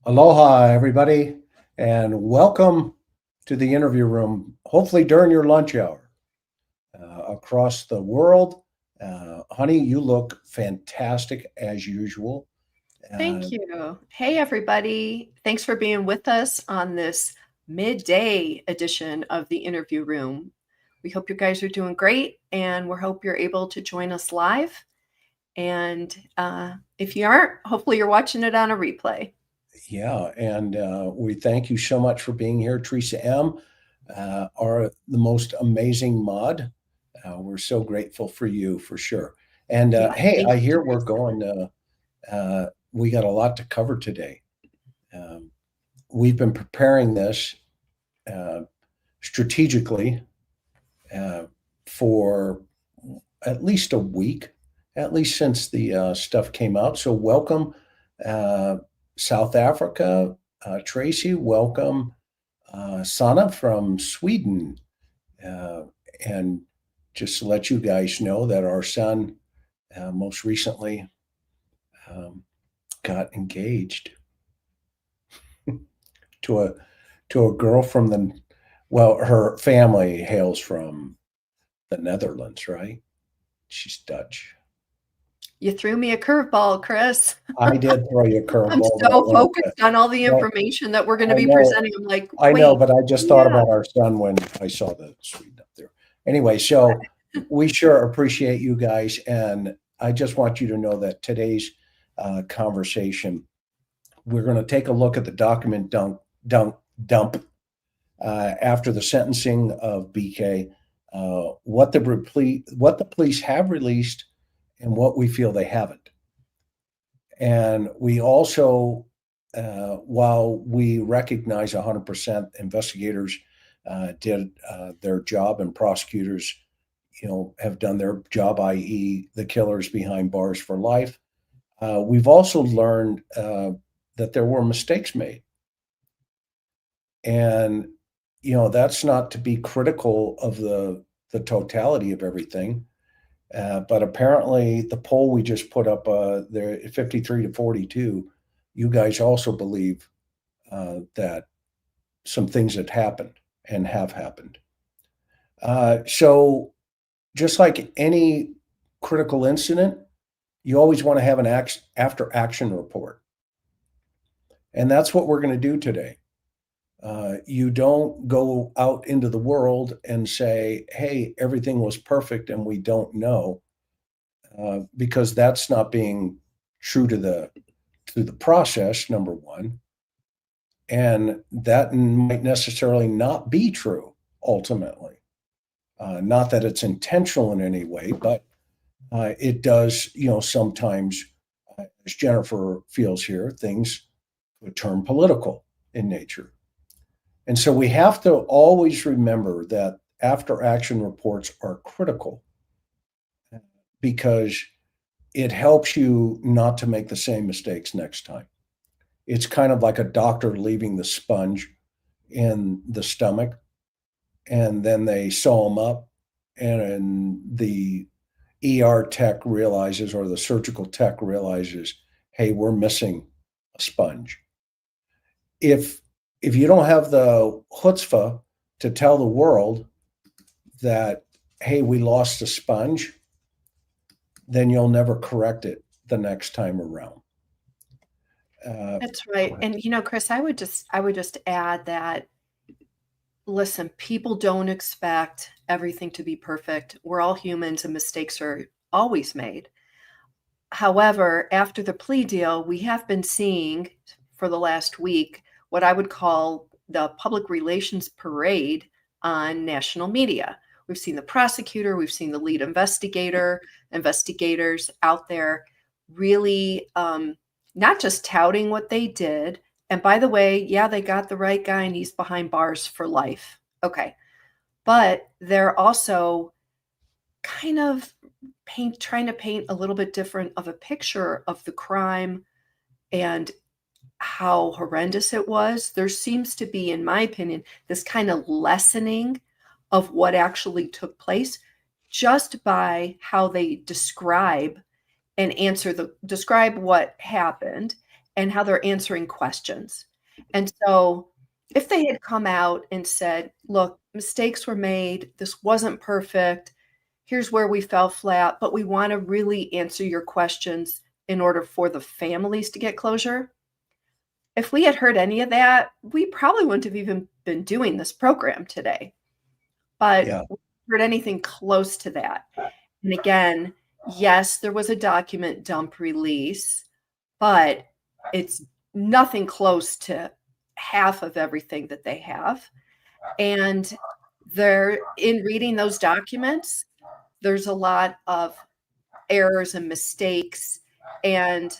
Aloha, everybody, and welcome to the interview room, hopefully during your lunch hour across the world. Honey, you look fantastic as usual. Thank you. Hey, everybody. Thanks for being with us on this midday edition of the interview room. We hope you guys are doing great, and we hope you're able to join us live. And if you aren't, hopefully you're watching it on a replay. Yeah, and we thank you so much for being here. Teresa M. Are the most amazing mod. We're so grateful for you, for sure. And Yeah, hey, thank I you, hear we're Teresa. going, we got a lot to cover today. We've been preparing this strategically for at least a week, at least since the stuff came out. So, welcome, South Africa. Tracy, welcome, Sana from Sweden. And just to let you guys know that our son most recently got engaged to a girl from her family hails from the Netherlands, right? She's Dutch. You threw me a curveball, Chris. I did throw you a curveball. I'm so focused on all the information that we're going to be presenting. I'm like, I know, wait, but I just thought about our son when I saw the Sweden up there. Anyway, so we sure appreciate you guys, and I just want you to know that today's conversation, we're going to take a look at the document dump after the sentencing of BK, what the police have released, and what we feel they haven't. And we also, while we recognize 100% investigators did their job and prosecutors, have done their job, i.e., the killers behind bars for life, we've also learned that there were mistakes made. And, that's not to be critical of the totality of everything. But apparently, the poll we just put up there, 53 to 42, you guys also believe that some things had happened and have happened. So, just like any critical incident, you always want to have an after action report. And that's what we're going to do today. You don't go out into the world and say, hey, everything was perfect and we don't know, because that's not being true to the process, number one. And that might necessarily not be true ultimately. Not that it's intentional in any way, but it does, sometimes, as Jennifer feels here, things would turn political in nature. And so we have to always remember that after action reports are critical because it helps you not to make the same mistakes next time. It's kind of like a doctor leaving the sponge in the stomach, and then they sew them up, and the ER tech realizes, or the surgical tech realizes, hey, we're missing a sponge. If you don't have the chutzpah to tell the world that, hey, we lost a sponge, then you'll never correct it the next time around. That's right. And Chris, I would just add that, listen, people don't expect everything to be perfect. We're all humans and mistakes are always made. However, after the plea deal, we have been seeing for the last week what I would call the public relations parade on national media. We've seen the prosecutor, we've seen the lead investigators out there really not just touting what they did. And by the way, yeah, they got the right guy and he's behind bars for life. Okay. But they're also kind of trying to paint a little bit different of a picture of the crime and how horrendous it was. There seems to be, in my opinion, this kind of lessening of what actually took place just by how they describe what happened and how they're answering questions. And so if they had come out and said, look, mistakes were made, this wasn't perfect, here's where we fell flat, but we want to really answer your questions in order for the families to get closure. If we had heard any of that, we probably wouldn't have even been doing this program today. But we heard anything close to that. And again, yes, there was a document dump release, but it's nothing close to half of everything that they have. And in reading those documents, there's a lot of errors and mistakes and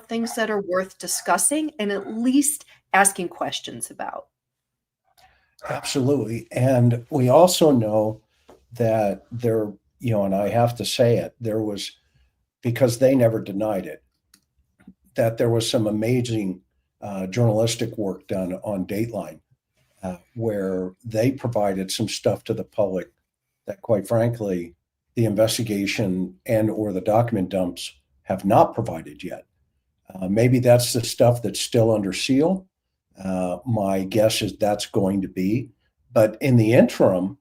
things that are worth discussing and at least asking questions about. Absolutely. And we also know that there, and I have to say it, there was, because they never denied it, that there was some amazing journalistic work done on Dateline where they provided some stuff to the public that, quite frankly, the investigation and or the document dumps have not provided yet. Maybe that's the stuff that's still under seal. My guess is that's going to be. But in the interim,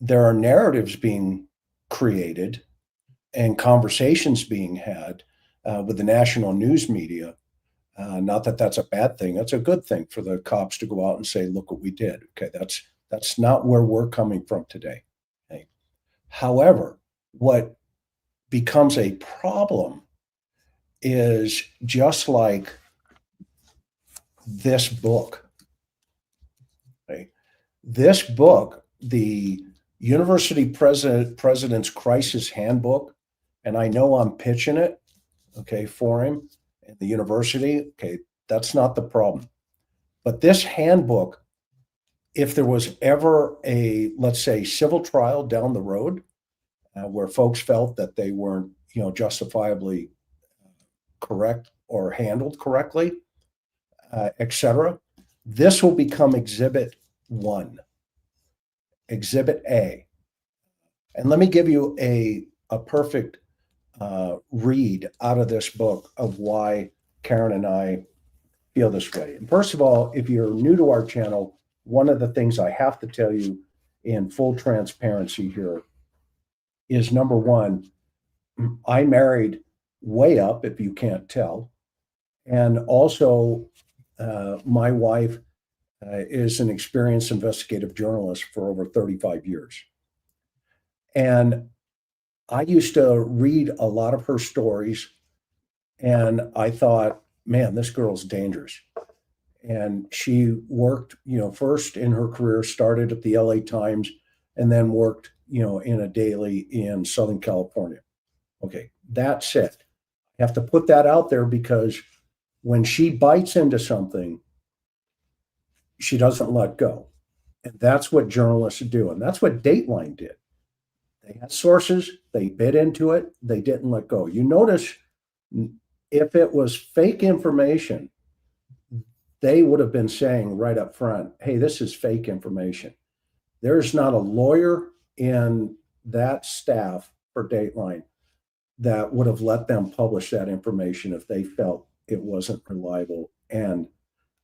there are narratives being created and conversations being had with the national news media. Not that that's a bad thing. That's a good thing for the cops to go out and say, look what we did. Okay, that's not where we're coming from today. Okay. However, what becomes a problem is just like this book. Okay? This book, the University President's Crisis Handbook, and I know I'm pitching it, okay, for him at the university. Okay, that's not the problem. But this handbook, if there was ever a, let's say, civil trial down the road where folks felt that they weren't, justifiably correct or handled correctly, etc., this will become Exhibit 1, Exhibit A. And let me give you a perfect read out of this book of why Karen and I feel this way. And first of all, if you're new to our channel, one of the things I have to tell you in full transparency here is, number one, I married way up, if you can't tell. And also, my wife is an experienced investigative journalist for over 35 years. And I used to read a lot of her stories, and I thought, man, this girl's dangerous. And she worked, first in her career, started at the LA Times, and then worked, in a daily in Southern California. Okay, that's it. I have to put that out there because when she bites into something, she doesn't let go. And that's what journalists do. And that's what Dateline did. They had sources, they bit into it, they didn't let go. You notice if it was fake information, they would have been saying right up front, hey, this is fake information. There's not a lawyer in that staff for Dateline that would have let them publish that information if they felt it wasn't reliable and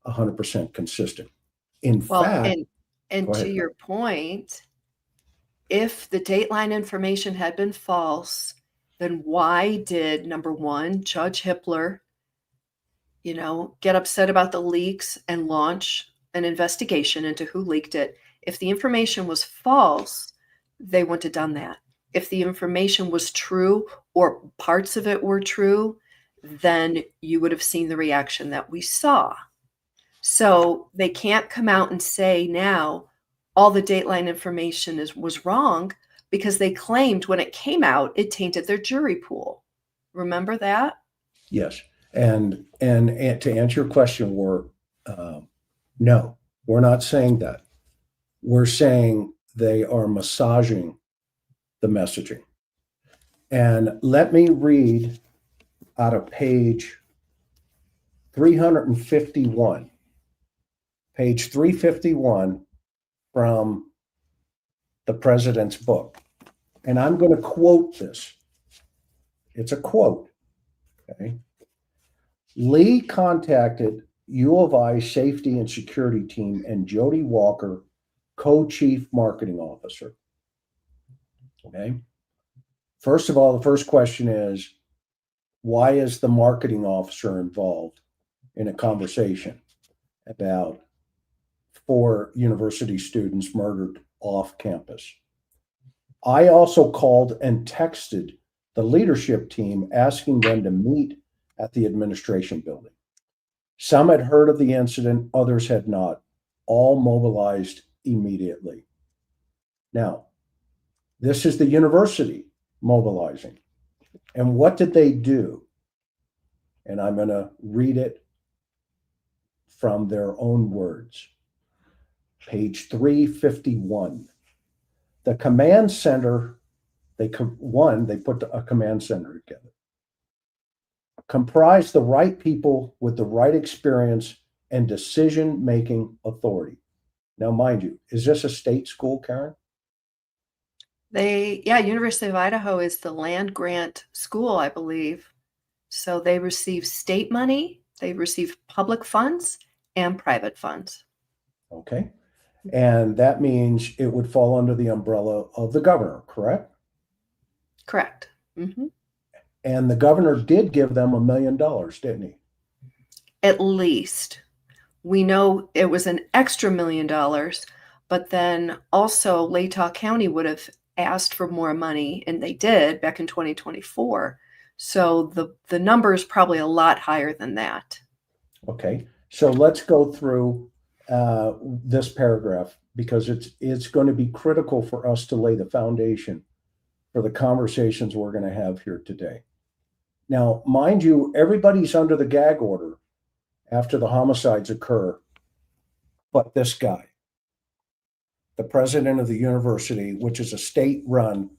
100% consistent. In fact, and to your point, if the Dateline information had been false, then why did, number one, Judge Hippler, get upset about the leaks and launch an investigation into who leaked it? If the information was false, they wouldn't have done that. If the information was true or parts of it were true, then you would have seen the reaction that we saw. So they can't come out and say now all the Dateline information was wrong because they claimed when it came out, it tainted their jury pool. Remember that? Yes. And to answer your question, no, we're not saying that. We're saying they are massaging the messaging. And let me read out of page 351, page 351 from the president's book. And I'm going to quote this. It's a quote. Okay. Lee contacted U of I safety and security team and Jody Walker, co-chief marketing officer. Okay. First of all, the first question is, why is the marketing officer involved in a conversation about 4 university students murdered off campus? I also called and texted the leadership team asking them to meet at the administration building. Some had heard of the incident, others had not. All mobilized immediately. Now, this is the university mobilizing. And what did they do? And I'm going to read it from their own words. Page 351. The command center, they put a command center together. Comprise the right people with the right experience and decision-making authority. Now, mind you, is this a state school, Karen? University of Idaho is the land grant school, I believe. So they receive state money, they receive public funds and private funds. Okay. And that means it would fall under the umbrella of the governor, correct? Correct. Mm-hmm. And the governor did give them $1 million, didn't he? At least. We know it was an extra $1 million, but then also Latah County would have asked for more money, and they did back in 2024. So the number is probably a lot higher than that. Okay, so let's go through this paragraph because it's going to be critical for us to lay the foundation for the conversations we're going to have here today. Now, mind you, everybody's under the gag order after the homicides occur, but this guy, the president of the university, which is a state-run,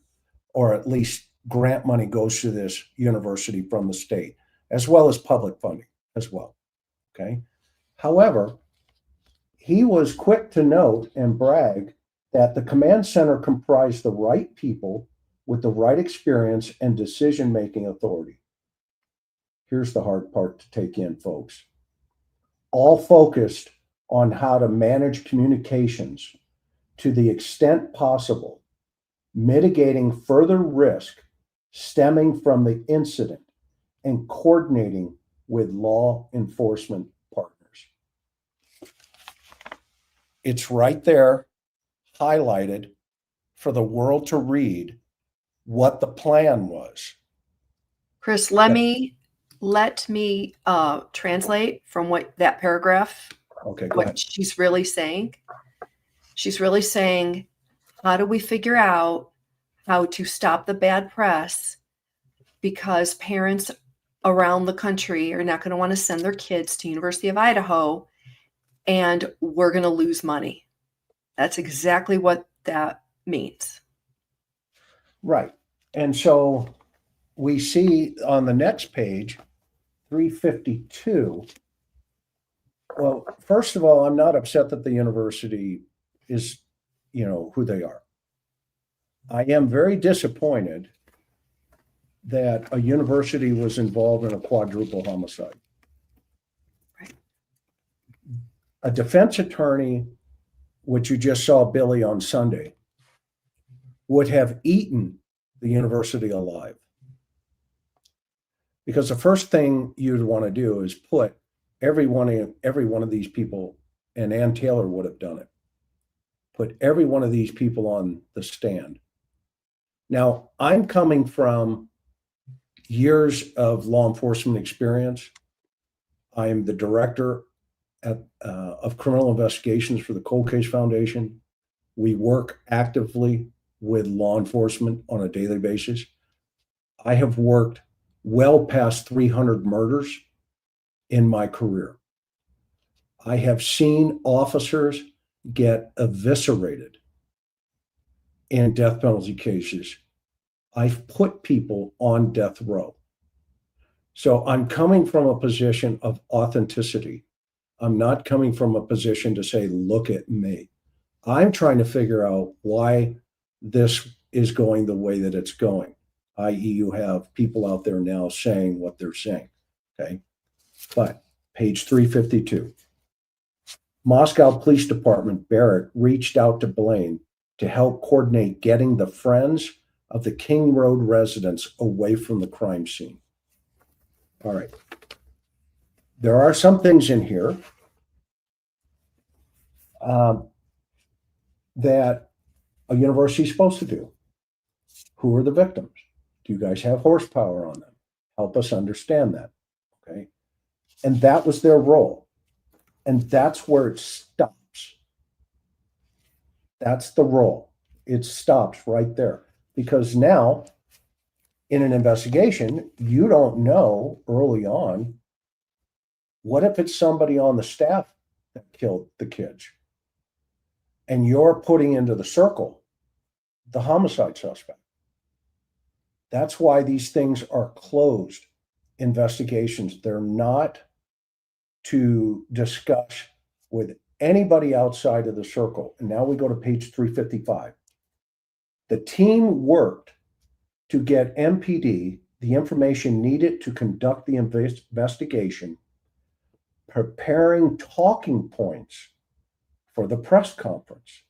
or at least grant money goes to this university from the state, as well as public funding as well. Okay. However, he was quick to note and brag that the command center comprised the right people with the right experience and decision-making authority. Here's the hard part to take in, folks. All focused on how to manage communications to the extent possible, mitigating further risk stemming from the incident and coordinating with law enforcement partners. It's right there, highlighted for the world to read what the plan was. Chris, let me translate from what that paragraph, okay, go what ahead. she's really saying. She's really saying, how do we figure out how to stop the bad press? Because parents around the country are not going to want to send their kids to University of Idaho, and we're going to lose money. That's exactly what that means. Right. And so we see on the next page, 352. Well, first of all, I'm not upset that the university is, who they are. I am very disappointed that a university was involved in a quadruple homicide. Right. A defense attorney, which you just saw Billy on Sunday, would have eaten the university alive. Because the first thing you'd want to do is put every one of these people, and Ann Taylor would have done it, put every one of these people on the stand. Now, I'm coming from years of law enforcement experience. I am the director of criminal investigations for the Cold Case Foundation. We work actively with law enforcement on a daily basis. I have worked well past 300 murders in my career. I have seen officers get eviscerated in death penalty cases. I've put people on death row. So I'm coming from a position of authenticity. I'm not coming from a position to say, look at me. I'm trying to figure out why this is going the way that it's going, i.e., you have people out there now saying what they're saying. Okay. But page 352. Moscow Police Department Barrett reached out to Blaine to help coordinate getting the friends of the King Road residents away from the crime scene. All right. There are some things in here that a university is supposed to do. Who are the victims? Do you guys have horsepower on them? Help us understand that. Okay. And that was their role. And that's where it stops. That's the role. It stops right there. Because now, in an investigation, you don't know early on, what if it's somebody on the staff that killed the kids? And you're putting into the circle the homicide suspect. That's why these things are closed investigations. They're not to discuss with anybody outside of the circle. And now we go to page 355. The team worked to get MPD the information needed to conduct the investigation, preparing talking points for the press conference,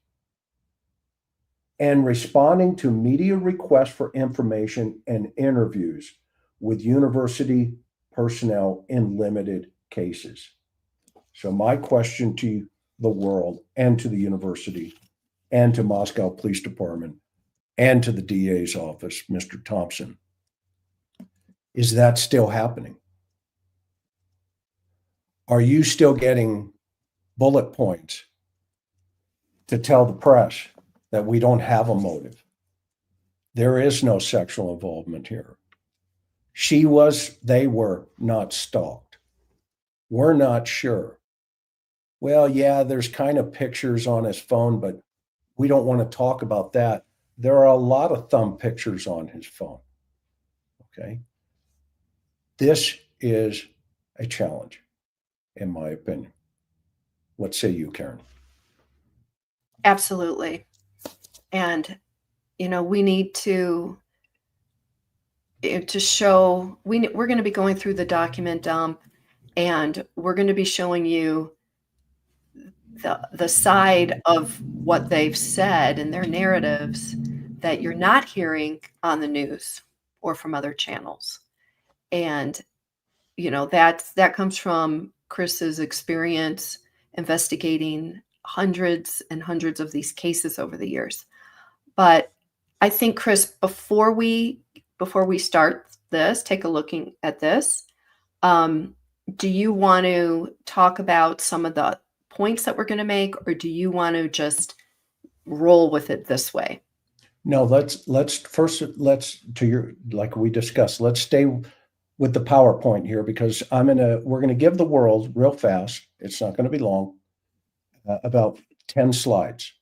and responding to media requests for information and interviews with university personnel in limited cases. So my question to the world and to the university and to Moscow Police Department and to the DA's office, Mr. Thompson, is that still happening? Are you still getting bullet points to tell the press that we don't have a motive? There is no sexual involvement here. They were not stalked. We're not sure. Well, yeah, there's kind of pictures on his phone, but we don't want to talk about that. There are a lot of thumb pictures on his phone. Okay. This is a challenge, in my opinion. What say you, Karen? Absolutely. And, we need to show, we're going to be going through the document dump, and we're going to be showing you the side of what they've said in their narratives that you're not hearing on the news or from other channels. And, that comes from Chris's experience investigating hundreds and hundreds of these cases over the years. But I think, Chris, before we start this, take a looking at this, do you want to talk about some of the points that we're going to make, or do you want to just roll with it this way? No, let's first, like we discussed, let's stay with the PowerPoint here, because we're going to give the world real fast. It's not going to be long, about 10 slides.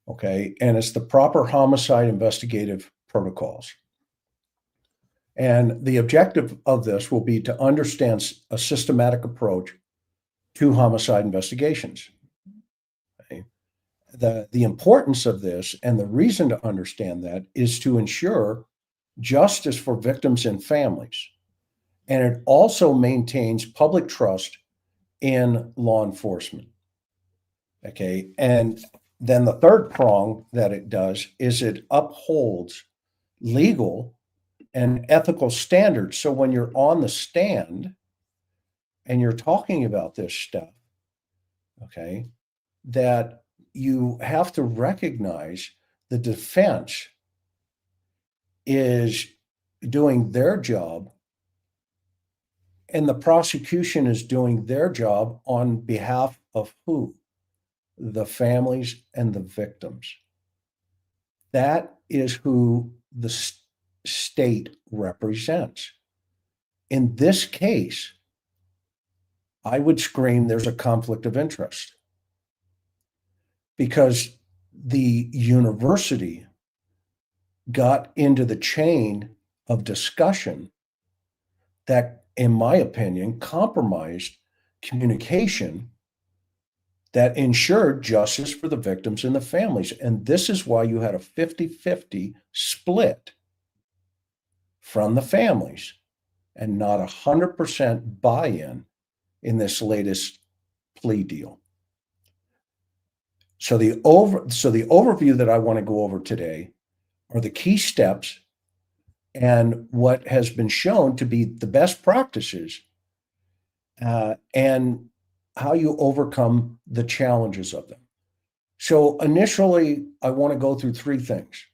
Okay. And it's the proper homicide investigative protocols. And the objective of this will be to understand a systematic approach to homicide investigations. Okay. The importance of this and the reason to understand that is to ensure justice for victims and families. And it also maintains public trust in law enforcement. Okay. And then the third prong that it does is it upholds legal and ethical standards. So when you're on the stand and you're talking about this stuff, okay, that you have to recognize the defense is doing their job and the prosecution is doing their job on behalf of who? The families and the victims. That is who the state represents. In this case, I would scream there's a conflict of interest, because the university got into the chain of discussion that, in my opinion, compromised communication that ensured justice for the victims and the families. And this is why you had a 50-50 split from the families and not 100% buy-in in this latest plea deal. So the overview that I want to go over today are the key steps and what has been shown to be the best practices, and how you overcome the challenges of them. So initially, I want to go through three things.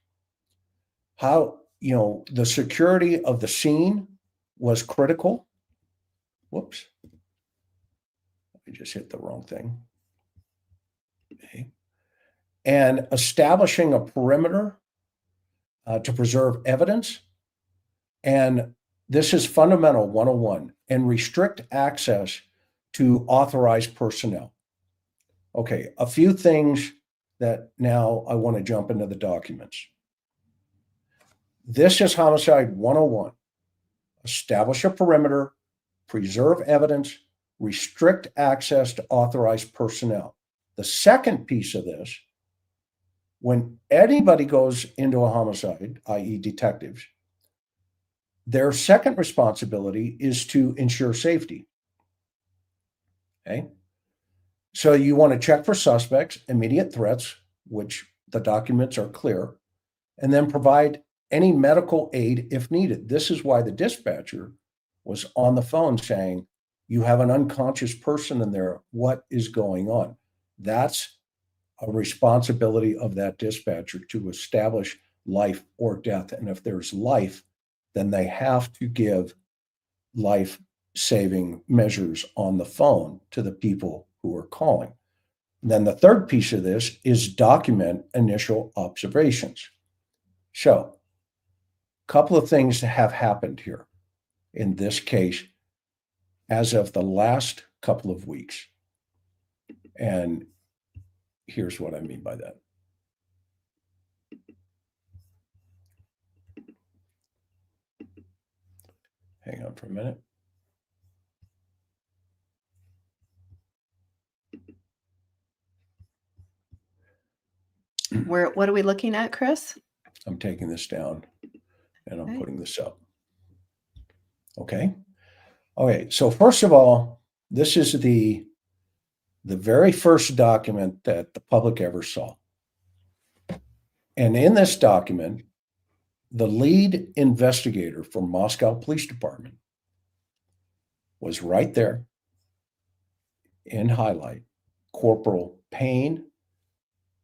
How, the security of the scene was critical. Whoops. I just hit the wrong thing. Okay. And establishing a perimeter to preserve evidence. And this is fundamental 101, and restrict access to authorized personnel. Okay, a few things that now I want to jump into the documents. This is Homicide 101. Establish a perimeter, preserve evidence, restrict access to authorized personnel. The second piece of this, when anybody goes into a homicide, i.e. detectives, their second responsibility is to ensure safety. Okay. So you want to check for suspects, immediate threats, which the documents are clear, and then provide any medical aid if needed. This is why the dispatcher was on the phone saying, you have an unconscious person in there. What is going on? That's a responsibility of that dispatcher to establish life or death. And if there's life, then they have to give life-saving measures on the phone to the people who are calling. And then the third piece of this is document initial observations. So, a couple of things have happened here in this case as of the last couple of weeks. And here's what I mean by that. Hang on for a minute. What are we looking at, Chris? I'm taking this down and I'm putting this up. Okay. Okay. So first of all, this is the very first document that the public ever saw. And in this document, the lead investigator for Moscow Police Department was right there in highlight, Corporal Payne,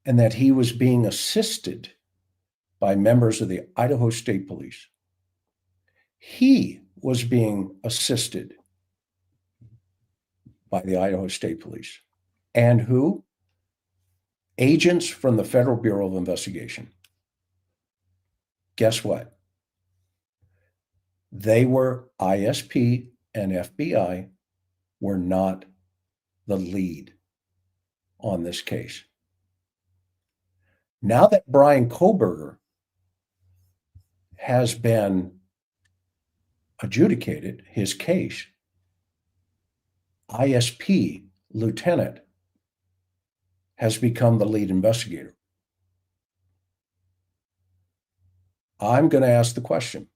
and that he was being assisted by members of the Idaho State Police. He was being assisted by the Idaho State Police. And who? Agents from the Federal Bureau of Investigation. Guess what? They were ISP and FBI were not the lead on this case. Now that Brian Koberger has been adjudicated, his case, ISP lieutenant has become the lead investigator. I'm going to ask the question,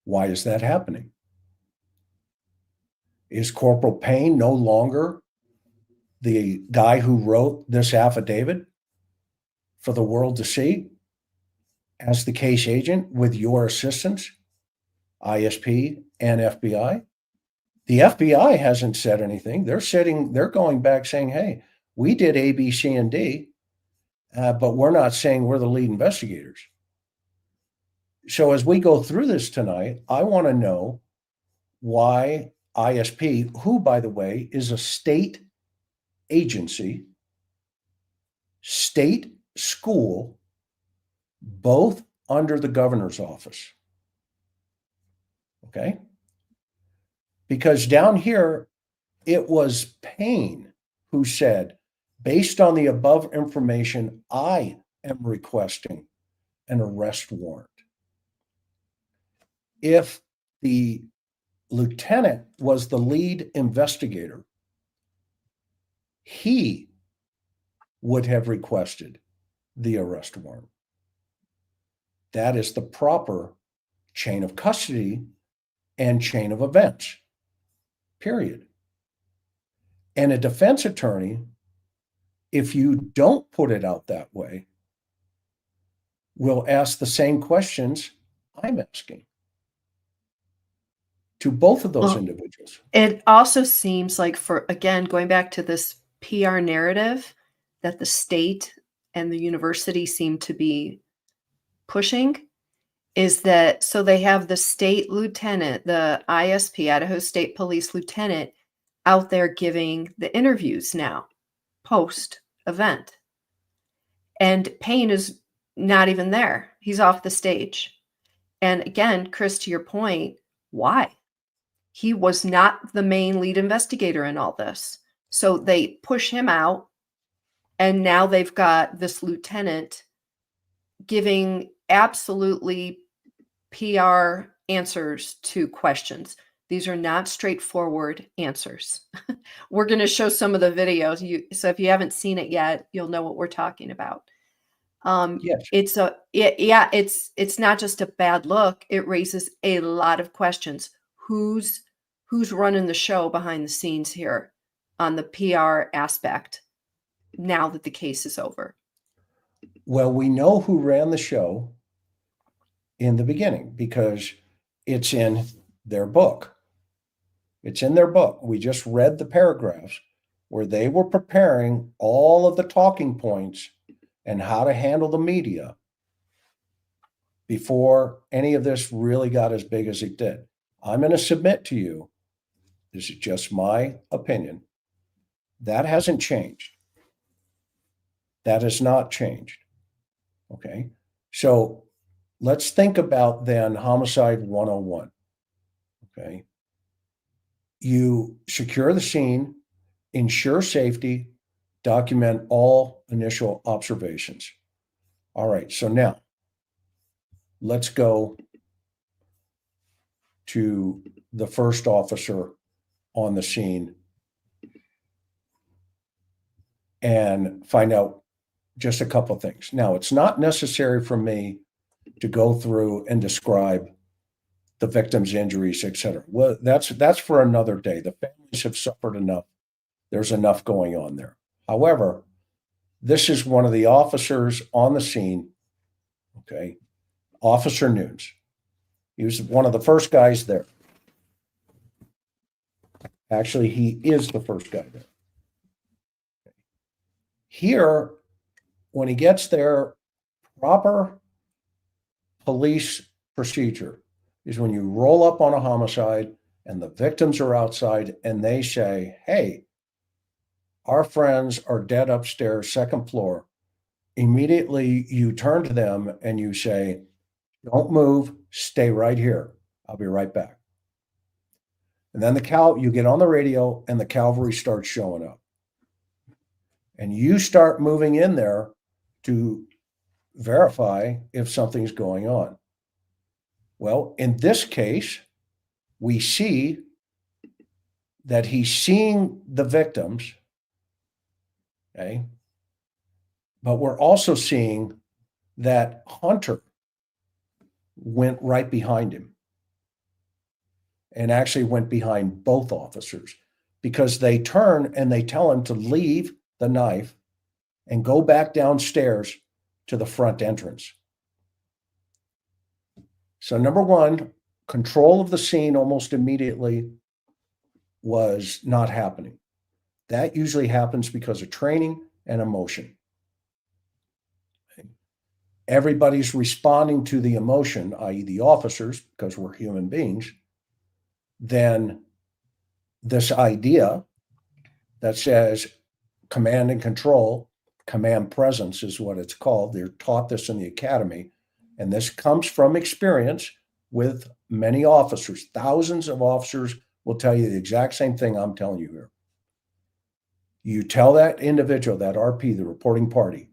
why is that happening? Is Corporal Payne no longer the guy who wrote this affidavit for the world to see as the case agent with your assistance, ISP and FBI? The FBI hasn't said anything. They're going back saying, hey, we did A, B, C, and D, but we're not saying we're the lead investigators. So as we go through this tonight, I want to know why ISP, who, by the way, is a state agency, state school, both under the governor's office. Okay? Because down here, it was Payne who said, based on the above information, I am requesting an arrest warrant. If the lieutenant was the lead investigator, he would have requested the arrest warrant. That is the proper chain of custody and chain of events, period. And a defense attorney, if you don't put it out that way, will ask the same questions I'm asking to both of those individuals. It also seems like, for, again, going back to this PR narrative that the state and the university seem to be pushing, is that, so they have the state lieutenant, the ISP, Idaho State Police Lieutenant, out there giving the interviews now, post event. And Payne is not even there. He's off the stage. And again, Chris, to your point, why? He was not the main lead investigator in all this. So they push him out, and now they've got this lieutenant giving absolutely PR answers to questions. These are not straightforward answers. We're going to show some of the videos. So if you haven't seen it yet, you'll know what we're talking about. Yes. It's not just a bad look. It raises a lot of questions. Who's running the show behind the scenes here on the PR aspect now that the case is over? Well, we know who ran the show in the beginning because it's in their book. It's in their book. We just read the paragraphs where they were preparing all of the talking points and how to handle the media before any of this really got as big as it did. I'm going to submit to you, this is just my opinion, that hasn't changed. That has not changed. Okay. So let's think about then Homicide 101. Okay. You secure the scene, ensure safety, document all initial observations. All right. So now let's go to the first officer on the scene and find out just a couple of things. Now, it's not necessary for me to go through and describe the victim's injuries, et cetera. Well, that's for another day. The families have suffered enough. There's enough going on there. However, this is one of the officers on the scene, okay, Officer Nunes. He was one of the first guys there. Actually, he is the first guy there. Here, when he gets there, proper police procedure is when you roll up on a homicide and the victims are outside and they say, hey, our friends are dead upstairs, second floor. Immediately you turn to them and you say, don't move, stay right here. I'll be right back. And then you get on the radio and the cavalry starts showing up. And you start moving in there to verify if something's going on. Well, in this case, we see that he's seeing the victims, okay? But we're also seeing that Hunter went right behind him and actually went behind both officers because they turn and they tell him to leave the knife and go back downstairs to the front entrance. So number one, control of the scene almost immediately was not happening. That usually happens because of training and emotion. Everybody's responding to the emotion, i.e. the officers, because we're human beings. Then this idea that says command and control, command presence is what it's called. They're taught this in the academy. And this comes from experience with many officers. Thousands of officers will tell you the exact same thing I'm telling you here. You tell that individual, that RP, the reporting party,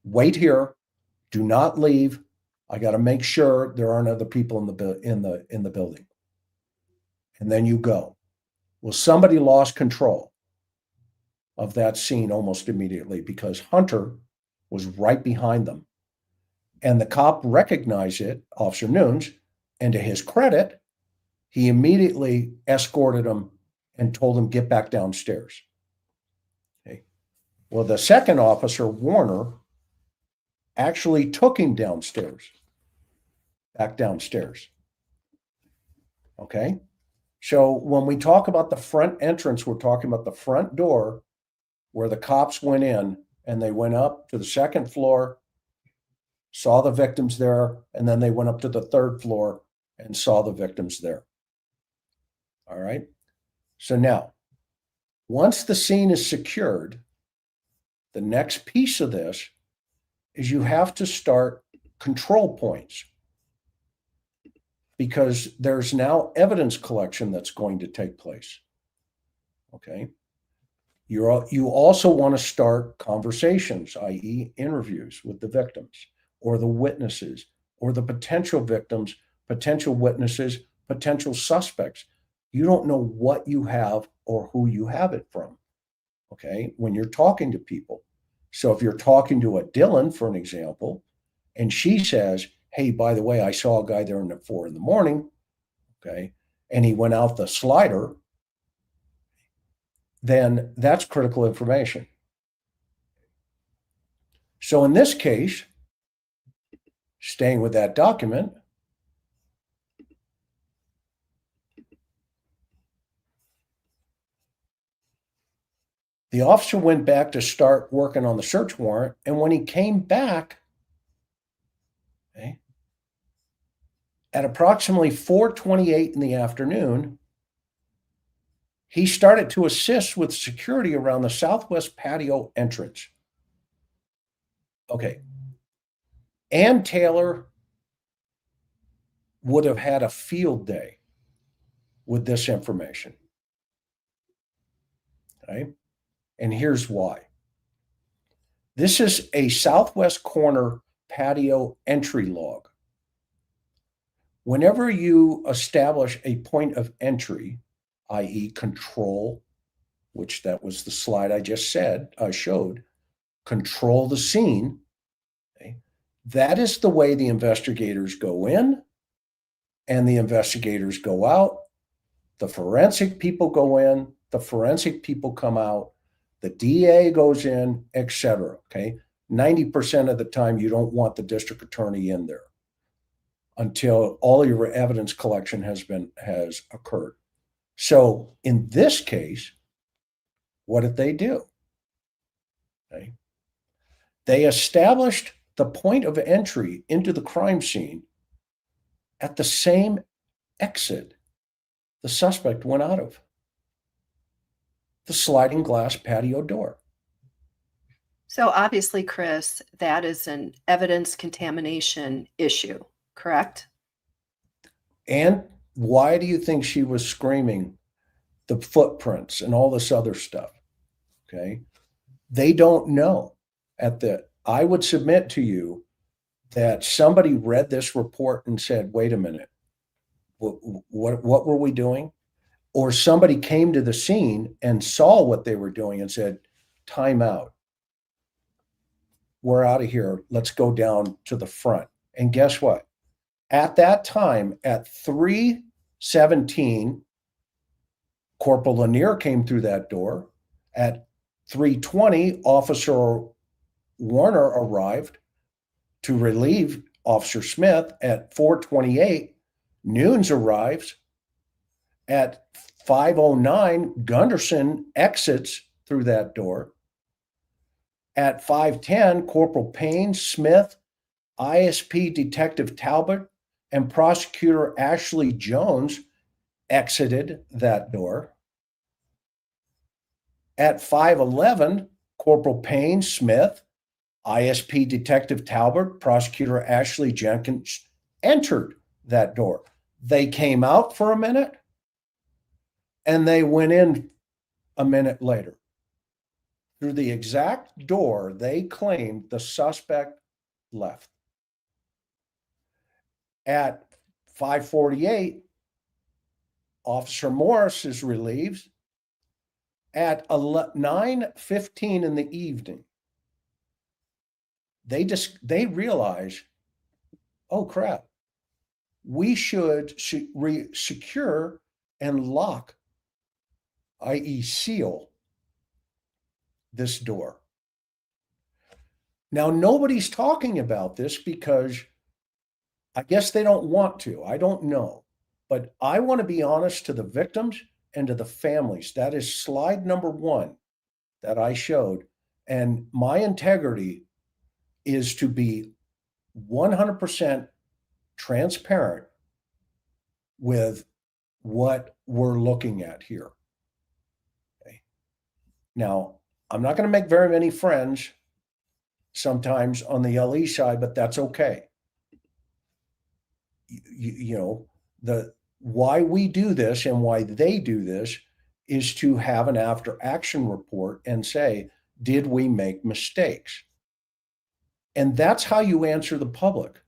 wait here, do not leave. I got to make sure there aren't other people in the building. And then you go. Well, somebody lost control. of that scene almost immediately because Hunter was right behind them. And the cop recognized it, Officer Nunes, and to his credit, he immediately escorted him and told him, get back downstairs. Okay. Well, the second officer, Warner, actually took him back downstairs. Okay. So when we talk about the front entrance, we're talking about the front door where the cops went in and they went up to the second floor, saw the victims there, and then they went up to the third floor and saw the victims there. All right. So now, once the scene is secured, the next piece of this is you have to start control points because there's now evidence collection that's going to take place. Okay. You also want to start conversations, i.e. interviews with the victims or the witnesses or the potential victims, potential witnesses, potential suspects. You don't know what you have or who you have it from, okay, when you're talking to people. So if you're talking to a Dylan, for an example, and she says, hey, by the way, I saw a guy there at 4 a.m, okay, and he went out the slider, then that's critical information. So in this case, staying with that document, the officer went back to start working on the search warrant. And when he came back, okay, at approximately 4:28 in the afternoon, he started to assist with security around the southwest patio entrance. Okay. Ann Taylor would have had a field day with this information. Okay. And here's why. This is a southwest corner patio entry log. Whenever you establish a point of entry, i.e. control, which that was the slide I just showed, control the scene, okay, that is the way the investigators go in and the investigators go out. The forensic people go in, the forensic people come out, the DA goes in, etc. Okay. 90% of the time, you don't want the district attorney in there until all your evidence collection has occurred. So in this case, what did they do? Okay. They established the point of entry into the crime scene at the same exit the suspect went out of, the sliding glass patio door. So obviously, Chris, that is an evidence contamination issue, correct? And why do you think she was screaming the footprints and all this other stuff? Okay. They don't know. I would submit to you that somebody read this report and said, wait a minute, what were we doing? Or somebody came to the scene and saw what they were doing and said, time out. We're out of here. Let's go down to the front. And guess what? At that time, at 3:17, Corporal Lanier came through that door. At 3:20, Officer Warner arrived to relieve Officer Smith. At 4:28, Nunes arrives. At 5:09, Gunderson exits through that door. At 5:10, Corporal Payne, Smith, ISP Detective Talbot, and Prosecutor Ashley Jones exited that door. At 5:11, Corporal Payne, Smith, ISP Detective Talbot, Prosecutor Ashley Jenkins entered that door. They came out for a minute and they went in a minute later. Through the exact door they claimed the suspect left. At 5:48, Officer Morris is relieved. At 9:15 in the evening, they realize, oh crap, we should secure and lock, i.e. seal, this door. Now, nobody's talking about this because I guess they don't want to. I don't know. But I want to be honest to the victims and to the families. That is slide number 1 that I showed. And my integrity is to be 100% transparent with what we're looking at here. Okay. Now, I'm not going to make very many friends sometimes on the LE side, but that's okay. You know, why we do this and why they do this is to have an after action report and say, did we make mistakes? And that's how you answer the public.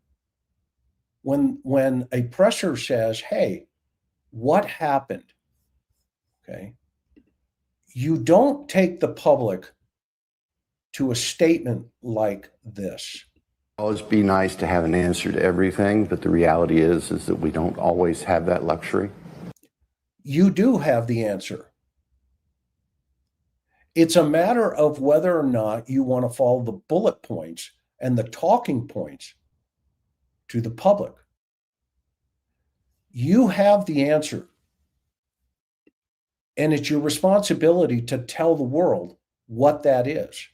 When a presser says, hey, what happened? Okay. You don't take the public to a statement like this. Always be nice to have an answer to everything, but the reality is that we don't always have that luxury. You do have the answer. It's a matter of whether or not you want to follow the bullet points and the talking points to the public. You have the answer. And it's your responsibility to tell the world what that is.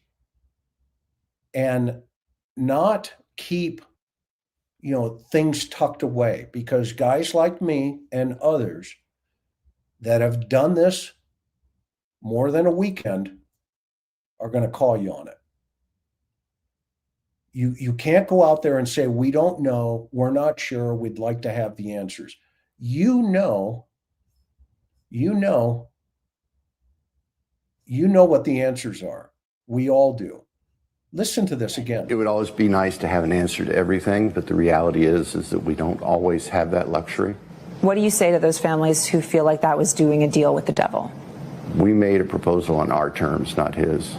And not keep, things tucked away, because guys like me and others that have done this more than a weekend are going to call you on it. You can't go out there and say, we don't know, we're not sure, we'd like to have the answers. You know what the answers are. We all do. Listen to this again. It would always be nice to have an answer to everything, but the reality is that we don't always have that luxury. What do you say to those families who feel like that was doing a deal with the devil? We made a proposal on our terms, not his.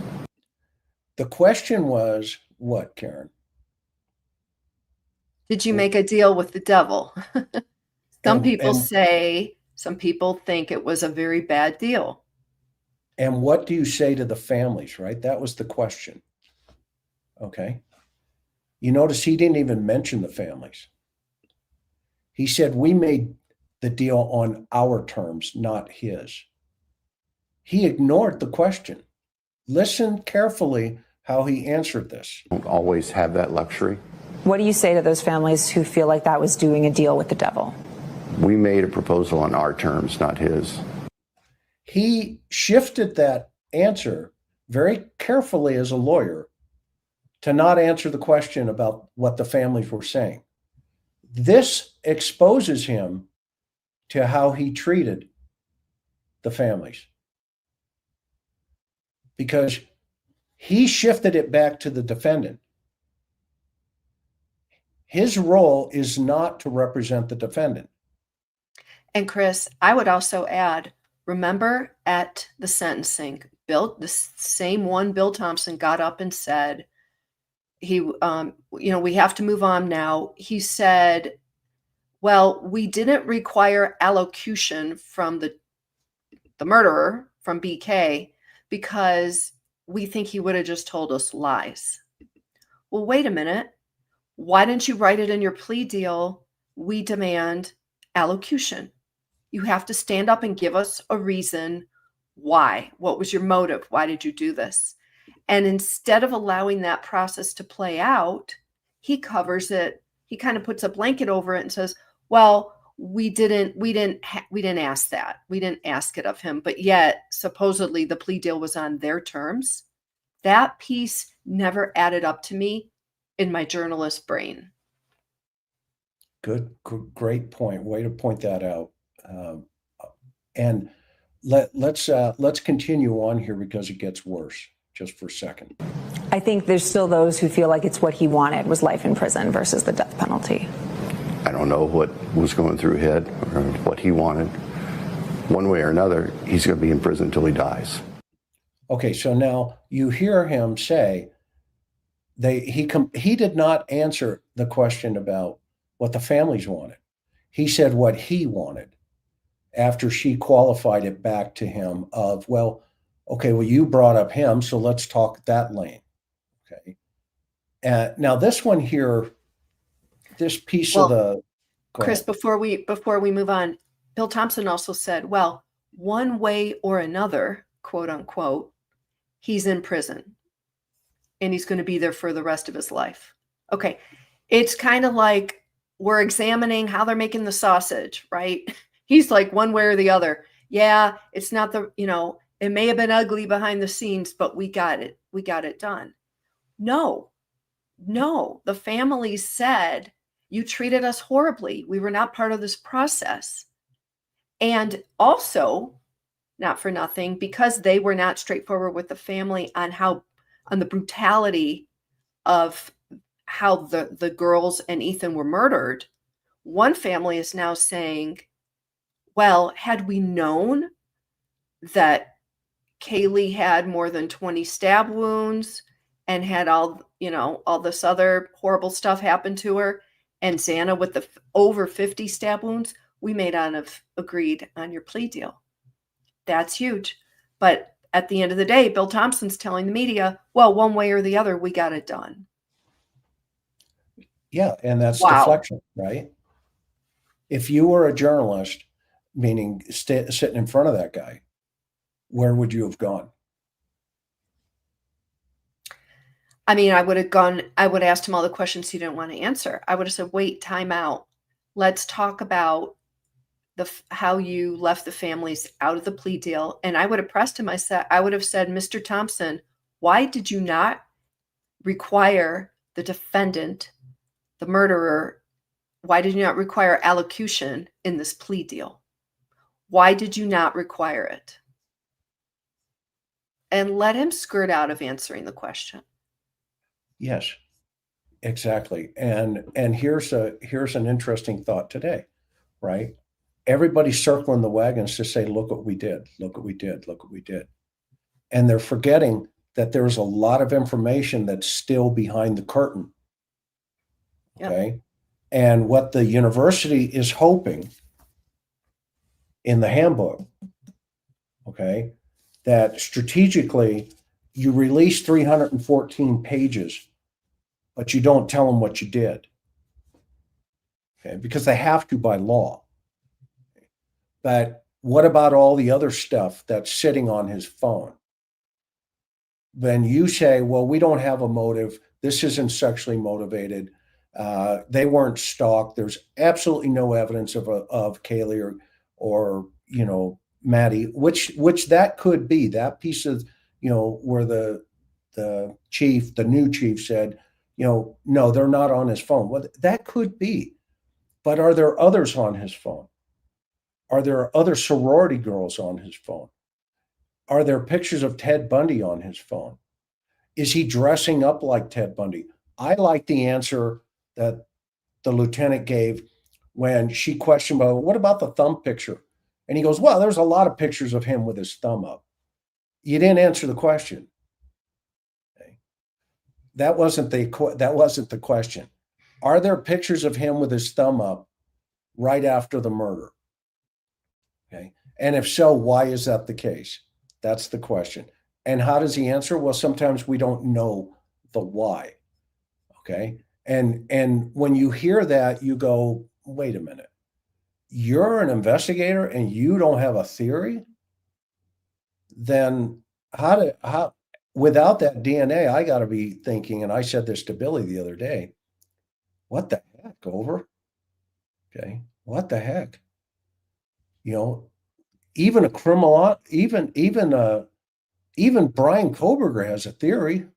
The question was, what, Karen? Did you make a deal with the devil? Some people think it was a very bad deal. And what do you say to the families, right? That was the question. Okay. You notice he didn't even mention the families. He said, we made the deal on our terms, not his. He ignored the question. Listen carefully how he answered this. Don't always have that luxury. What do you say to those families who feel like that was doing a deal with the devil? We made a proposal on our terms, not his. He shifted that answer very carefully as a lawyer to not answer the question about what the families were saying. This exposes him to how he treated the families, because he shifted it back to the defendant. His role is not to represent the defendant. And Chris, I would also add, remember at the sentencing, the same one, Bill Thompson, got up and said, we have to move on now. He said, well, we didn't require allocution from the murderer, from BK, because we think he would have just told us lies. Well, wait a minute. Why didn't you write it in your plea deal? We demand allocution. You have to stand up and give us a reason why. What was your motive? Why did you do this? And instead of allowing that process to play out, he covers it. He kind of puts a blanket over it and says, well, we didn't ask that. We didn't ask it of him. But yet, supposedly, the plea deal was on their terms. That piece never added up to me in my journalist brain. Good, great point. Way to point that out. And let's continue on here, because it gets worse. Just for a second. I think there's still those who feel like it's what he wanted was life in prison versus the death penalty. I don't know what was going through his head or what he wanted. One way or another, he's going to be in prison until he dies. Okay, so now you hear him say he did not answer the question about what the families wanted. He said what he wanted after she qualified it back to him of, well, okay, well, you brought up him, so let's talk that lane. Okay. Now this one here, this piece of the Chris, before we move on, Bill Thompson also said, well, one way or another, quote unquote, he's in prison and he's going to be there for the rest of his life. Okay. It's kind of like we're examining how they're making the sausage, right? He's like one way or the other. Yeah, it's not it may have been ugly behind the scenes, but we got it. We got it done. No, the family said, you treated us horribly. We were not part of this process. And also, not for nothing, because they were not straightforward with the family on the brutality of how the girls and Ethan were murdered, one family is now saying, well, had we known that Kaylee had more than 20 stab wounds and had all this other horrible stuff happen to her, and Xana with the over 50 stab wounds, we may not have agreed on your plea deal. That's huge. But at the end of the day, Bill Thompson's telling the media, well, one way or the other, we got it done. Yeah, and that's deflection, right? If you were a journalist, meaning sitting in front of that guy, where would you have gone? I mean, I would have asked him all the questions he didn't want to answer. I would have said, wait, time out. Let's talk about how you left the families out of the plea deal. And I would have pressed him. I would have said, Mr. Thompson, why did you not require the defendant, the murderer, why did you not require allocution in this plea deal? Why did you not require it? And let him skirt out of answering the question. Yes, exactly. And here's an interesting thought today, right? Everybody's circling the wagons to say, look what we did, look what we did, look what we did. And they're forgetting that there's a lot of information that's still behind the curtain. Okay. Yep. And what the university is hoping in the handbook, okay, that strategically you release 314 pages, but you don't tell them what you did. Okay, because they have to by law. But what about all the other stuff that's sitting on his phone? Then you say, well, we don't have a motive. This isn't sexually motivated. They weren't stalked. There's absolutely no evidence of Kaylee or Maddie, which that could be that piece of, where the new chief said, no, they're not on his phone. Well, that could be, but are there others on his phone? Are there other sorority girls on his phone? Are there pictures of Ted Bundy on his phone? Is he dressing up like Ted Bundy? I like the answer that the lieutenant gave when she questioned about, what about the thumb picture? And he goes, well, there's a lot of pictures of him with his thumb up. You didn't answer the question. Okay. That wasn't the question. Are there pictures of him with his thumb up right after the murder? Okay. And if so, why is that the case? That's the question. And how does he answer? Well, sometimes we don't know the why. Okay. And when you hear that, you go, wait a minute. You're an investigator and you don't have a theory? Then how without that DNA, I got to be thinking, and I said this to Billy the other day, what the heck, Over? Okay. What the heck? Even a criminal, even Brian Koberger has a theory.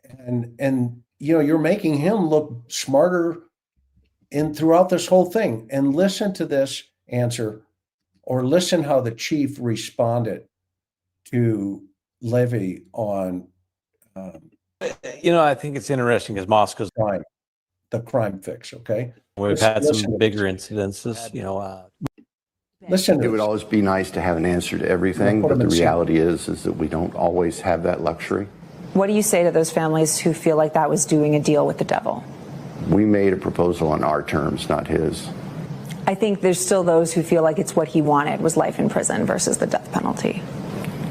And you're making him look smarter throughout this whole thing. And listen to this answer, or listen how the chief responded to Levy on I think it's interesting because Moscow's the crime fix. Okay. We've had some bigger incidences, Listen to It would this. always be nice to have an answer to everything, Put but them the in reality is that we don't always have that luxury. What do you say to those families who feel like that was doing a deal with the devil? We made a proposal on our terms, not his. I think there's still those who feel like it's what he wanted was life in prison versus the death penalty.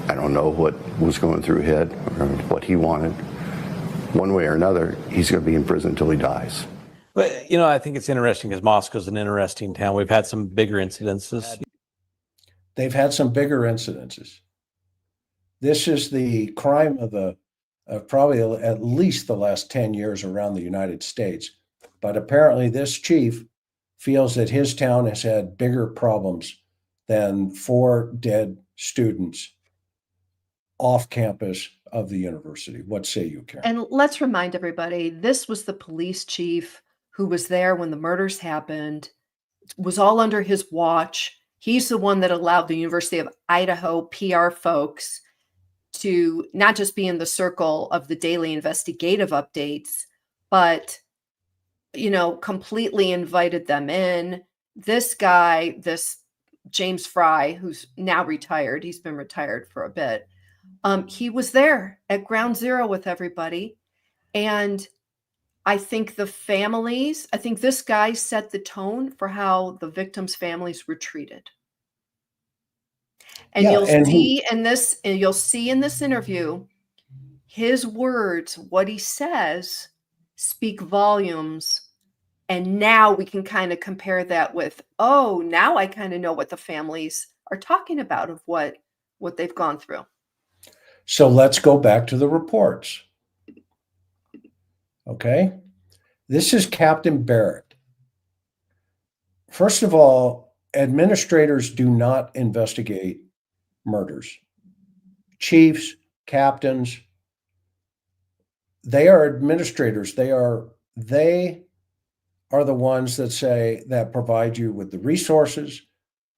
I don't know what was going through his head or what he wanted. One way or another, he's going to be in prison until he dies. But, I think it's interesting because Moscow's an interesting town. We've had some bigger incidences. They've had some bigger incidences. This is the crime of probably at least the last 10 years around the United States. But apparently this chief feels that his town has had bigger problems than 4 dead students off campus of the university. What say you, Karen? And let's remind everybody, this was the police chief who was there when the murders happened. It was all under his watch. He's the one that allowed the University of Idaho PR folks to not just be in the circle of the daily investigative updates, but, completely invited them in. This guy, this James Fry, who's now retired, he's been retired for a bit. He was there at ground zero with everybody. And I think this guy set the tone for how the victims' families were treated. And you'll see in this interview, his words, what he says, speak volumes. And now we can kind of compare that with, now I kind of know what the families are talking about of what they've gone through. So let's go back to the reports. Okay. This is Captain Barrett. First of all, administrators do not investigate murders. Chiefs, captains, they are administrators. They are the ones that provide you with the resources.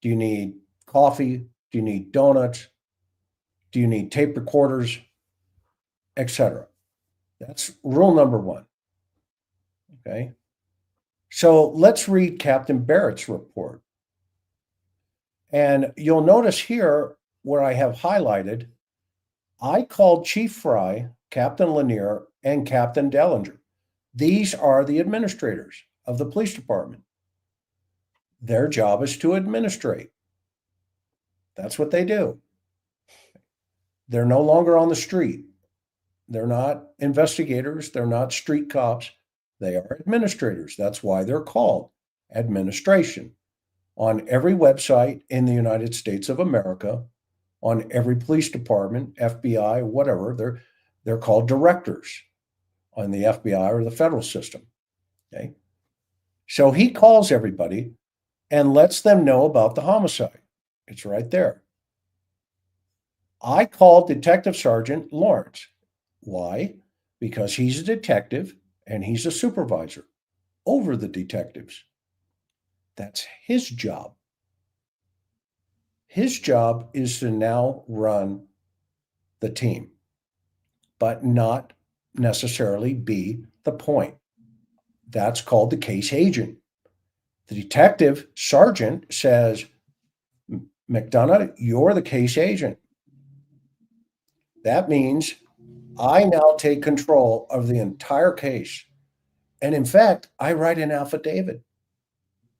Do you need coffee? Do you need donuts? Do you need tape recorders, etc.? That's rule number 1. Okay. So let's read Captain Barrett's report. And you'll notice here where I have highlighted, I called Chief Fry, Captain Lanier, and Captain Dellinger. These are the administrators of the police department. Their job is to administrate. That's what they do. They're no longer on the street. They're not investigators. They're not street cops. They are administrators. That's why they're called administration. On every website in the United States of America, on every police department, FBI, whatever, they're called directors on the FBI or the federal system. Okay. So he calls everybody and lets them know about the homicide. It's right there. I called Detective Sergeant Lawrence. Why? Because he's a detective and he's a supervisor over the detectives. That's his job. His job is to now run the team, but not necessarily be the point. That's called the case agent. The detective sergeant says, McDonough, you're the case agent. That means I now take control of the entire case. And in fact, I write an affidavit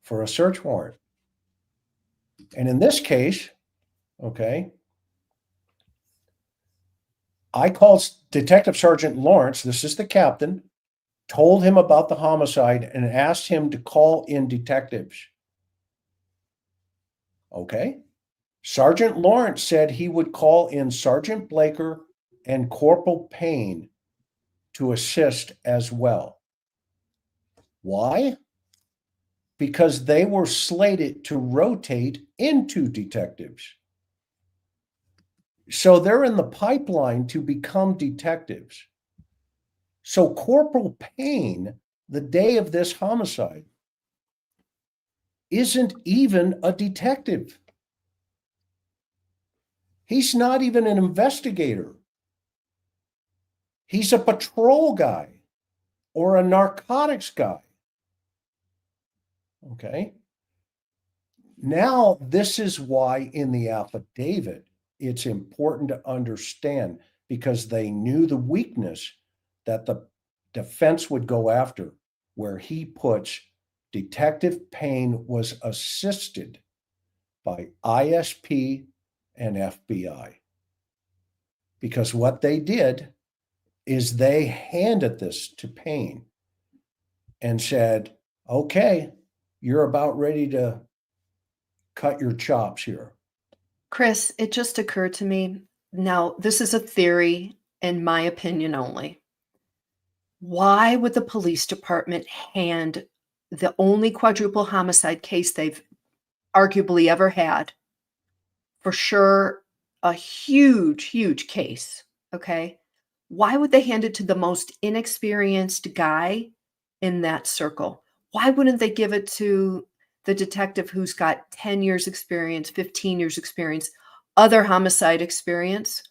for a search warrant. And in this case, okay, I called Detective Sergeant Lawrence, this is the captain, told him about the homicide and asked him to call in detectives. Okay. Sergeant Lawrence said he would call in Sergeant Blaker and Corporal Payne to assist as well. Why? Because they were slated to rotate into detectives. So they're in the pipeline to become detectives. So Corporal Payne, the day of this homicide, isn't even a detective. He's not even an investigator. He's a patrol guy or a narcotics guy. Okay. Now, this is why in the affidavit, it's important to understand, because they knew the weakness that the defense would go after, where he puts Detective Payne was assisted by ISP and FBI. Because what they did is they handed this to Payne and said, okay, you're about ready to cut your chops here. Chris, it just occurred to me. Now, this is a theory, in my opinion only. Why would the police department hand the only quadruple homicide case they've arguably ever had, for sure, a huge, huge case, okay? Why would they hand it to the most inexperienced guy in that circle? Why wouldn't they give it to the detective who's got 10 years experience, 15 years experience, other homicide experience?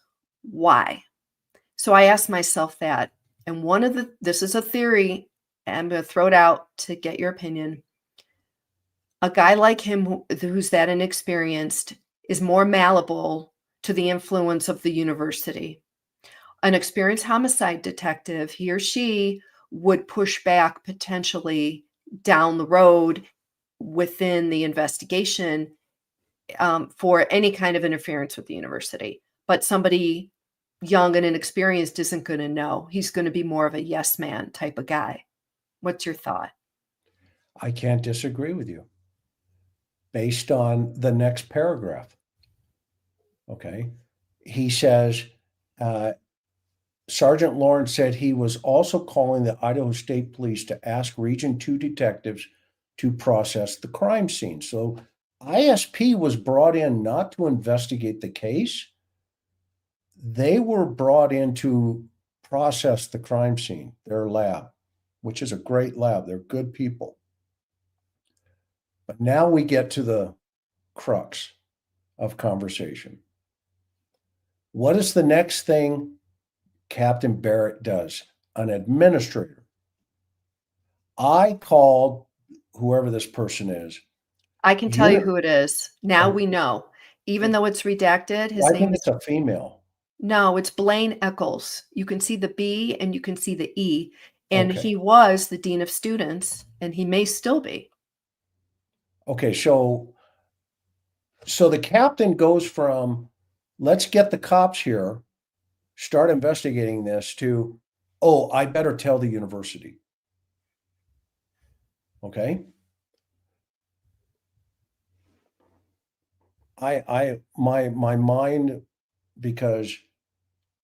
Why? So I asked myself that. And this is a theory, and I'm going to throw it out to get your opinion. A guy like him who's that inexperienced is more malleable to the influence of the university. An experienced homicide detective, he or she would push back potentially down the road within the investigation for any kind of interference with the university. But somebody young and inexperienced isn't going to know. He's going to be more of a yes man type of guy. What's your thought? I can't disagree with you based on the next paragraph. Okay. He says, Sergeant Lawrence said he was also calling the Idaho State Police to ask Region 2 detectives to process the crime scene. So ISP was brought in not to investigate the case. They were brought in to process the crime scene, their lab, which is a great lab. They're good people. But now we get to the crux of conversation. What is the next thing Captain Barrett does? An administrator. I called whoever this person is. I can tell you who it is. Now we know. Even though it's redacted, his I name think is... it's a female. No, it's Blaine Eccles. You can see the B and you can see the E. And Okay. he was the dean of students, and he may still be. Okay, so the captain goes from, let's get the cops here, start investigating this, to, oh, I better tell the university. Okay. My mind, because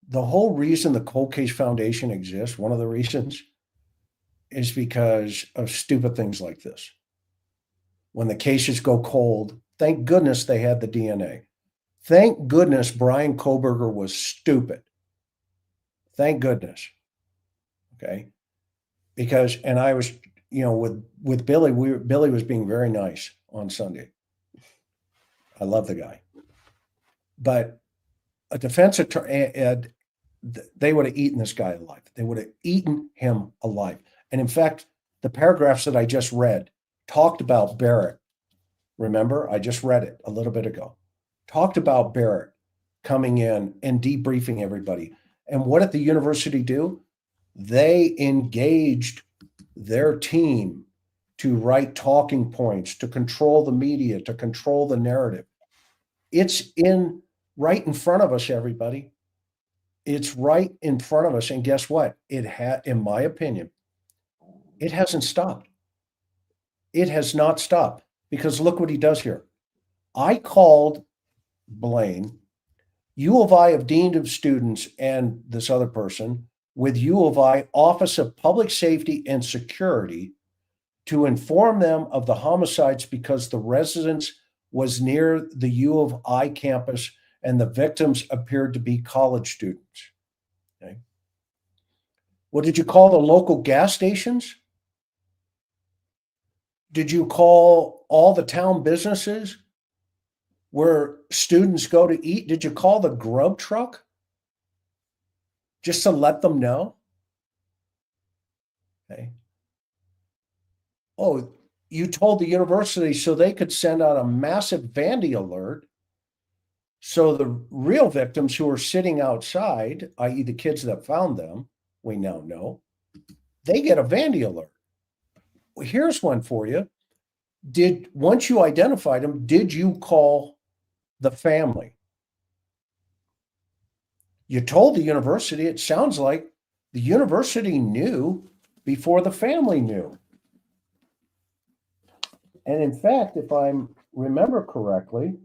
the whole reason the Cold Case Foundation exists, one of the reasons, is because of stupid things like this. When the cases go cold, thank goodness they had the DNA. Thank goodness Brian Koberger was stupid. Thank goodness. Okay. Because, and I was, with Billy, Billy was being very nice on Sunday. I love the guy. But a defense attorney, they would have eaten this guy alive. They would have eaten him alive. And in fact, the paragraphs that I just read talked about Barrett. Remember, I just read it a little bit ago. Talked about Barrett coming in and debriefing everybody. And what did the university do? They engaged their team to write talking points, to control the media, to control the narrative. It's right in front of us, everybody. It's right in front of us. And guess what? In my opinion, it hasn't stopped. It has not stopped, because look what he does here. I called Blaine, U of I of Dean of Students, and this other person with U of I Office of Public Safety and Security to inform them of the homicides, because the residence was near the U of I campus and the victims appeared to be college students. Okay. Well, did you call the local gas stations? Did you call all the town businesses where students go to eat? Did you call the grub truck just to let them know? Okay. Oh, you told the university so they could send out a massive Vandy alert. So the real victims who are sitting outside, i.e. the kids that found them, we now know, they get a Vandy alert. Well, here's one for you. Once you identified them, did you call the family? You told the university. It sounds like the university knew before the family knew. And in fact, if I remember correctly,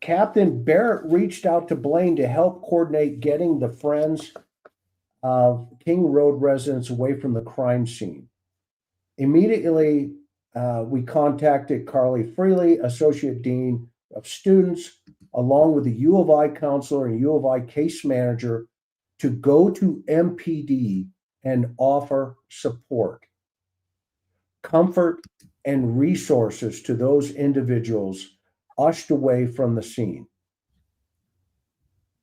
Captain Barrett reached out to Blaine to help coordinate getting the friends of King Road residents away from the crime scene. Immediately, we contacted Carly Freely, Associate Dean of Students, along with the U of I counselor and U of I case manager, to go to MPD and offer support, comfort, and resources to those individuals ushered away from the scene.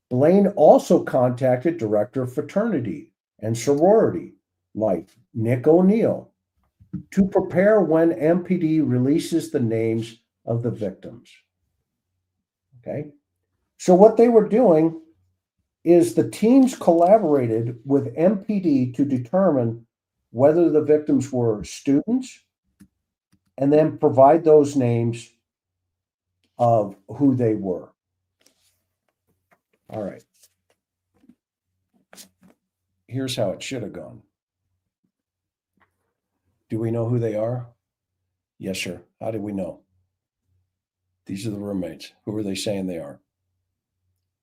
Blaine also contacted Director of Fraternity and Sorority Life, Nick O'Neill, to prepare when MPD releases the names of the victims. Okay, so what they were doing is the teams collaborated with MPD to determine whether the victims were students and then provide those names of who they were. All right. Here's how it should have gone. Do we know who they are? Yes, sir. How do we know? These are the roommates. Who are they saying they are?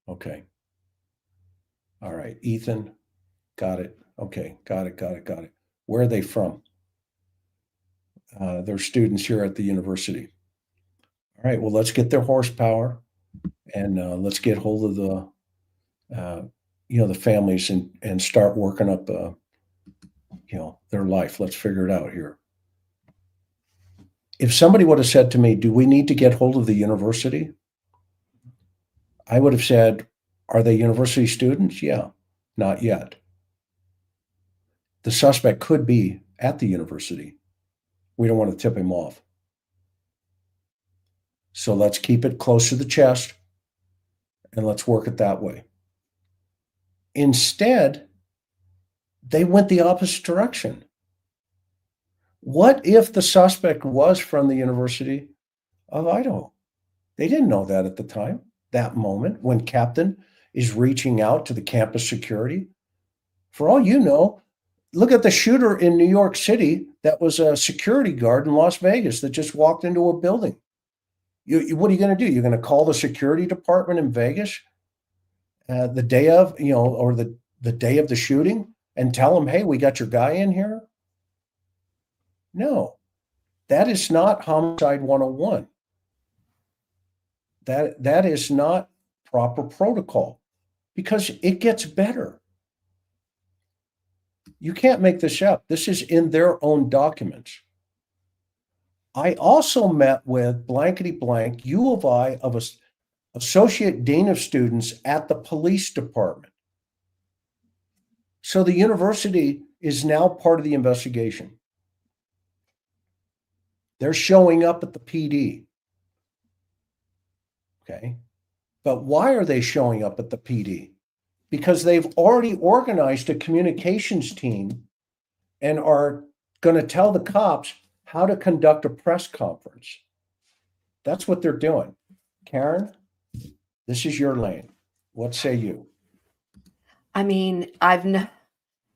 Okay. All right. Ethan. Got it. Okay. Got it. Where are they from? They're students here at the university. All right. Well, let's get their horsepower and let's get hold of the families and start working up, their life. Let's figure it out here. If somebody would have said to me, do we need to get hold of the university? I would have said, are they university students? Yeah, not yet. The suspect could be at the university. We don't want to tip him off. So let's keep it close to the chest and let's work it that way. Instead, they went the opposite direction. What if the suspect was from the University of Idaho? They didn't know that at the time, that moment, when Captain is reaching out to the campus security. For all you know, look at the shooter in New York City that was a security guard in Las Vegas that just walked into a building. What are you going to do? You're going to call the security department in Vegas the day of, or the day of the shooting and tell them, hey, we got your guy in here? No, that is not Homicide 101. That is not proper protocol, because it gets better. You can't make this up. This is in their own documents. I also met with blankety blank U of I of Associate Dean of Students at the police department. So the university is now part of the investigation. They're showing up at the PD. Okay. But why are they showing up at the PD? Because they've already organized a communications team and are going to tell the cops how to conduct a press conference. That's what they're doing. Karen, this is your lane. What say you? I mean,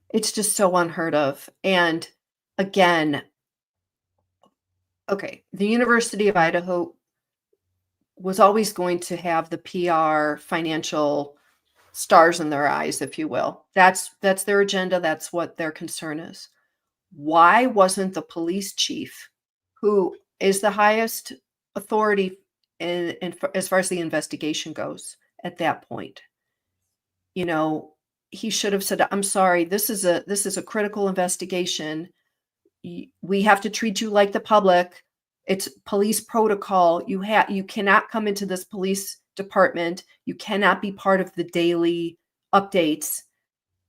it's just so unheard of. And again, okay, the University of Idaho was always going to have the PR financial stars in their eyes, if you will. That's their agenda. That's what their concern is. Why wasn't the police chief, who is the highest authority in as far as the investigation goes at that point? He should have said, I'm sorry, this is a critical investigation. We have to treat you like the public. It's police protocol. You cannot come into this police department. You cannot be part of the daily updates.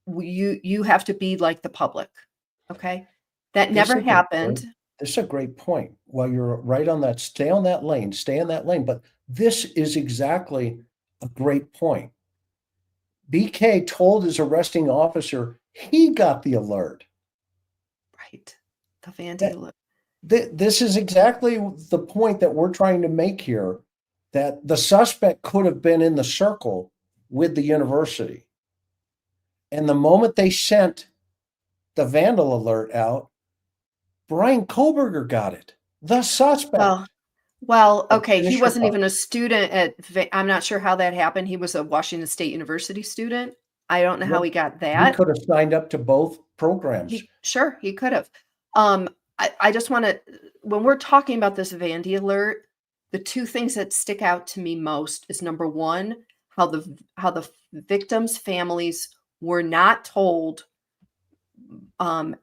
you have to be like the public. Okay. That never happened. This is a great point. Well, you're right on that. Stay on that lane, stay in that lane. But this is exactly a great point. BK told his arresting officer he got the alert. Right. The Vandy alert. This is exactly the point that we're trying to make here, that the suspect could have been in the circle with the university. And the moment they sent the vandal alert out, Brian Koberger got it, the suspect. Well, okay. He wasn't even a student I'm not sure how that happened. He was a Washington State University student. I don't know how he got that. He could have signed up to both programs. Sure, he could have. I just want to, when we're talking about this Vandy alert, the two things that stick out to me most is, number one, how the victims' families were not told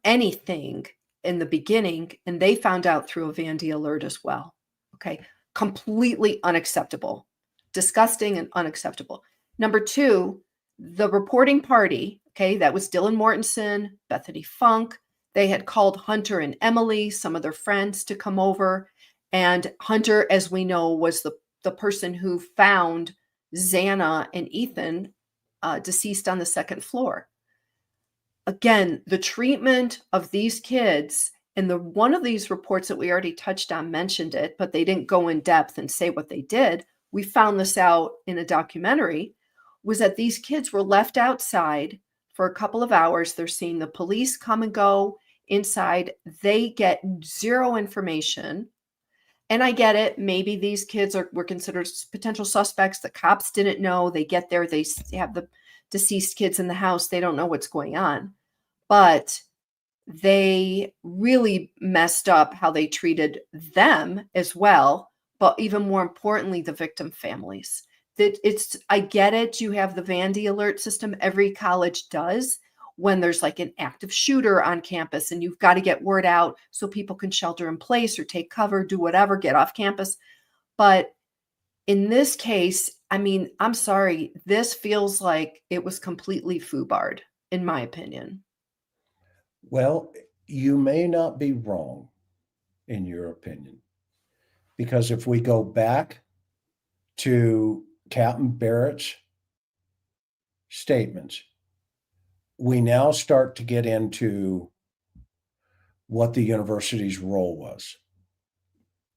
anything in the beginning, and they found out through a Vandy alert as well. Okay, completely unacceptable, disgusting and unacceptable. Number two, the reporting party, okay, that was Dylan Mortensen, Bethany Funk. They had called Hunter and Emily, some of their friends, to come over. And Hunter, as we know, was the person who found Xana and Ethan deceased on the second floor. Again, the treatment of these kids, and one of these reports that we already touched on mentioned it, but they didn't go in depth and say what they did. We found this out in a documentary, was that these kids were left outside for a couple of hours. They're seeing the police come and go inside. They get zero information. And I get it. Maybe these kids were considered potential suspects. The cops didn't know. They get there. They have the deceased kids in the house. They don't know what's going on. But they really messed up how they treated them as well. But even more importantly, the victim families. I get it. You have the Vandy alert system. Every college does when there's like an active shooter on campus, and you've got to get word out so people can shelter in place or take cover, do whatever, get off campus. But in this case, I mean, I'm sorry, this feels like it was completely foobarred, in my opinion. Well, you may not be wrong in your opinion, because if we go back to Captain Barrett's statements, we now start to get into what the university's role was.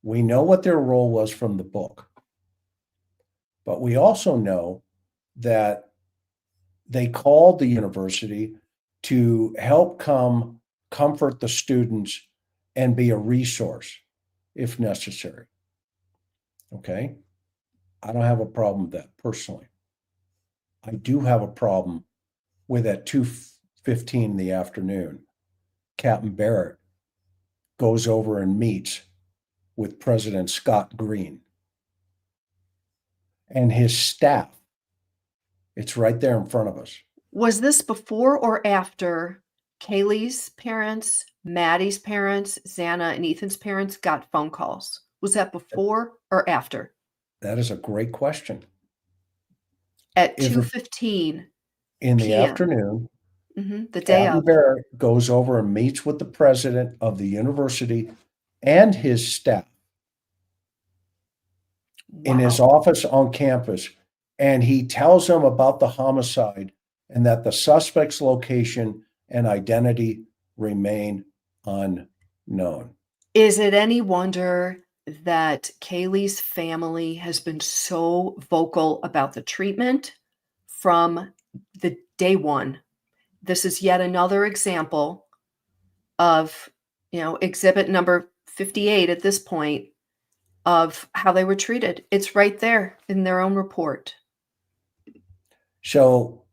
We know what their role was from the book, but we also know that they called the university to help comfort the students and be a resource if necessary. Okay? I don't have a problem with that personally. I do have a problem with at 2:15 in the afternoon, Captain Barrett goes over and meets with President Scott Green and his staff. It's right there in front of us. Was this before or after Kaylee's parents, Maddie's parents, Xana and Ethan's parents got phone calls? Was that before or after? That is a great question. At 2:15 in the PM. afternoon, the day Captain of. Barrett goes over and meets with the president of the university and his staff in his office on campus, and he tells them about the homicide and that the suspect's location and identity remain unknown. Is it any wonder that Kaylee's family has been so vocal about the treatment from the day one? This is yet another example of, exhibit number 58 at this point of how they were treated. It's right there in their own report. So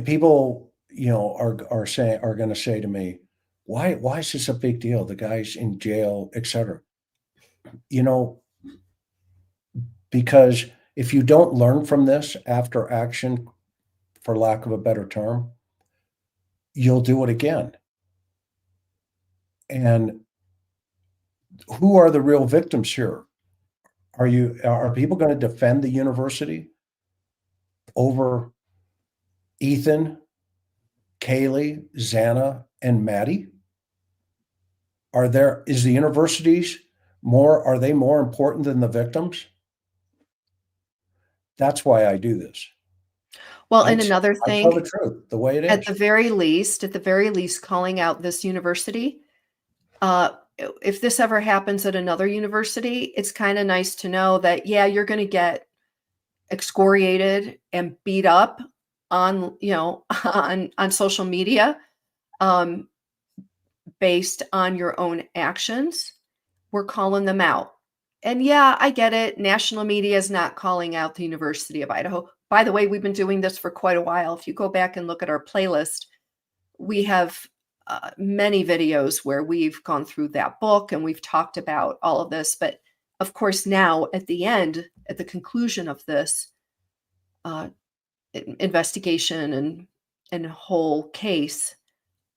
people, are going to say to me, why is this a big deal? The guy's in jail, etc. Because if you don't learn from this after action, for lack of a better term, you'll do it again. And who are the real victims here? Are people going to defend the university over Ethan, Kaylee, Xana, and Maddie? Is the universities are they more important than the victims? That's why I do this. Well, and another I tell thing, the truth, the way it at is. the very least, calling out this university. If this ever happens at another university, it's kind of nice to know that, yeah, you're going to get excoriated and beat up on, on social media, based on your own actions. We're calling them out. And yeah, I get it. National media is not calling out the University of Idaho. By the way, we've been doing this for quite a while. If you go back and look at our playlist, we have many videos where we've gone through that book and we've talked about all of this. But of course, now at the end, at the conclusion of this investigation and whole case,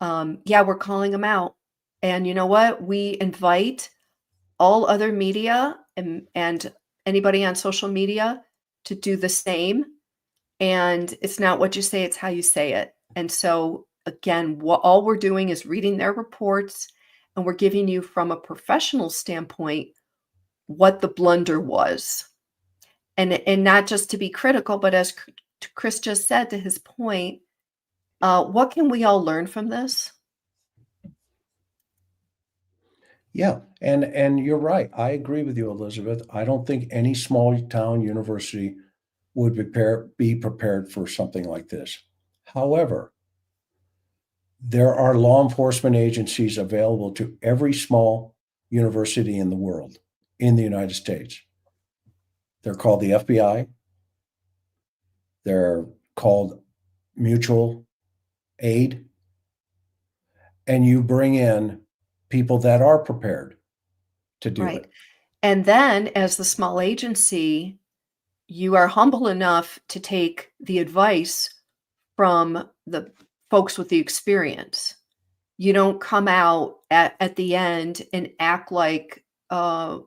yeah, we're calling them out. And you know what? We invite all other media and anybody on social media to do the same. And it's not what you say, it's how you say it. And so again, all we're doing is reading their reports, and we're giving you from a professional standpoint what the blunder was. And not just to be critical, but as Chris just said, to his point, what can we all learn from this? Yeah, and you're right. I agree with you, Elizabeth. I don't think any small town university would be prepared for something like this. However, there are law enforcement agencies available to every small university in the world, in the United States. They're called the FBI. They're called mutual aid. And you bring in people that are prepared to do it. And then as the small agency, you are humble enough to take the advice from the folks with the experience. You don't come out at the end and act like, oh,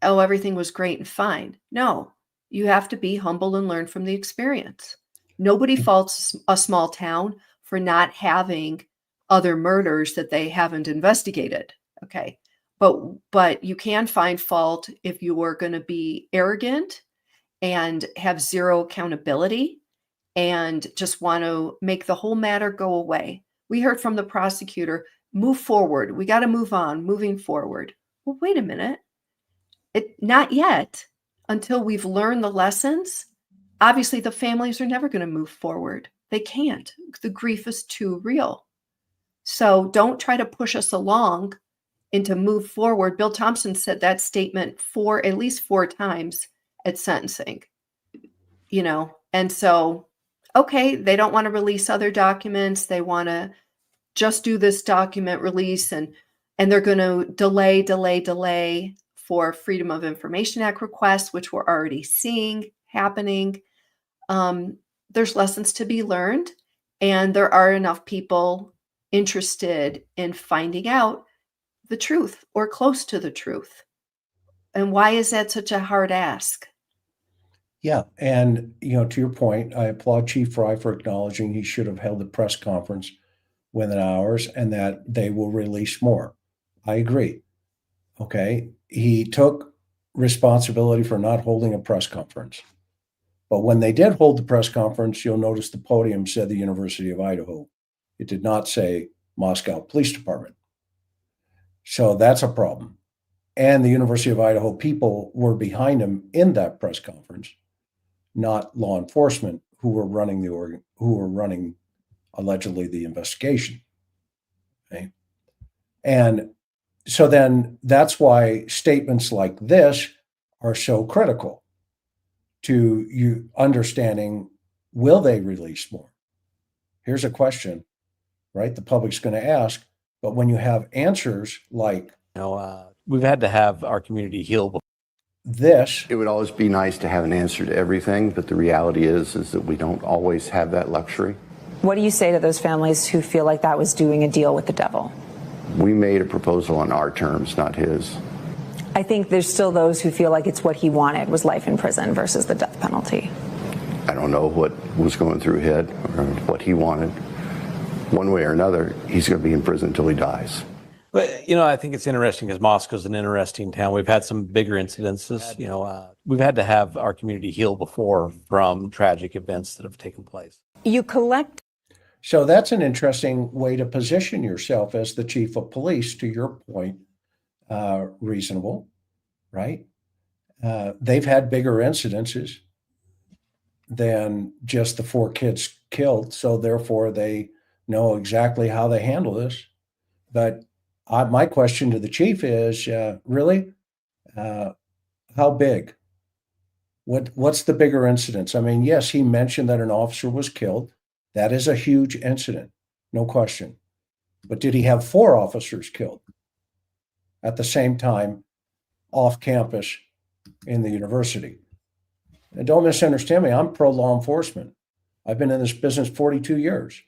everything was great and fine. No, you have to be humble and learn from the experience. Nobody faults a small town for not having other murders that they haven't investigated. Okay. But you can find fault if you are going to be arrogant and have zero accountability and just want to make the whole matter go away. We heard from the prosecutor, move forward. We got to move on, moving forward. Well, wait a minute. Not yet, until we've learned the lessons. Obviously, the families are never going to move forward. They can't. The grief is too real. So don't try to push us along into move forward. Bill Thompson said that statement at least four times at sentencing, and so, okay, they don't want to release other documents. They want to just do this document release, and they're going to delay for Freedom of Information Act requests, which we're already seeing happening. There's lessons to be learned, and there are enough people interested in finding out the truth or close to the truth. And why is that such a hard ask? Yeah, and to your point, I applaud Chief Fry for acknowledging he should have held the press conference within hours and that they will release more. I agree. Okay, he took responsibility for not holding a press conference. But when they did hold the press conference, you'll notice the podium said the University of Idaho. It did not say Moscow Police Department. So that's a problem. And the University of Idaho people were behind him in that press conference, not law enforcement who were running allegedly the investigation. Okay. And so then that's why statements like this are so critical to you understanding, will they release more? Here's a question, right? The public's going to ask, but when you have answers like, we've had to have our community heal. This, It would always be nice to have an answer to everything, but the reality is that we don't always have that luxury. What do you say to those families who feel like that was doing a deal with the devil? We made a proposal on our terms, not his. I think there's still those who feel like it's what he wanted was life in prison versus the death penalty. I don't know what was going through his head or what he wanted. one way or another, he's going to be in prison until he dies. But, I think it's interesting because Moscow's an interesting town. We've had some bigger incidences. We've had to have our community heal before from tragic events that have taken place. You collect. So that's an interesting way to position yourself as the chief of police, to your point. Reasonable, right? They've had bigger incidences than just the 4 kids killed. So therefore they know exactly how they handle this. But my question to the chief is, really, how big? What's the bigger incidents? I mean, yes, he mentioned that an officer was killed. That is a huge incident, no question. But did he have 4 officers killed at the same time off campus in the university? And don't misunderstand me, I'm pro law enforcement. I've been in this business 42 years.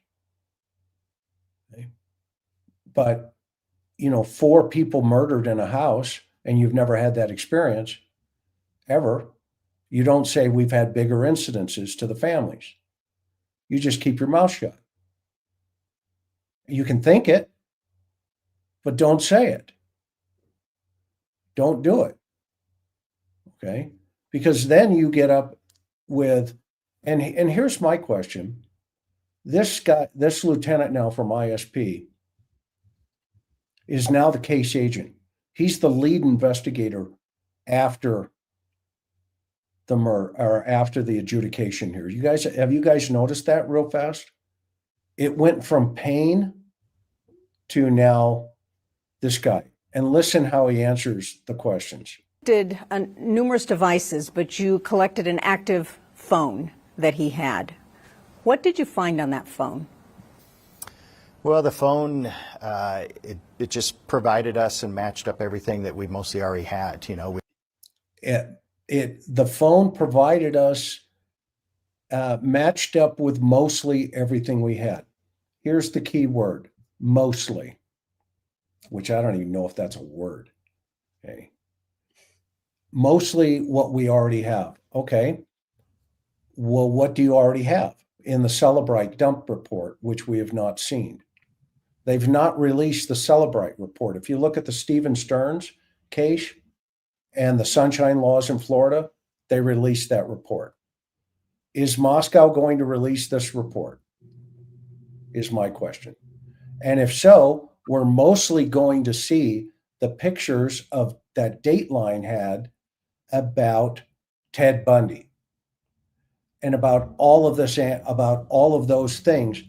But, 4 people murdered in a house, and you've never had that experience ever. You don't say we've had bigger incidences to the families. You just keep your mouth shut. You can think it, but don't say it. Don't do it. Okay? Because then you get up with, and here's my question. This lieutenant now from ISP is now the case agent. He's the lead investigator after the murder or after the adjudication here. Have you guys noticed that real fast? It went from Payne to now this guy. And listen how he answers the questions. Did numerous devices, but you collected an active phone that he had. What did you find on that phone? Well, the phone, it just provided us and matched up everything that we mostly already had. The phone provided us, matched up with mostly everything we had. Here's the key word, mostly, which I don't even know if that's a word. Okay. Mostly what we already have. Okay. Well, what do you already have in the Celebrite dump report, which we have not seen? They've not released the Celebrite report. If you look at the Stephen Stearns case and the sunshine laws in Florida, they released that report. Is Moscow going to release this report? Is my question. And if so, we're mostly going to see the pictures of that Dateline had about Ted Bundy and about all of this, about all of those things.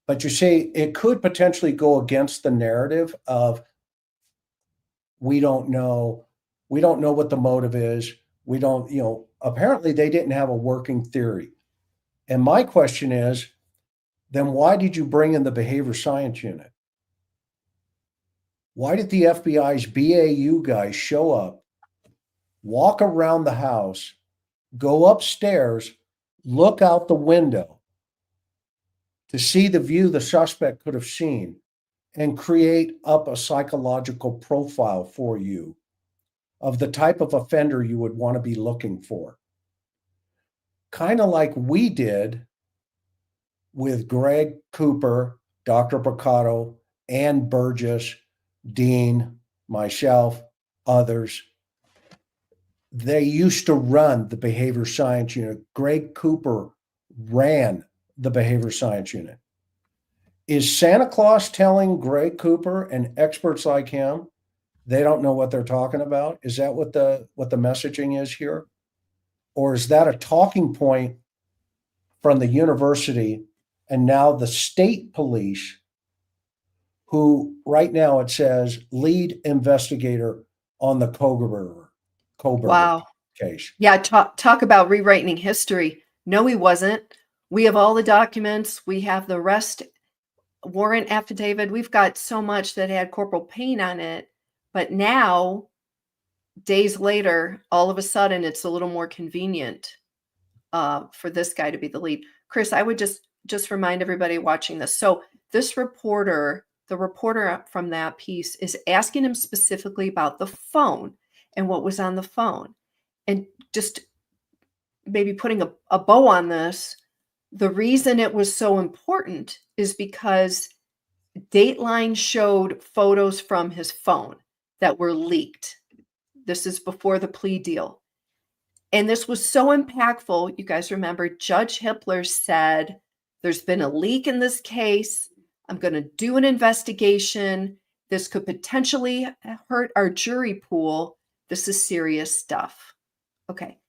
But you see, it could potentially go against the narrative of we don't know what the motive is. We don't, apparently they didn't have a working theory. And my question is, then why did you bring in the behavior science unit? Why did the FBI's BAU guys show up, walk around the house, go upstairs, look out the window to see the view the suspect could have seen, and create up a psychological profile for you of the type of offender you would want to be looking for? Kind of like we did with Greg Cooper, Dr. Bricado, Ann Burgess, Dean, myself, others. They used to run the behavior science unit. Greg Cooper ran the behavior science unit. Is Santa Claus telling Greg Cooper and experts like him they don't know what they're talking about? Is that what the messaging is here? Or is that a talking point from the university and now the state police, who right now it says lead investigator on the Coburger Wow. case? Yeah, talk about rewriting history. No, he wasn't. We have all the documents. We have the arrest warrant affidavit. We've got so much that had Corporal Payne on it. But now, days later, all of a sudden, it's a little more convenient for this guy to be the lead. Chris, I would just remind everybody watching this. So this reporter, the reporter from that piece, is asking him specifically about the phone and what was on the phone. And just maybe putting a bow on this, the reason it was so important is because Dateline showed photos from his phone that were leaked. This is before the plea deal. And this was so impactful. You guys remember Judge Hippler said, there's been a leak in this case. I'm going to do an investigation. This could potentially hurt our jury pool. This is serious stuff. Okay.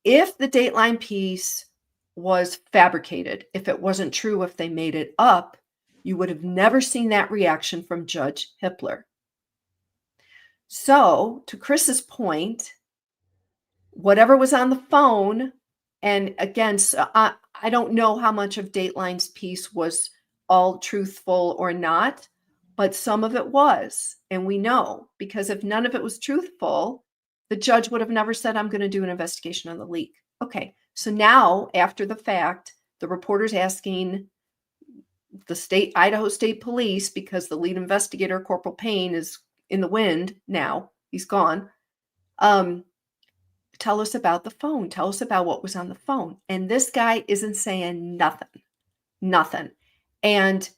If the Dateline piece was fabricated, if it wasn't true, if they made it up, you would have never seen that reaction from Judge Hippler. So, to Chris's point, whatever was on the phone, and again, so I don't know how much of Dateline's piece was all truthful or not, but some of it was. And we know, because if none of it was truthful, the judge would have never said, I'm going to do an investigation on the leak. Okay, so now, after the fact, the reporter's asking the Idaho State Police, because the lead investigator, Corporal Payne, is in the wind now. He's gone. Tell us about the phone. Tell us about what was on the phone. And this guy isn't saying nothing. And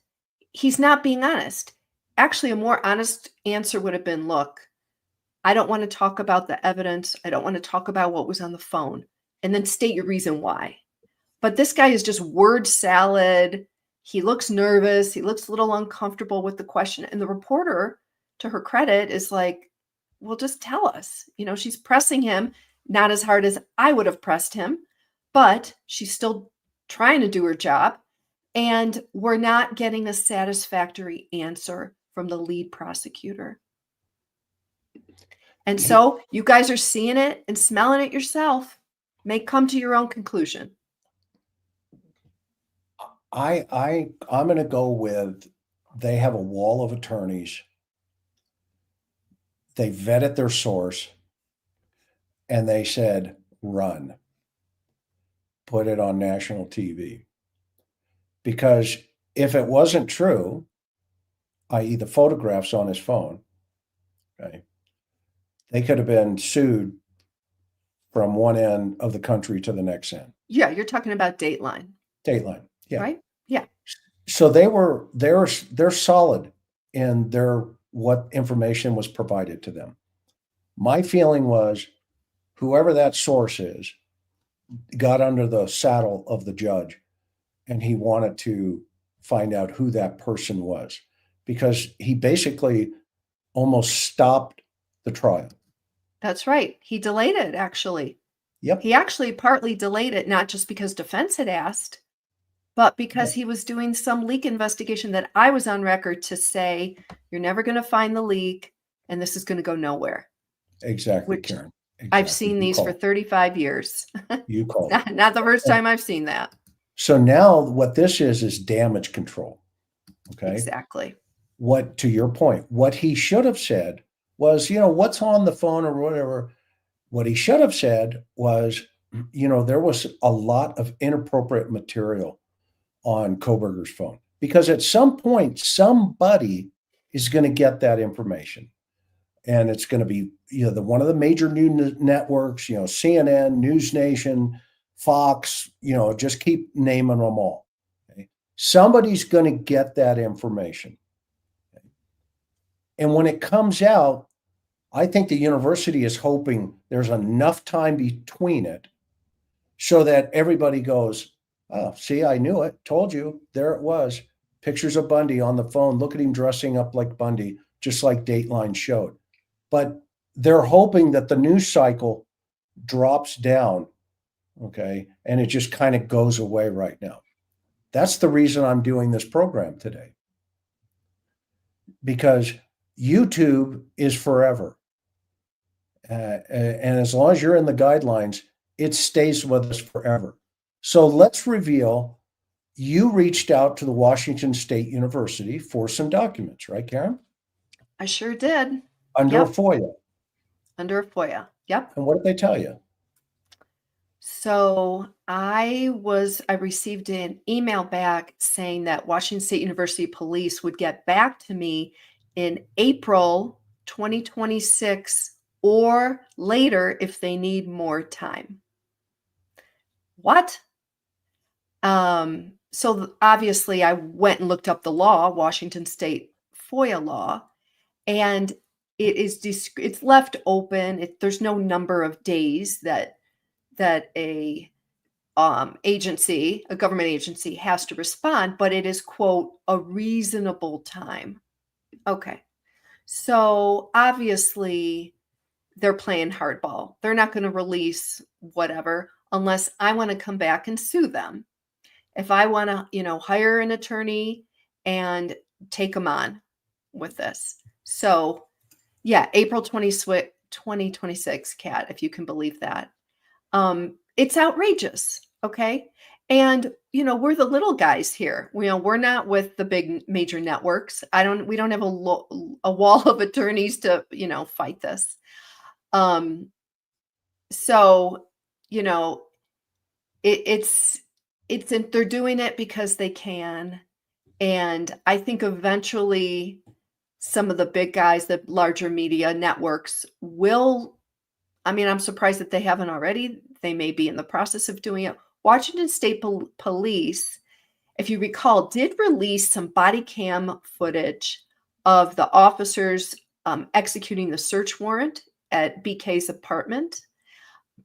he's not being honest. Actually, a more honest answer would have been, look, I don't want to talk about the evidence. I don't want to talk about what was on the phone. And then state your reason why. But this guy is just word salad. He looks nervous. He looks a little uncomfortable with the question. And the reporter, to her credit, is like, well, just tell us. You know, she's pressing him, not as hard as I would have pressed him, but she's still trying to do her job. And we're not getting a satisfactory answer from the lead prosecutor. And so you guys are seeing it and smelling it yourself. May come to your own conclusion. I'm going to go with, they have a wall of attorneys. They vetted their source and they said, run, put it on national TV. Because if it wasn't true, i.e. the photographs on his phone, okay, they could have been sued from one end of the country to the next end. Yeah, you're talking about Dateline. Dateline, yeah. Right? Yeah. So they're solid in what information was provided to them. My feeling was whoever that source is got under the saddle of the judge and he wanted to find out who that person was, because he basically almost stopped the trial. That's right. He delayed it, actually. Yep. He actually partly delayed it, not just because defense had asked, but because he was doing some leak investigation that I was on record to say, you're never going to find the leak and this is going to go nowhere. Exactly, Which Karen. Exactly. I've seen these for 35 years. You called. Not the first time I've seen that. So now what this is damage control. Okay. Exactly. What, to your point, what he should have said was, what's on the phone or whatever. What he should have said was, there was a lot of inappropriate material on Koberger's phone, because at some point, somebody is going to get that information. And it's going to be, one of the major news networks, CNN, News Nation, Fox, just keep naming them all. Okay? Somebody's going to get that information. Okay? And when it comes out, I think the university is hoping there's enough time between it so that everybody goes, oh, see, I knew it. Told you. There it was. Pictures of Bundy on the phone. Look at him dressing up like Bundy, just like Dateline showed. But they're hoping that the news cycle drops down, okay, and it just kind of goes away right now. That's the reason I'm doing this program today. Because YouTube is forever. And as long as you're in the guidelines, it stays with us forever. So let's reveal, you reached out to the Washington State University for some documents, right, Karen? I sure did. Under a FOIA. Under a FOIA. Yep. And what did they tell you? So I received an email back saying that Washington State University Police would get back to me in April 2026 or later if they need more time. What? so obviously I went and looked up the law, Washington State FOIA law, and it's left open. There's no number of days that a government agency has to respond, but it is, quote, a reasonable time. Okay. So obviously they're playing hardball. They're not going to release whatever unless I want to come back and sue them. If I want to, hire an attorney and take them on with this. So yeah, April 2026, Kat, if you can believe that. It's outrageous. Okay. And, we're the little guys here. We're not with the big major networks. We don't have a wall of attorneys to, fight this. So, they're doing it because they can. And I think eventually some of the big guys, the larger media networks will, I'm surprised that they haven't already. They may be in the process of doing it. Washington State Police, if you recall, did release some body cam footage of the officers executing the search warrant at BK's apartment.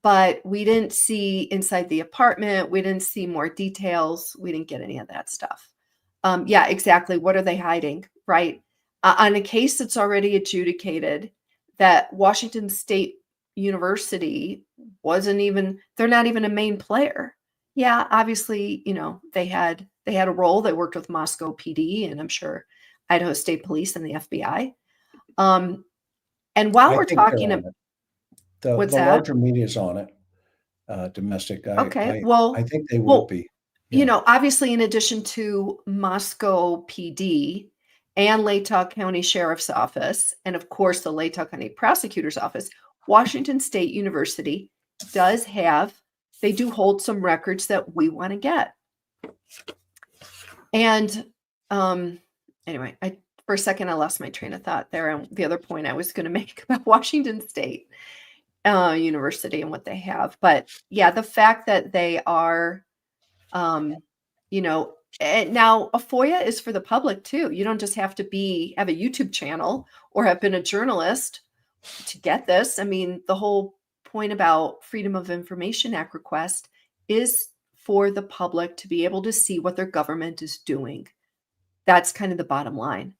But we didn't see inside the apartment. We didn't see more details. We didn't get any of that stuff. Yeah, exactly. What are they hiding, right? On a case that's already adjudicated, that Washington State University they're not even a main player. Yeah, obviously, they had a role. They worked with Moscow PD and I'm sure Idaho State Police and the FBI. And while we're talking about the larger media is on it, domestic. I think they will be. Yeah. Obviously, in addition to Moscow PD and Latah County Sheriff's Office, and of course the Latah County Prosecutor's Office, Washington State University they do hold some records that we want to get. And anyway, for a second I lost my train of thought there on the other point I was going to make about Washington State University and what they have. But yeah, the fact that they are, now a FOIA is for the public too. You don't just have to have a YouTube channel or have been a journalist to get this. The whole point about Freedom of Information Act request is for the public to be able to see what their government is doing. That's kind of the bottom line.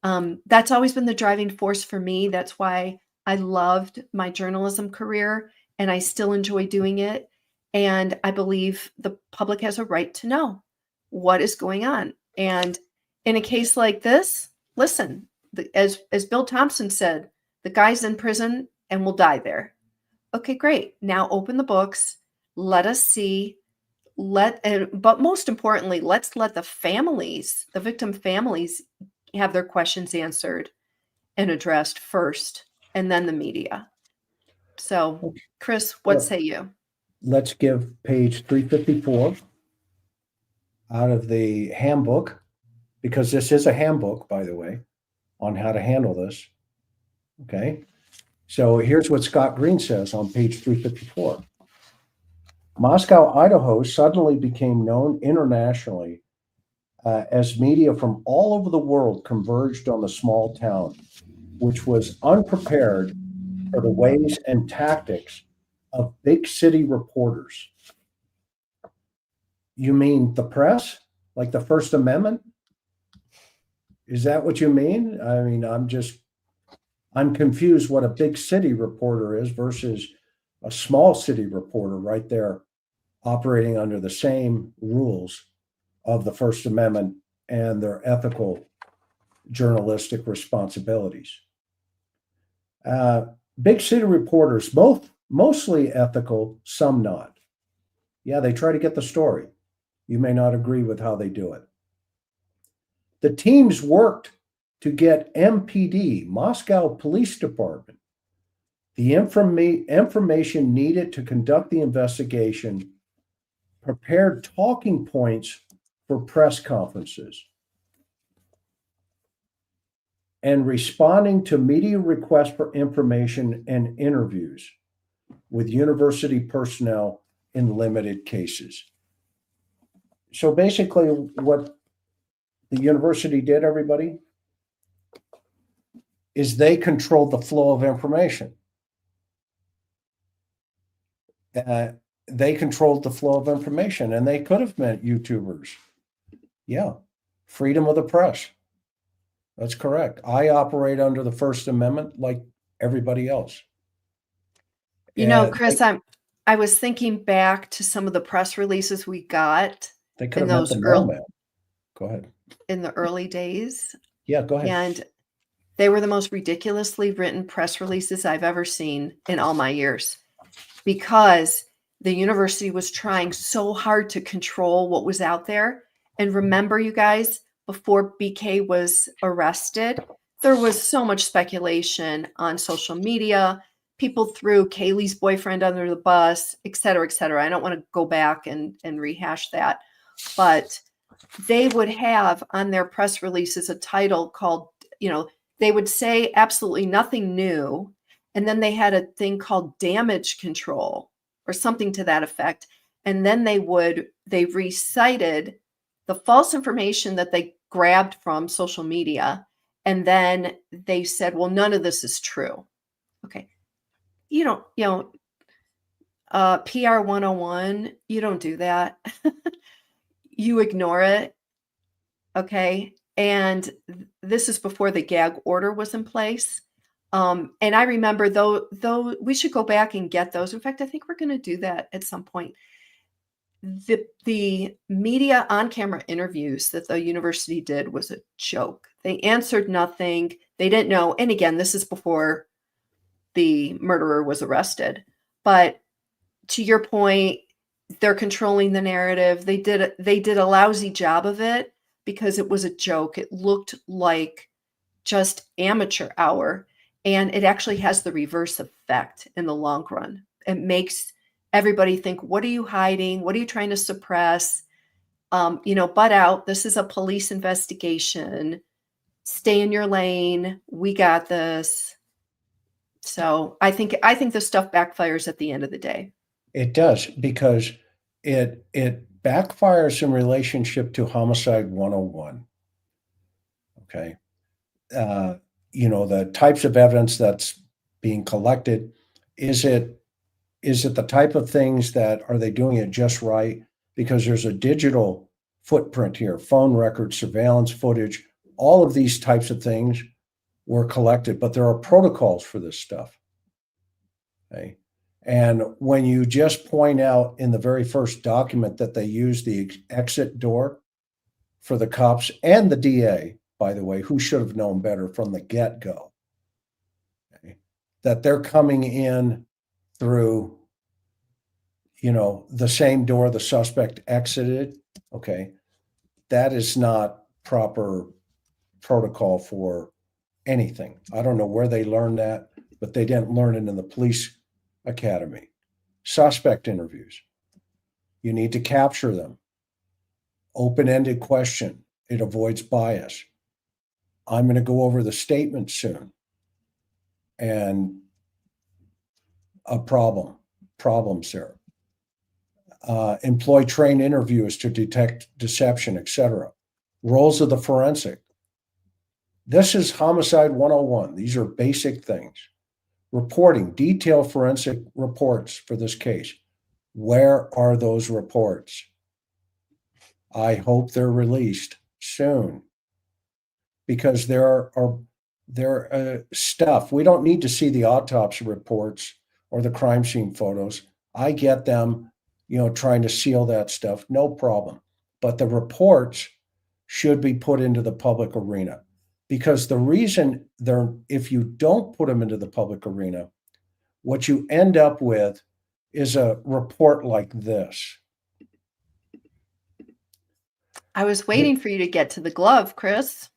That's always been the driving force for me. That's why I loved my journalism career and I still enjoy doing it. And I believe the public has a right to know what is going on. And in a case like this, listen, as Bill Thompson said, the guy's in prison and will die there. Okay, great. Now open the books. Let us see. But most importantly, let's let the victim families have their questions answered and addressed first, and then the media. So, Chris, what say you? Let's give page 354 out of the handbook, because this is a handbook, by the way, on how to handle this. Okay. So here's what Scott Green says on page 354. Moscow, Idaho suddenly became known internationally as media from all over the world converged on the small town, which was unprepared for the ways and tactics of big city reporters. You mean the press, like the First Amendment? Is that what you mean? I'm confused what a big city reporter is versus a small city reporter right there operating under the same rules of the First Amendment and their ethical journalistic responsibilities. Big city reporters, mostly ethical, some not. Yeah, they try to get the story. You may not agree with how they do it. The teams worked to get MPD, Moscow Police Department, the information needed to conduct the investigation, prepared talking points for press conferences, and responding to media requests for information and interviews with university personnel in limited cases. So basically what the university did, everybody, is they controlled the flow of information. They controlled the flow of information, and they could have meant YouTubers. Yeah. Freedom of the press. That's correct. I operate under the First Amendment like everybody else. You know, And Chris, I was thinking back to some of the press releases we got they could in have meant those the early mailman. Go ahead. in the early days, Yeah, go ahead. and they were the most ridiculously written press releases I've ever seen in all my years, because the university was trying so hard to control what was out there. And remember, you guys, before BK was arrested, there was so much speculation on social media. People threw Kaylee's boyfriend under the bus, et cetera, et cetera. I don't want to go back and rehash that, but they would have on their press releases a title called, they would say absolutely nothing new. And then they had a thing called damage control or something to that effect. And then they recited the false information that they grabbed from social media. And then they said, well, none of this is true. Okay. PR 101, you don't do that. You ignore it. Okay. And this is before the gag order was in place. And I remember though we should go back and get those. In fact, I think we're going to do that at some point. The media on-camera interviews that the university did was a joke. They answered nothing. They didn't know. And again, this is before the murderer was arrested. But to your point, they're controlling the narrative. They did a lousy job of it because it was a joke. It looked like just amateur hour, and it actually has the reverse effect in the long run. It makes everybody think, what are you hiding? What are you trying to suppress? Butt out. This is a police investigation. Stay in your lane. We got this. So I think this stuff backfires at the end of the day. It does, because it backfires in relationship to Homicide 101. Okay. The types of evidence that's being collected, is it the type of things that, are they doing it just right? Because there's a digital footprint here, phone records, surveillance footage, all of these types of things were collected, but there are protocols for this stuff. Okay. And when you just point out in the very first document that they use the exit door for the cops and the DA, by the way, who should have known better from the get-go, okay, that they're coming in through, the same door the suspect exited. Okay. That is not proper protocol for anything. I don't know where they learned that, but they didn't learn it in the police academy. Suspect interviews, you need to capture them. Open-ended question, it avoids bias. I'm going to go over the statement soon. And problems there. Employ trained interviewers to detect deception, etc. Roles of the forensic. This is Homicide 101. These are basic things. Reporting, detailed forensic reports for this case. Where are those reports? I hope they're released soon, because there are stuff. We don't need to see the autopsy reports or the crime scene photos. I get them, trying to seal that stuff, no problem. But the reports should be put into the public arena, because the reason if you don't put them into the public arena, what you end up with is a report like this. I was waiting for you to get to the glove, Chris.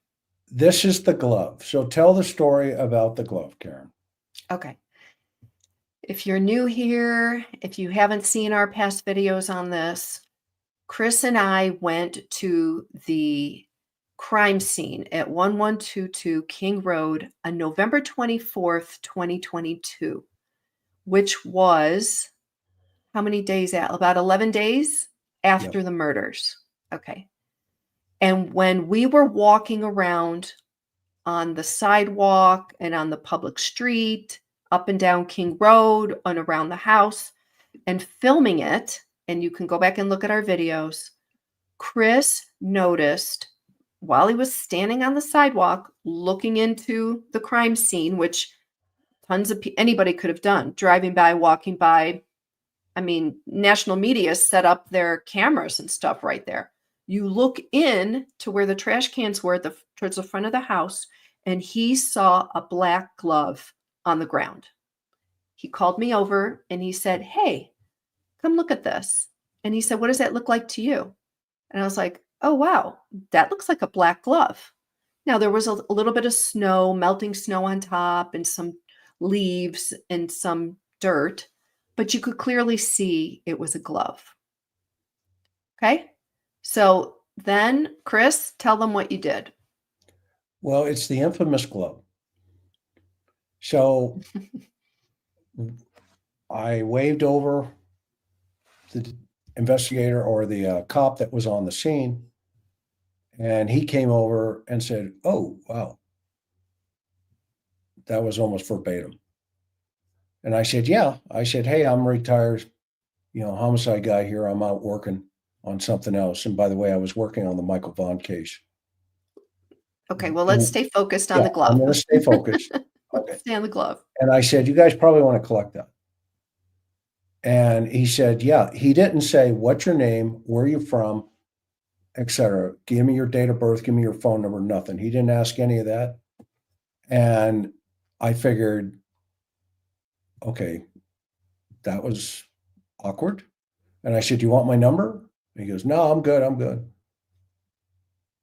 This is the glove. So tell the story about the glove, Karen. Okay. If you're new here, if you haven't seen our past videos on this, Chris and I went to the crime scene at 1122 King Road on November 24th, 2022, which was how many days out? About 11 days after the murders. Okay. And when we were walking around on the sidewalk and on the public street, up and down King Road and around the house and filming it, and you can go back and look at our videos, Chris noticed while he was standing on the sidewalk looking into the crime scene, which tons of anybody could have done, driving by, walking by. I mean, national media set up their cameras and stuff right there. You look in to where the trash cans were towards the front of the house, and he saw a black glove on the ground. He called me over and he said, "Hey, come look at this." And he said, "What does that look like to you?" And I was like, "Oh, wow, that looks like a black glove." Now, there was a little bit of snow, melting snow on top, and some leaves and some dirt, but you could clearly see it was a glove. Okay? So then, Chris, tell them what you did. Well, it's the infamous glove. So I waved over the investigator or the cop that was on the scene, and he came over and said, "Oh, wow." That was almost verbatim. And I said, "Yeah." I said, "Hey, I'm a retired, homicide guy here. I'm out working on something else. And by the way, I was working on the Michael Vaughn case." Okay, well, let's stay focused on Yeah, the glove. I'm going to stay focused. Okay. Stay on the glove. And I said, "You guys probably want to collect that." And he said, "Yeah." He didn't say, "What's your name? Where are you from? Etc. Give me your date of birth. Give me your phone number." Nothing. He didn't ask any of that. And I figured, okay, that was awkward. And I said, "Do you want my number?" And he goes, "No, I'm good. I'm good."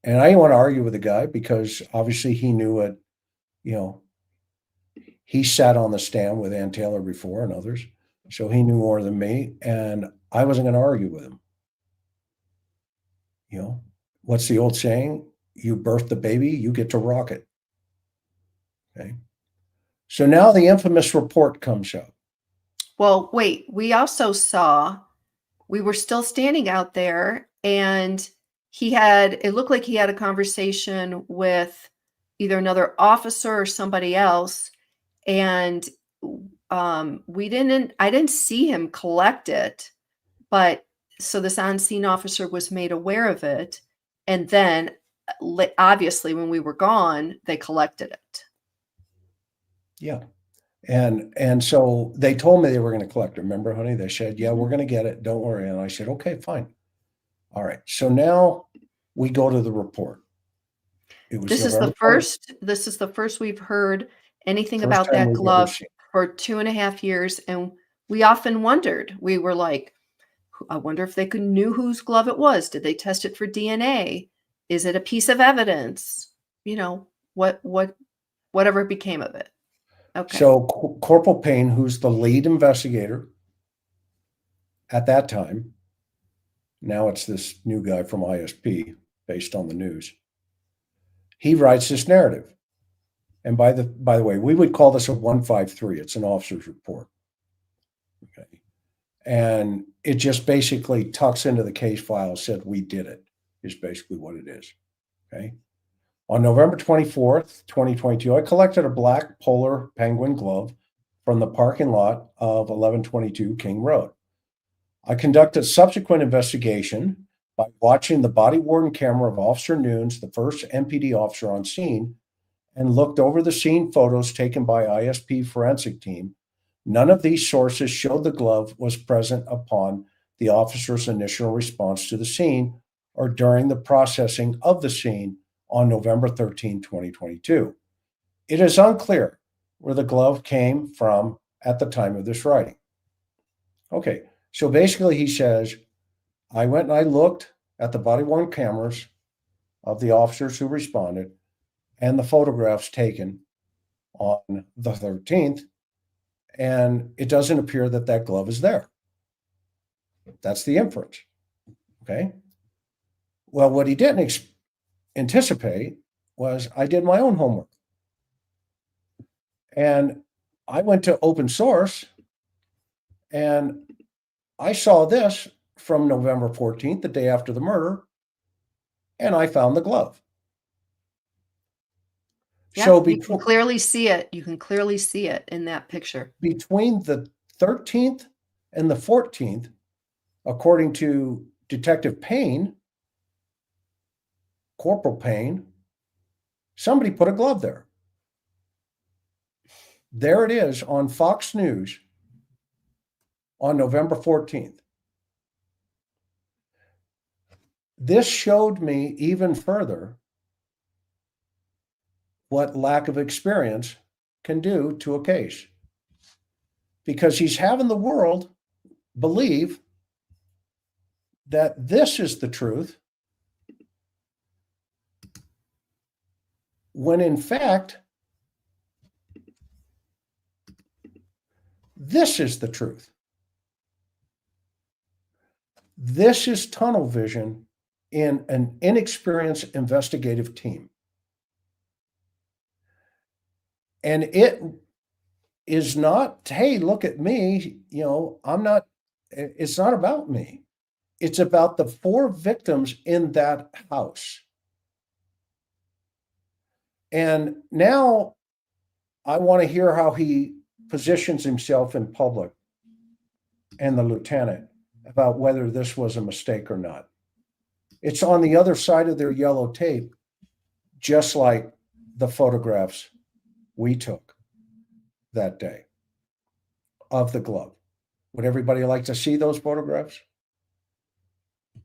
And I didn't want to argue with the guy because obviously he knew it, he sat on the stand with Ann Taylor before and others. So he knew more than me. And I wasn't going to argue with him. What's the old saying? You birth the baby, you get to rock it. Okay. So now the infamous report comes out. Well, wait, we also saw, we were still standing out there, and it looked like he had a conversation with either another officer or somebody else. And I didn't see him collect it, but so this on-scene officer was made aware of it. And then obviously when we were gone, they collected it. Yeah. And so they told me they were going to collect it. Remember, honey? They said, "Yeah, we're going to get it. Don't worry." And I said, "Okay, fine." All right. So now we go to the report. This is the first we've heard anything about that glove for 2.5 years. And we often wondered, we were like, I wonder if they knew whose glove it was. Did they test it for DNA? Is it a piece of evidence? Whatever became of it. Okay. So Corporal Payne, who's the lead investigator at that time, now it's this new guy from ISP based on the news, he writes this narrative. And by the way, we would call this a 153. It's an officer's report. Okay. And it just basically tucks into the case file, said we did it, is basically what it is. Okay. On November 24th, 2022, I collected a black polar penguin glove from the parking lot of 1122 King Road. I conducted subsequent investigation by watching the body-worn camera of Officer Nunes, the first MPD officer on scene, and looked over the scene photos taken by ISP forensic team. None of these sources showed the glove was present upon the officer's initial response to the scene or during the processing of the scene on November 13, 2022. It is unclear where the glove came from at the time of this writing. Okay, so basically he says, I went and I looked at the body-worn cameras of the officers who responded and the photographs taken on the 13th, and it doesn't appear that that glove is there. That's the inference, okay? Well, what he didn't anticipate was I did my own homework. And I went to open source and I saw this from November 14th, the day after the murder, and I found the glove. Yeah, So you can clearly see it. You can clearly see it in that picture. between the 13th and the 14th, according to Detective Payne, Corporal Payne, somebody put a glove there. There it is on Fox News on November 14th. This showed me even further what lack of experience can do to a case. Because he's having the world believe that this is the truth, when in fact, this is the truth. This is tunnel vision in an inexperienced investigative team. And it is not, hey, look at me, it's not about me. It's about the 4 victims in that house. And now I want to hear how he positions himself in public and the lieutenant about whether this was a mistake or not. It's on the other side of their yellow tape, just like the photographs we took that day of the glove. Would everybody like to see those photographs?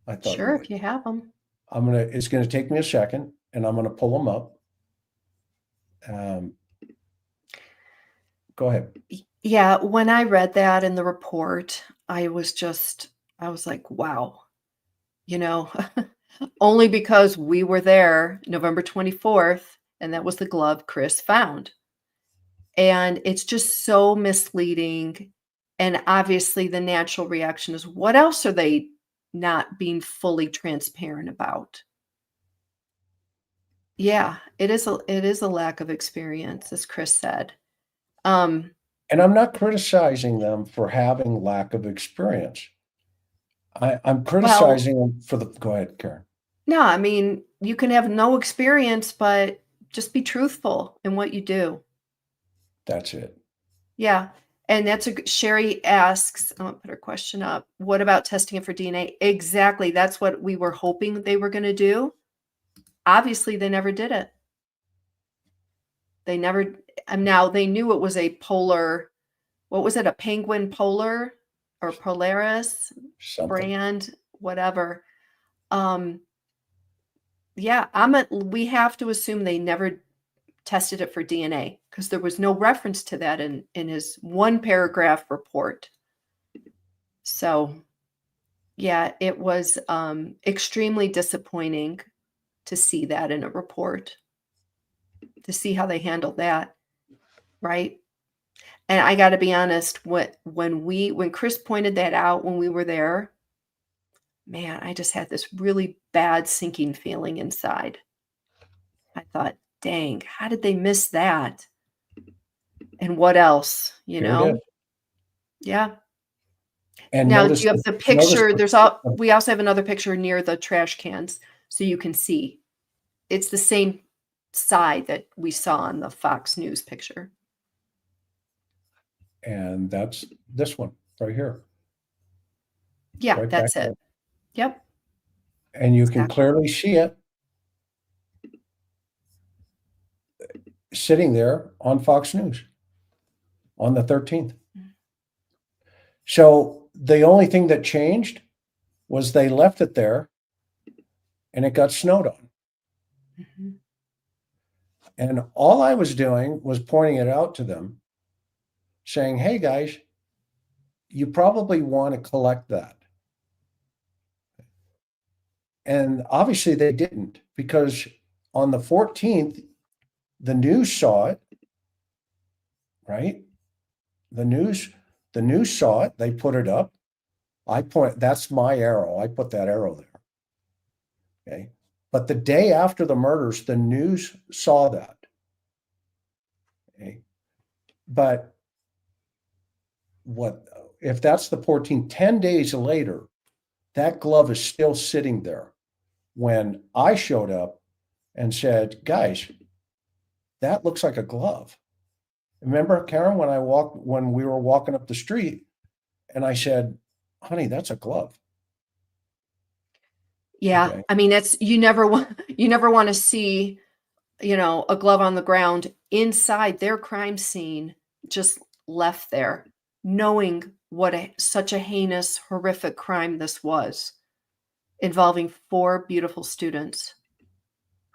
I thought Sure, if you have them. it's gonna take me a second, and I'm gonna pull them up. Go ahead. Yeah, when I read that in the report, I was like, wow, only because we were there November 24th, and that was the glove Chris found. And it's just so misleading. And obviously the natural reaction is, what else are they not being fully transparent about? Yeah, it is a lack of experience, as Chris said. And I'm not criticizing them for having lack of experience. I'm criticizing them for go ahead, Karen. No, I mean, you can have no experience, but just be truthful in what you do. That's it. Yeah. And Sherry asks, I'll put her question up. What about testing it for DNA? Exactly. That's what we were hoping they were going to do. Obviously, they never did it. They never, now they knew it was a polar, what was it? A Penguin Polar or Polaris brand, whatever. Yeah, we have to assume they never tested it for DNA because there was no reference to that in his 1-paragraph report. So yeah, it was extremely disappointing to see that in a report, to see how they handled that, right? And I got to be honest, when Chris pointed that out when we were there, man, I just had this really bad sinking feeling inside. I thought, dang, how did they miss that? And what else, Yeah. And now, do you have the picture? We also have another picture near the trash cans, so you can see. It's the same side that we saw on the Fox News picture. And that's this one right here. Yeah, right that's it. Yep. And you can clearly see it sitting there on Fox News on the 13th. So the only thing that changed was they left it there and it got snowed on. Mm-hmm. And all I was doing was pointing it out to them, saying, hey guys, you probably want to collect that. And obviously they didn't, because on the 14th, the news saw it, right? The news saw it. They put it up. That's my arrow. I put that arrow there. Okay. But the day after the murders, the news saw that. Okay. But if that's the 14th, 10 days later, that glove is still sitting there when I showed up and said, guys, that looks like a glove. Remember, Karen, when we were walking up the street and I said, honey, that's a glove. Yeah. Okay. I mean, you never want to see, a glove on the ground inside their crime scene, just left there, knowing what such a heinous, horrific crime this was, involving 4 beautiful students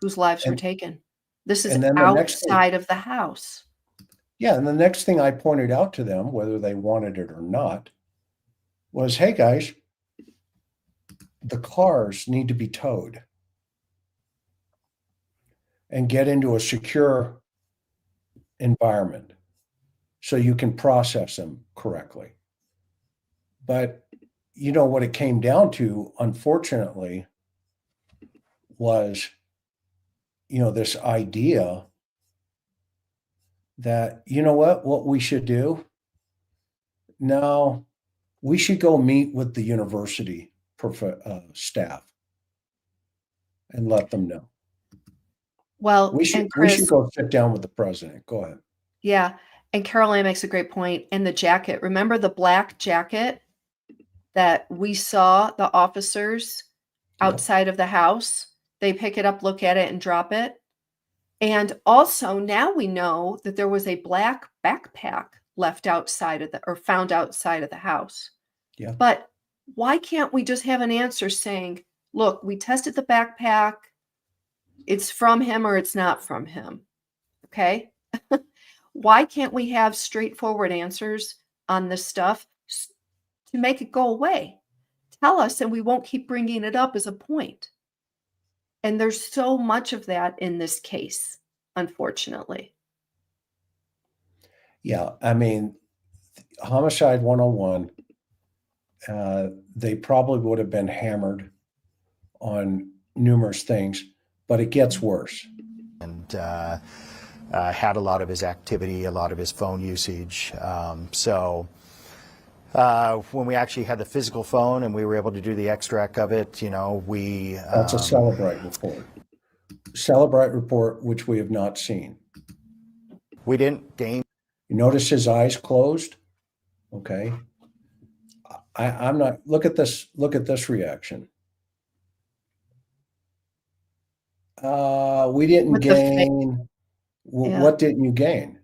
whose lives were taken. This is And then the next thing, outside of the house. yeah, and the next thing I pointed out to them, whether they wanted it or not, was, hey guys, the cars need to be towed and get into a secure environment so you can process them correctly. But you know what it came down to, unfortunately, was, this idea that, what we should do? Now, we should go meet with the university staff and let them know. Well, We should and Chris, go sit down with the president. Go ahead. yeah, and Caroline makes a great point. And the jacket, remember the black jacket that we saw the officers outside of the house? They pick it up, look at it, and drop it. And also now we know that there was a black backpack left outside found outside of the house. Yeah. But why can't we just have an answer saying, look, we tested the backpack. It's from him or it's not from him. Okay. Why can't we have straightforward answers on this stuff to make it go away? Tell us and we won't keep bringing it up as a point. And there's so much of that in this case, unfortunately. Yeah. I mean, Homicide 101, they probably would have been hammered on numerous things, but it gets worse. And had a lot of his activity, a lot of his phone usage. When we actually had the physical phone and we were able to do the extract of it, we... That's a Celebrate report. Celebrate report, which we have not seen. We didn't gain... You notice his eyes closed? Okay. I'm not... Look at this reaction. We didn't With the gain... Yeah. What didn't you gain?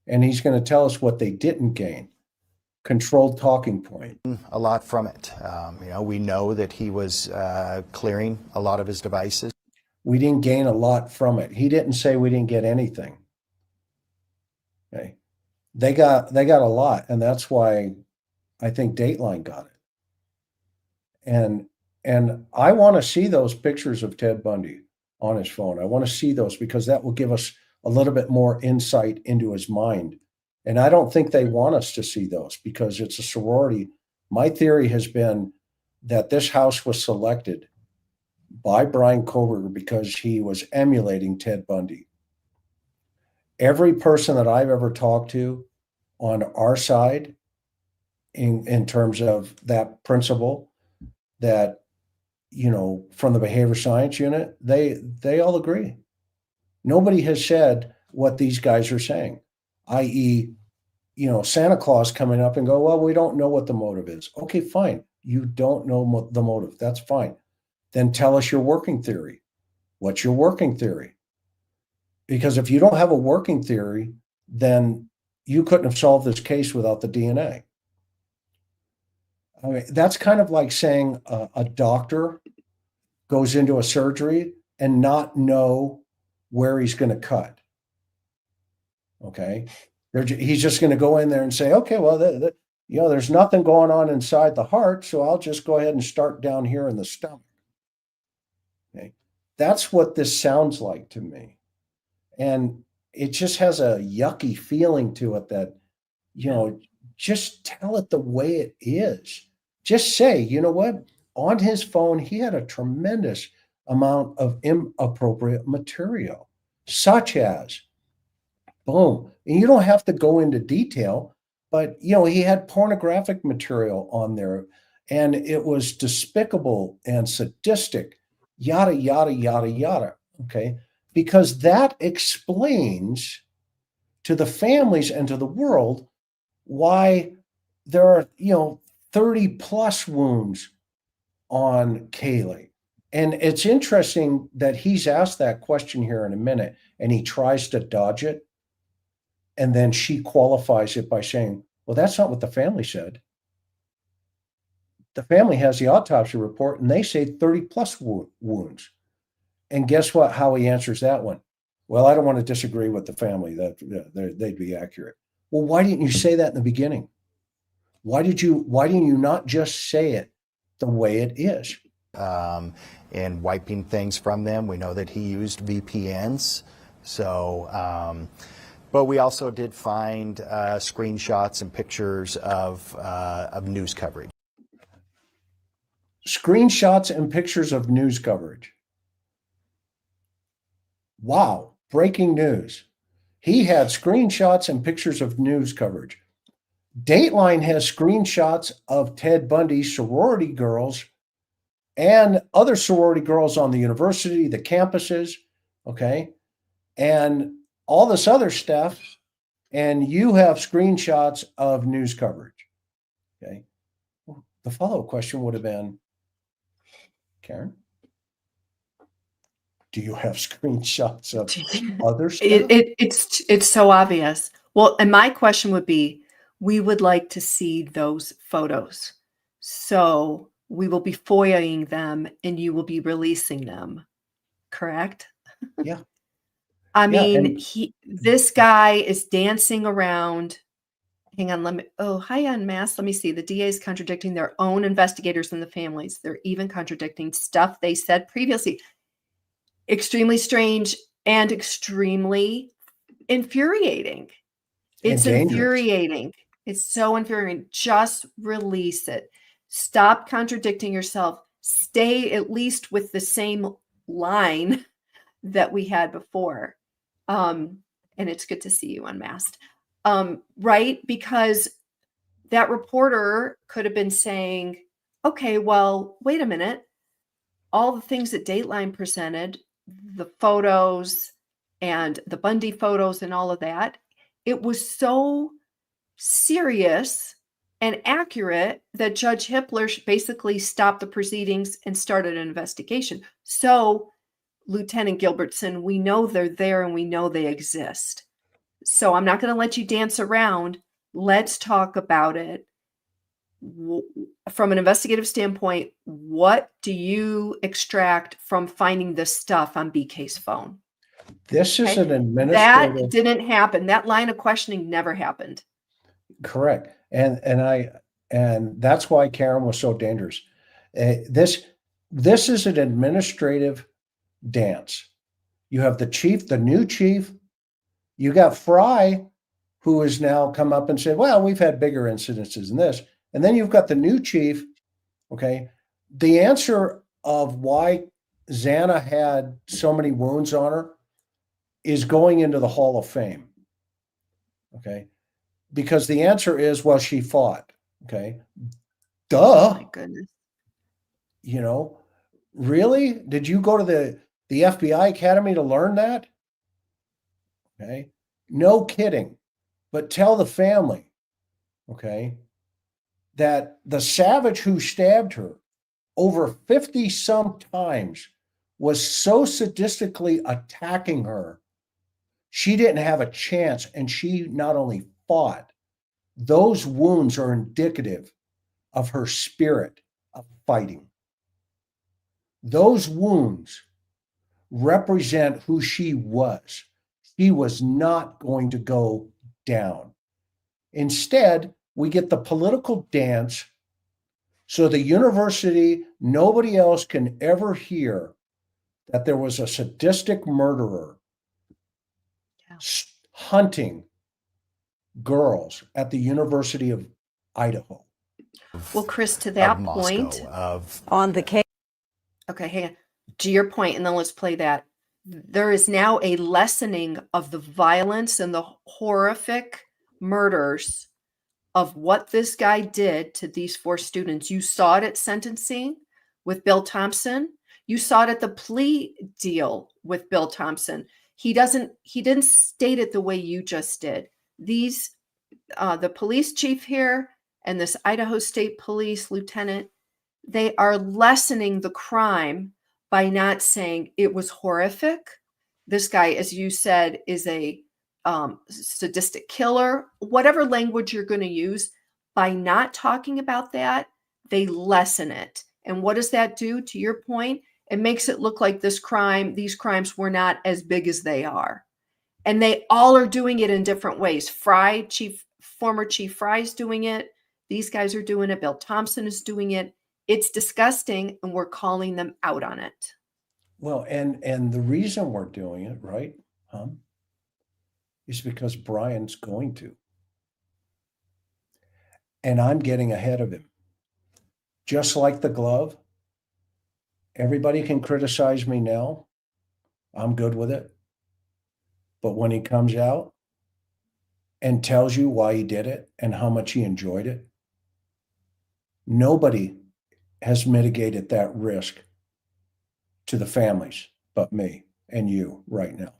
And he's going to tell us what they didn't gain. Controlled talking point. a lot from it. We know that he was clearing a lot of his devices. We didn't gain a lot from it. He didn't say we didn't get anything. Okay. They got a lot, and that's why I think Dateline got it. And I want to see those pictures of Ted Bundy on his phone. I want to see those because that will give us a little bit more insight into his mind. And I don't think they want us to see those because it's a sorority. My theory has been that this house was selected by Brian Koberger because he was emulating Ted Bundy. Every person that I've ever talked to on our side in terms of that principle, that, from the behavior science unit, they all agree. Nobody has said what these guys are saying, i.e., Santa Claus coming up and go, well, we don't know what the motive is. Okay, fine. You don't know the motive. That's fine. Then tell us your working theory. What's your working theory? Because if you don't have a working theory, then you couldn't have solved this case without the DNA. I mean, that's kind of like saying a doctor goes into a surgery and not know where he's going to cut. Okay. He's just going to go in there and say, okay, well, there's nothing going on inside the heart, so I'll just go ahead and start down here in the stomach. Okay. That's what this sounds like to me. And it just has a yucky feeling to it that, just tell it the way it is. Just say, you know what? On his phone, he had a tremendous amount of inappropriate material, such as, boom. And you don't have to go into detail, but, he had pornographic material on there, and it was despicable and sadistic yada, yada, yada, yada. Okay. Because that explains to the families and to the world why there are, 30 plus wounds on Kaylee. And it's interesting that he's asked that question here in a minute and he tries to dodge it. And then she qualifies it by saying, well, that's not what the family said. The family has the autopsy report and they say 30 plus wounds. And guess what? How he answers that one? Well, I don't want to disagree with the family that they'd be accurate. Well, why didn't you say that in the beginning? Why didn't you not just say it the way it is? And wiping things from them. We know that he used VPNs. So, but we also did find screenshots and pictures of news coverage. Screenshots and pictures of news coverage. Wow, breaking news. He had screenshots and pictures of news coverage. Dateline has screenshots of Ted Bundy's sorority girls and other sorority girls on the university, the campuses, okay, and all this other stuff. And you have screenshots of news coverage, okay? The follow-up question would have been, Karen, do you have screenshots of other stuff? It's so obvious. Well, and my question would be, we would like to see those photos. So we will be FOIAing them and you will be releasing them. Correct? Yeah. I mean, this guy is dancing around. Hang on, hi, Unmasked. Let me see. The DA is contradicting their own investigators and the families. They're even contradicting stuff they said previously. Extremely strange and extremely infuriating. It's infuriating. It's so infuriating. Just release it. Stop contradicting yourself. Stay at least with the same line that we had before. And it's good to see you, Unmasked. Right? Because that reporter could have been saying, okay, well, wait a minute. All the things that Dateline presented, the photos and the Bundy photos and all of that, it was so serious and accurate that Judge Hippler basically stopped the proceedings and started an investigation. So, Lieutenant Gilbertson, we know they're there and we know they exist. So I'm not going to let you dance around. Let's talk about it. From an investigative standpoint, what do you extract from finding this stuff on BK's phone? This is an administrative. That didn't happen. That line of questioning never happened. Correct. And that's why Karen was so dangerous. This is an administrative dance. You have the chief, the new chief. You got Fry, who has now come up and said, well, we've had bigger incidences than this. And then you've got the new chief. Okay. The answer of why Xana had so many wounds on her is going into the Hall of Fame. Okay. Because the answer is, well, she fought. Okay. Duh. Oh my goodness. Really? Did you go to the FBI Academy to learn that? Okay. No kidding. But tell the family, okay, that the savage who stabbed her over 50 some times was so sadistically attacking her, she didn't have a chance. And she not only fought, those wounds are indicative of her spirit of fighting. Those wounds represent who she was. She was not going to go down. Instead, we get the political dance so the university, nobody else can ever hear that there was a sadistic murderer hunting girls at the University of Idaho. Well, Chris, to that point, on the case. Okay, hang on. To your point, and then let's play that. There is now a lessening of the violence and the horrific murders of what this guy did to these 4 students. You saw it at sentencing with Bill Thompson. You saw it at the plea deal with Bill Thompson. He didn't state it the way you just did. These, the police chief here and this Idaho State Police lieutenant, they are lessening the crime by not saying it was horrific. This guy, as you said, is a sadistic killer, whatever language you're going to use. By not talking about that, they lessen it. And what does that do? To your point, it makes it look like these crimes were not as big as they are. And they all are doing it in different ways. Former Chief Fry's doing it. These guys are doing it. Bill Thompson is doing it. It's disgusting, and we're calling them out on it. Well, and the reason we're doing it, right, is because Brian's going to. And I'm getting ahead of him. Just like the glove, everybody can criticize me now. I'm good with it. But when he comes out and tells you why he did it and how much he enjoyed it, nobody has mitigated that risk to the families but me and you right now.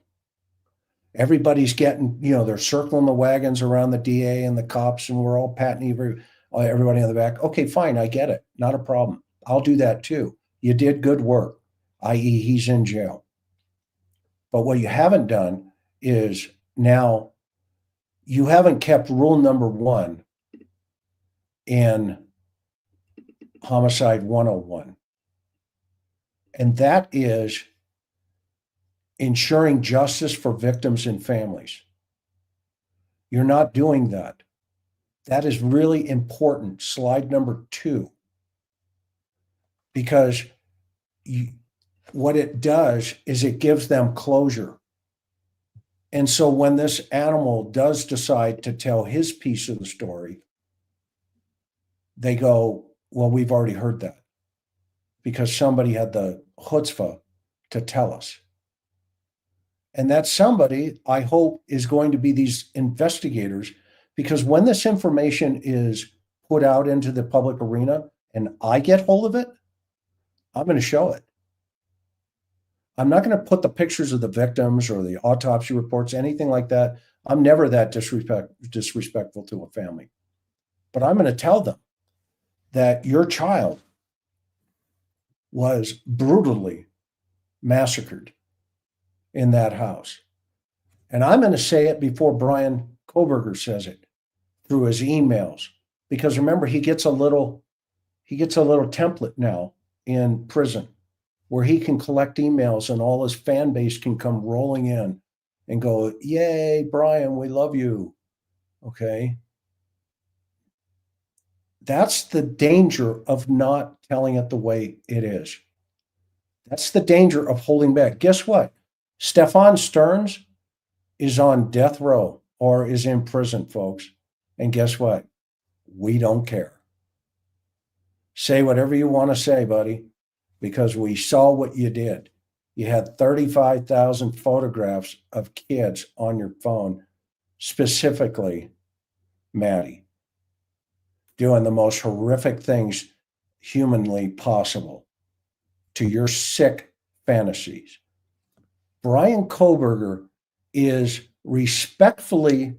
Everybody's getting, they're circling the wagons around the DA and the cops, and we're all patting everybody on the back. Okay, fine, I get it. Not a problem. I'll do that too. You did good work, i.e. he's in jail. But what you haven't done is now you haven't kept rule number 1 in Homicide 101. And that is ensuring justice for victims and families. You're not doing that. That is really important. Slide number 2. Because what it does is it gives them closure. And so when this animal does decide to tell his piece of the story, they go, well, we've already heard that because somebody had the chutzpah to tell us. And that somebody, I hope, is going to be these investigators, because when this information is put out into the public arena and I get hold of it, I'm going to show it. I'm not going to put the pictures of the victims or the autopsy reports, anything like that. I'm never that disrespectful to a family. But I'm going to tell them that your child was brutally massacred in that house. And I'm going to say it before Brian Kohberger says it through his emails, because remember, he gets a little template now in prison where he can collect emails and all his fan base can come rolling in and go, yay, Brian, we love you. Okay. That's the danger of not telling it the way it is. That's the danger of holding back. Guess what? Stefan Stearns is on death row or is in prison, folks. And guess what? We don't care. Say whatever you want to say, buddy, because we saw what you did. You had 35,000 photographs of kids on your phone, specifically Maddie, doing the most horrific things humanly possible to your sick fantasies. Brian Kohberger is respectfully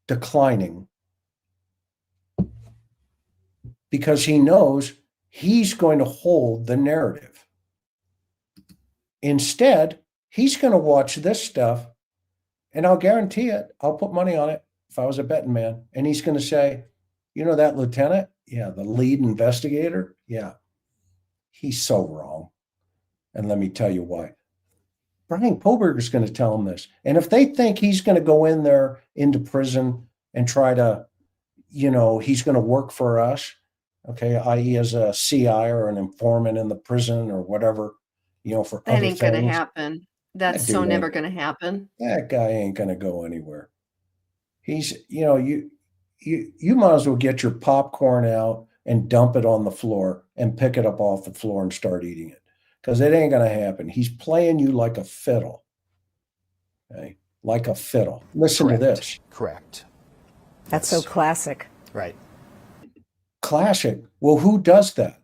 declining because he knows he's going to hold the narrative. Instead, he's going to watch this stuff, and I'll guarantee it, I'll put money on it if I was a betting man, and he's going to say, you know that lieutenant? Yeah, the lead investigator? Yeah, he's so wrong. And let me tell you why. Brian Kohberger is going to tell him this. And if they think he's going to go in there into prison and try to, he's going to work for us, okay, i.e. as a CI or an informant in the prison or whatever, for that other ain't going to things. happen. That's so never going to happen. That guy ain't going to go anywhere. He's, you might as well get your popcorn out and dump it on the floor and pick it up off the floor and start eating it, because it ain't going to happen. He's playing you like a fiddle. Okay, like a fiddle. Listen to this. Correct. That's so classic. Right. Classic. Well, who does that?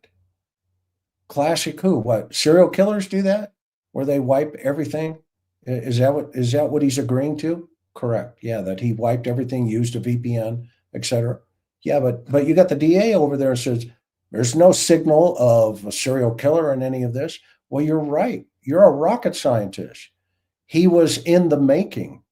Classic who? What? Serial killers do that? Where they wipe everything? Is that what he's agreeing to? Correct. Yeah, that he wiped everything, used a VPN, etc. Yeah, but you got the DA over there and says there's no signal of a serial killer in any of this. Well, you're right. You're a rocket scientist. He was in the making.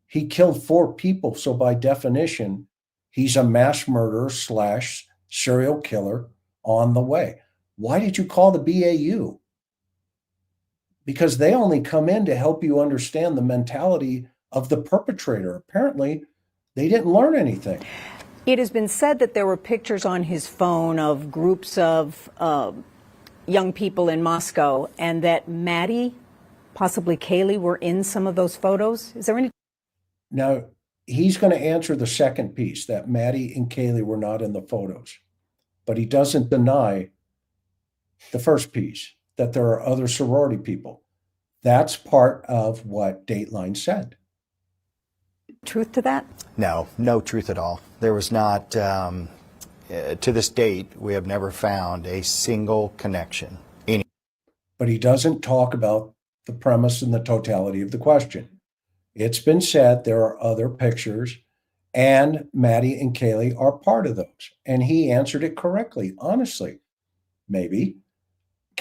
He killed 4 people, so by definition, he's a mass murderer / serial killer on the way. Why did you call the BAU? Because they only come in to help you understand the mentality of the perpetrator. Apparently, they didn't learn anything. It has been said that there were pictures on his phone of groups of young people in Moscow, and that Maddie, possibly Kaylee, were in some of those photos. Is there any? Now, he's going to answer the second piece, that Maddie and Kaylee were not in the photos. But he doesn't deny the first piece, that there are other sorority people. That's part of what Dateline said. Truth to that? No, no truth at all. There was not, to this date, we have never found a single connection. But he doesn't talk about the premise and the totality of the question. It's been said there are other pictures, and Maddie and Kaylee are part of those. And he answered it correctly, honestly. Maybe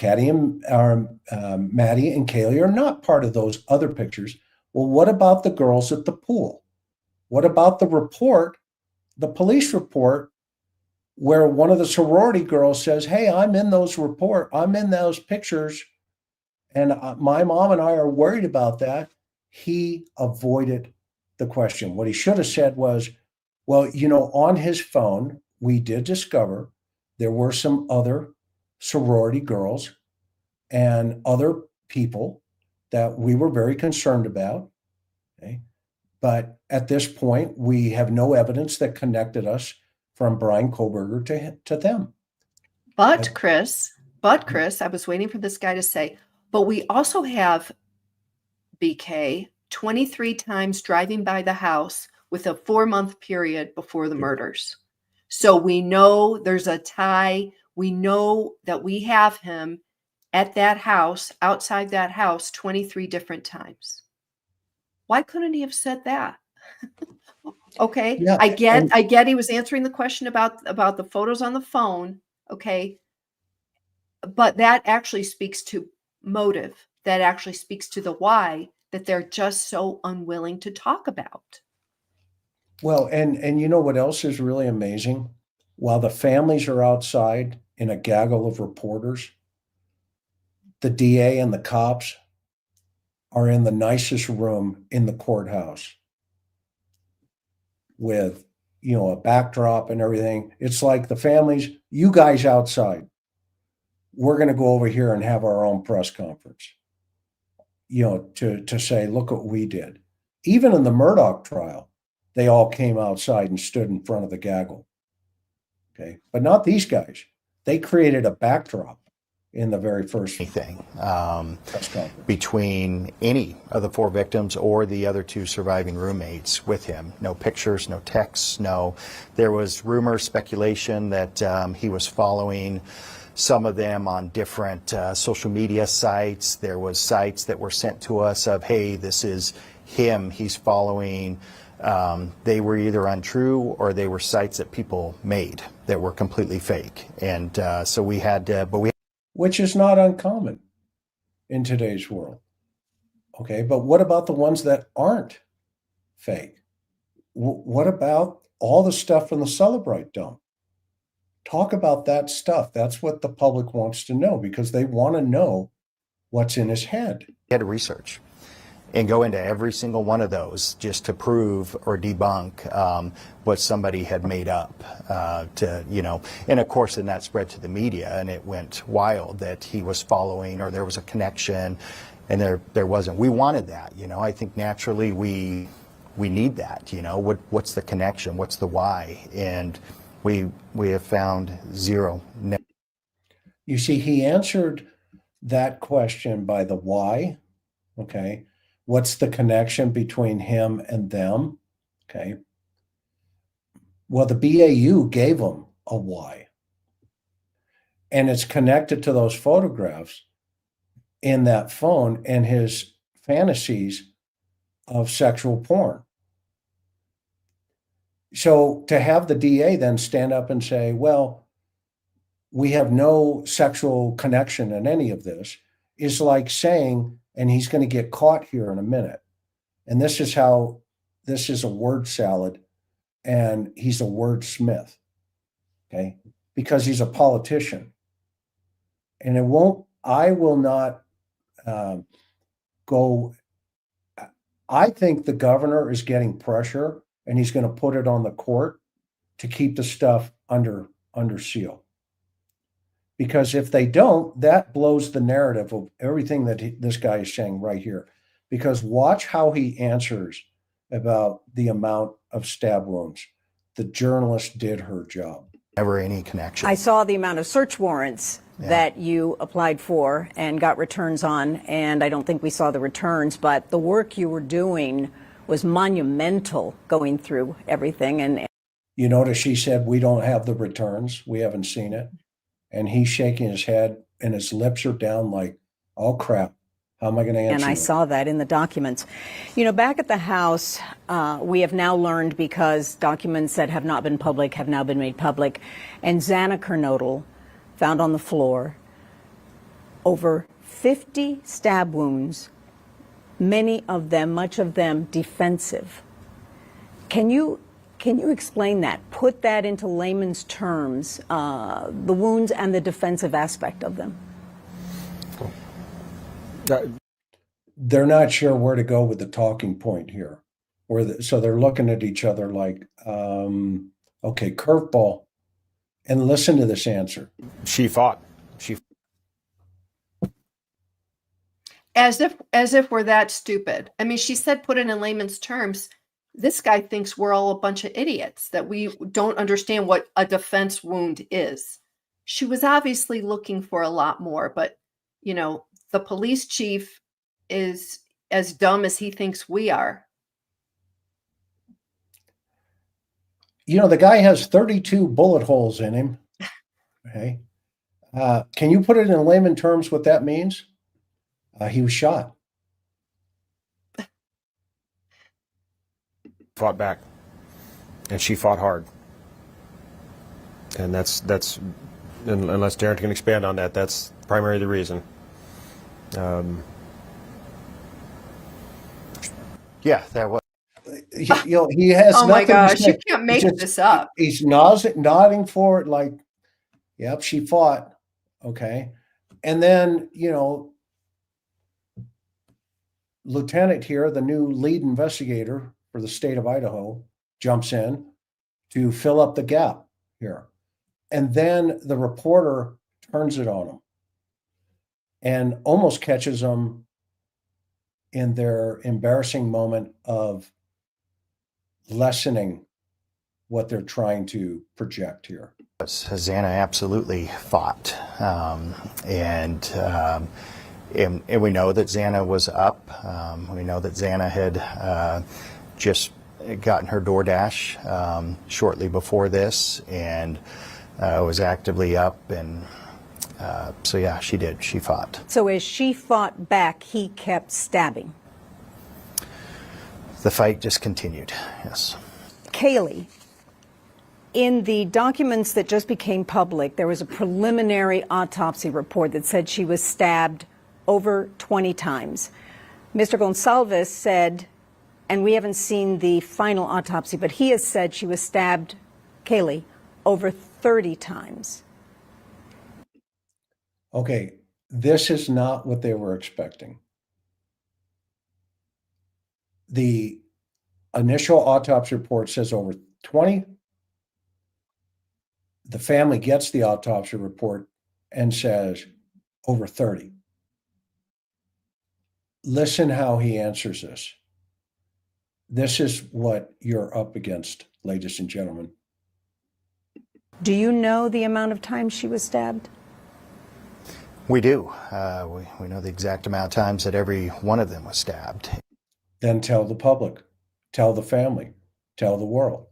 Maddie and Kaylee are not part of those other pictures. Well, what about the girls at the pool? What about the report, the police report, where one of the sorority girls says, hey, I'm in those pictures, and my mom and I are worried about that. He avoided the question. What he should have said was, well, on his phone, we did discover there were some other sorority girls and other people that we were very concerned about. Okay? But at this point, we have no evidence that connected us from Brian Koberger to them. But Chris, I was waiting for this guy to say, but we also have BK 23 times driving by the house with a 4-month period before the murders. So we know there's a tie. We know that we have him at that house, outside that house, 23 different times. Why couldn't he have said that? Okay. Yeah, I get he was answering the question about the photos on the phone. Okay. But that actually speaks to motive. That actually speaks to the why that they're just so unwilling to talk about. Well, and you know what else is really amazing? While the families are outside in a gaggle of reporters, the DA and the cops are in the nicest room in the courthouse with, a backdrop and everything. It's like the families, you guys outside, we're going to go over here and have our own press conference, to say, look what we did. Even in the Murdaugh trial, they all came outside and stood in front of the gaggle. Okay. But not these guys. They created a backdrop in the very first Anything press conference. between any of the 4 victims or the other 2 surviving roommates with him. No pictures, no texts, no. There was rumor, speculation that he was following some of them on different social media sites. There was sites that were sent to us of, hey, this is him, he's following. They were either untrue or they were sites that people made that were completely fake. And so we had to, Which is not uncommon in today's world. Okay, but what about the ones that aren't fake? What about all the stuff in the Celebrite dump? Talk about that stuff. That's what the public wants to know, because they want to know what's in his head. had to research and go into every single one of those just to prove or debunk what somebody had made up and of course then that spread to the media and it went wild that he was following or there was a connection, and there wasn't. We wanted that, I think naturally we need that, what's the connection, what's the why, and we have found zero. You see, he answered that question by the why. Okay. What's the connection between him and them? Okay. Well, the BAU gave him a why. and it's connected to those photographs in that phone and his fantasies of sexual porn. So to have the DA then stand up and say, well, we have no sexual connection in any of this, is like saying, and he's going to get caught here in a minute. And this is a word salad, and he's a wordsmith, okay? Because he's a politician. And I will not go. I think the governor is getting pressure, and he's going to put it on the court to keep the stuff under seal. Because if they don't, that blows the narrative of everything that this guy is saying right here. Because watch how he answers about the amount of stab wounds. The journalist did her job. Never any connection. I saw the amount of search warrants that you applied for and got returns on, and I don't think we saw the returns, but the work you were doing was monumental going through everything. And you notice she said, we don't have the returns. We haven't seen it. And he's shaking his head and his lips are down like, oh crap, how am I going to answer? And I saw that in the documents. You know, back at the House, we have now learned, because documents that have not been public have now been made public, and Xana Kernodle found on the floor over 50 stab wounds, many of them, much of them defensive. Can you explain that? Put that into layman's terms, the wounds and the defensive aspect of them. They're not sure where to go with the talking point here. So they're looking at each other like, okay, curveball. And listen to this answer. She fought. As if we're that stupid. I mean, she said, put it in layman's terms. This guy thinks we're all a bunch of idiots, that we don't understand what a defense wound is. She was obviously looking for a lot more, but, you know, the police chief is as dumb as he thinks we are. You know, the guy has 32 bullet holes in him. Okay. Can you put it in layman terms what that means? He was shot. Fought back, and she fought hard. And that's unless Darren can expand on that, that's primarily the reason. Yeah, that was. He has. Oh my nothing to gosh, say. you can't make He's just- this up. He's nodding for it like, yep, she fought. Okay. And then, you know, Lieutenant here, the new lead investigator for the state of Idaho, jumps in to fill up the gap here. And then the reporter turns it on him and almost catches them in their embarrassing moment of lessening what they're trying to project here. Xana absolutely fought, and we know that Xana was up. We know that Xana had just gotten her DoorDash shortly before this, and was actively up, and so yeah, she did. She fought. So as she fought back, he kept stabbing. The fight just continued. Yes. Kaylee, in the documents that just became public, there was a preliminary autopsy report that said she was stabbed over 20 times. Mr. Gonsalves said, and we haven't seen the final autopsy, but he has said she was stabbed, Kaylee, over 30 times. Okay, this is not what they were expecting. The initial autopsy report says over 20. The family gets the autopsy report and says over 30. Listen how he answers this. This is what you're up against, ladies and gentlemen. Do you know the amount of times she was stabbed? We do. We know the exact amount of times that every one of them was stabbed. Then tell the public, tell the family, tell the world.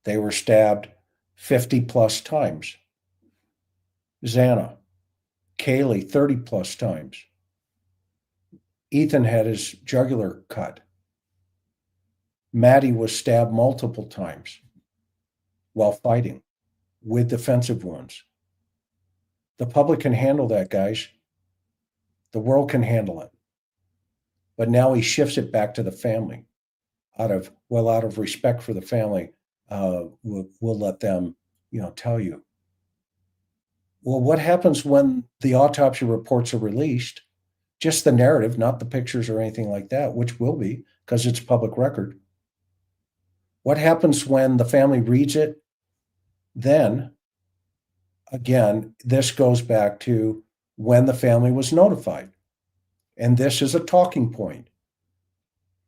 They were stabbed 50 plus times. Xana, Kaylee 30 plus times. Ethan had his jugular cut. Maddie was stabbed multiple times while fighting with defensive wounds. The public can handle that, guys. The world can handle it. But now he shifts it back to the family. Out of respect for the family, we'll let them, tell you. Well, what happens when the autopsy reports are released? Just the narrative, not the pictures or anything like that, which will be because it's public record. What happens when the family reads it? Then, again, this goes back to when the family was notified. And this is a talking point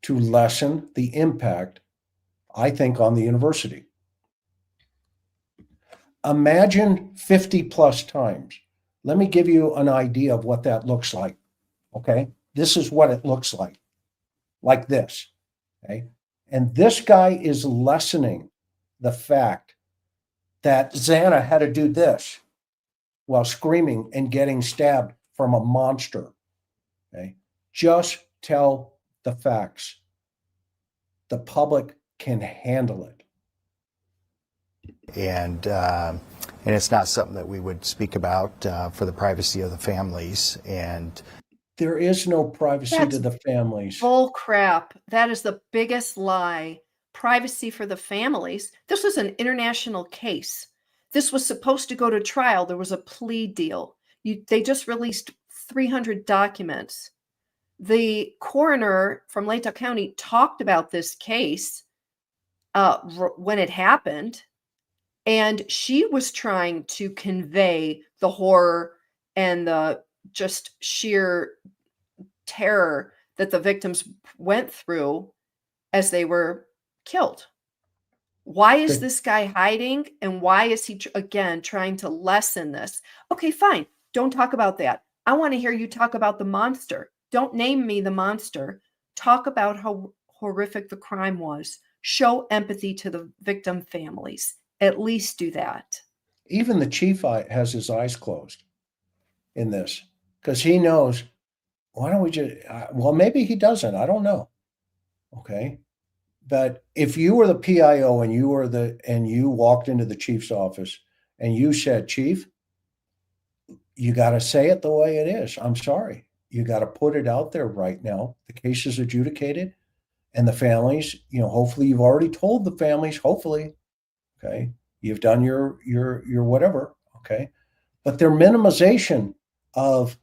to lessen the impact, I think, on the university. Imagine 50 plus times. Let me give you an idea of what that looks like. Okay. This is what it looks like this. Okay. And this guy is lessening the fact that Xana had to do this while screaming and getting stabbed from a monster. Okay. Just tell the facts. The public can handle it. And it's not something that we would speak about for the privacy of the families. And there is no privacy to the families. Bull crap. That is the biggest lie. Privacy for the families. This was an international case. This was supposed to go to trial. There was a plea deal. They just released 300 documents. The coroner from Latah County talked about this case when it happened. And she was trying to convey the horror and the just sheer terror that the victims went through as they were killed. Why is this guy hiding? And why is he, again, trying to lessen this? Okay, fine. Don't talk about that. I want to hear you talk about the monster. Don't name me the monster. Talk about how horrific the crime was. Show empathy to the victim families. At least do that. Even the chief has his eyes closed in this because he knows, why don't we just, well, maybe he doesn't. I don't know. Okay. But if you were the PIO and you walked into the chief's office and you said, Chief, you got to say it the way it is. I'm sorry. You got to put it out there right now. The case is adjudicated and the families, hopefully you've already told the families, hopefully. Okay. You've done your whatever. Okay. But their minimization of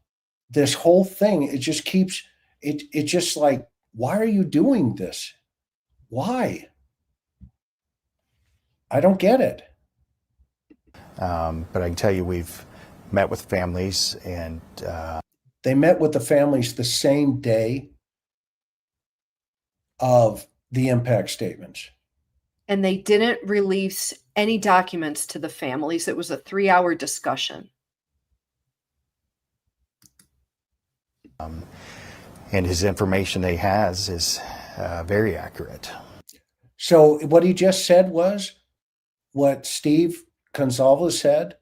this whole thing, it just keeps, it just like, why are you doing this? Why? I don't get it. But I can tell you, we've met with families and they met with the families the same day of the impact statements. And they didn't release any documents to the families. It was a 3-hour discussion. And his information that he has is very accurate. So what he just said was what Steve Gonzalez said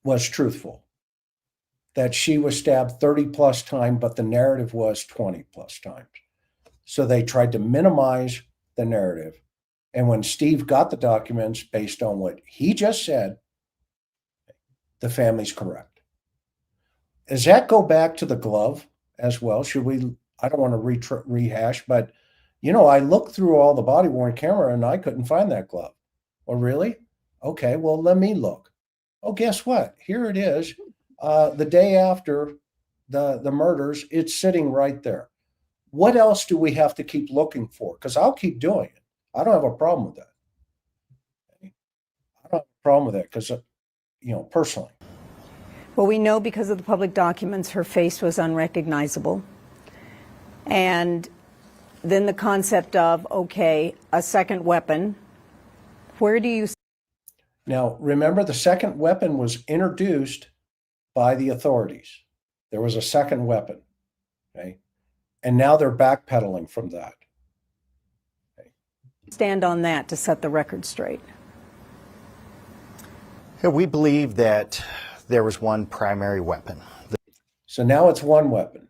was truthful. That she was stabbed 30 plus times, but the narrative was 20 plus times. So they tried to minimize the narrative. And when Steve got the documents based on what he just said, the family's correct. Does that go back to the glove as well? Should we, I don't want to rehash, but I looked through all the body worn camera and I couldn't find that glove. Oh, really? Okay, well, let me look. Oh, guess what? Here it is. The day after the murders, it's sitting right there. What else do we have to keep looking for? Because I'll keep doing it. I don't have a problem with that. I don't have a problem with that because, personally. Well, we know because of the public documents, her face was unrecognizable. And then the concept of, okay, a second weapon, where do you... Now, remember, the second weapon was introduced by the authorities. There was a second weapon, okay? And now they're backpedaling from that. Stand on that to set the record straight. Yeah, we believe that there was one primary weapon. So now it's one weapon.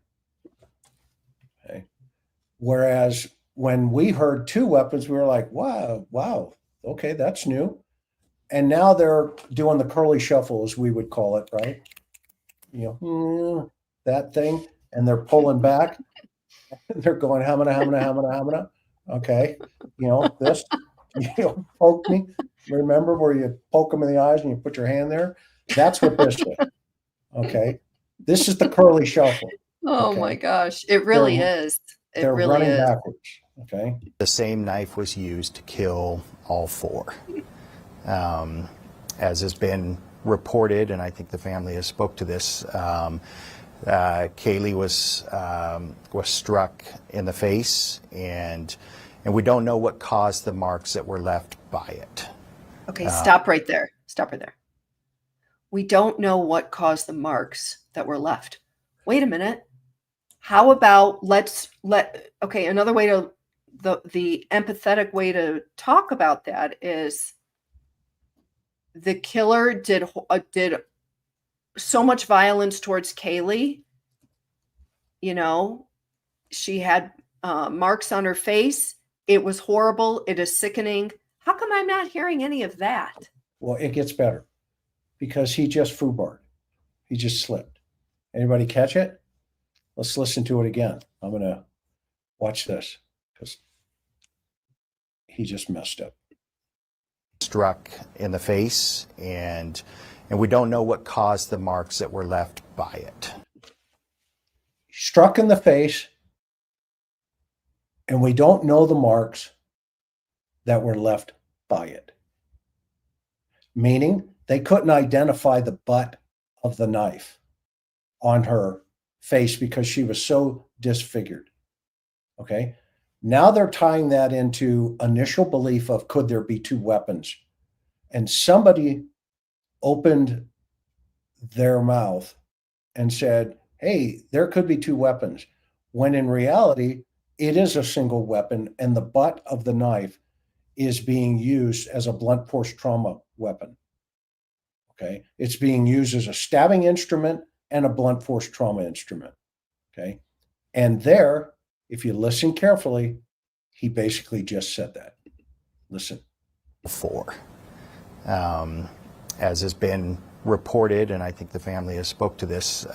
Okay. Whereas when we heard two weapons, we were like, wow, okay, that's new. And now they're doing the curly shuffle, as we would call it, right? You know, that thing, and they're pulling back. They're going, hamina. Okay, this, poke me. Remember where you poke them in the eyes and you put your hand there? That's what this is. Okay, this is the curly shuffle. Oh Okay? my gosh, it really is. It They're really running is. backwards. Okay. The same knife was used to kill all four. As has been reported, and I think the family has spoke to this, Kaylee was struck in the face, and we don't know what caused the marks that were left by it. Okay, stop right there. Stop right there. We don't know what caused the marks that were left. Wait a minute. How about okay, another way to the empathetic way to talk about that is the killer did so much violence towards Kaylee. She had marks on her face. It was horrible. It is sickening. How come I'm not hearing any of that? Well, it gets better because he just foobarred. He just slipped. Anybody catch it? Let's listen to it again. I'm going to watch this because he just messed up. Struck in the face, and we don't know what caused the marks that were left by it. Struck in the face, and we don't know the marks that were left by it. Meaning they couldn't identify the butt of the knife on her face because she was so disfigured. Okay. Now they're tying that into initial belief of could there be two weapons? And somebody opened their mouth and said, hey, there could be two weapons. When in reality, it is a single weapon, and the butt of the knife is being used as a blunt force trauma weapon. Okay. It's being used as a stabbing instrument and a blunt force trauma instrument. Okay. And there, if you listen carefully, he basically just said that. Listen. Before, as has been reported, and I think the family has spoke to this,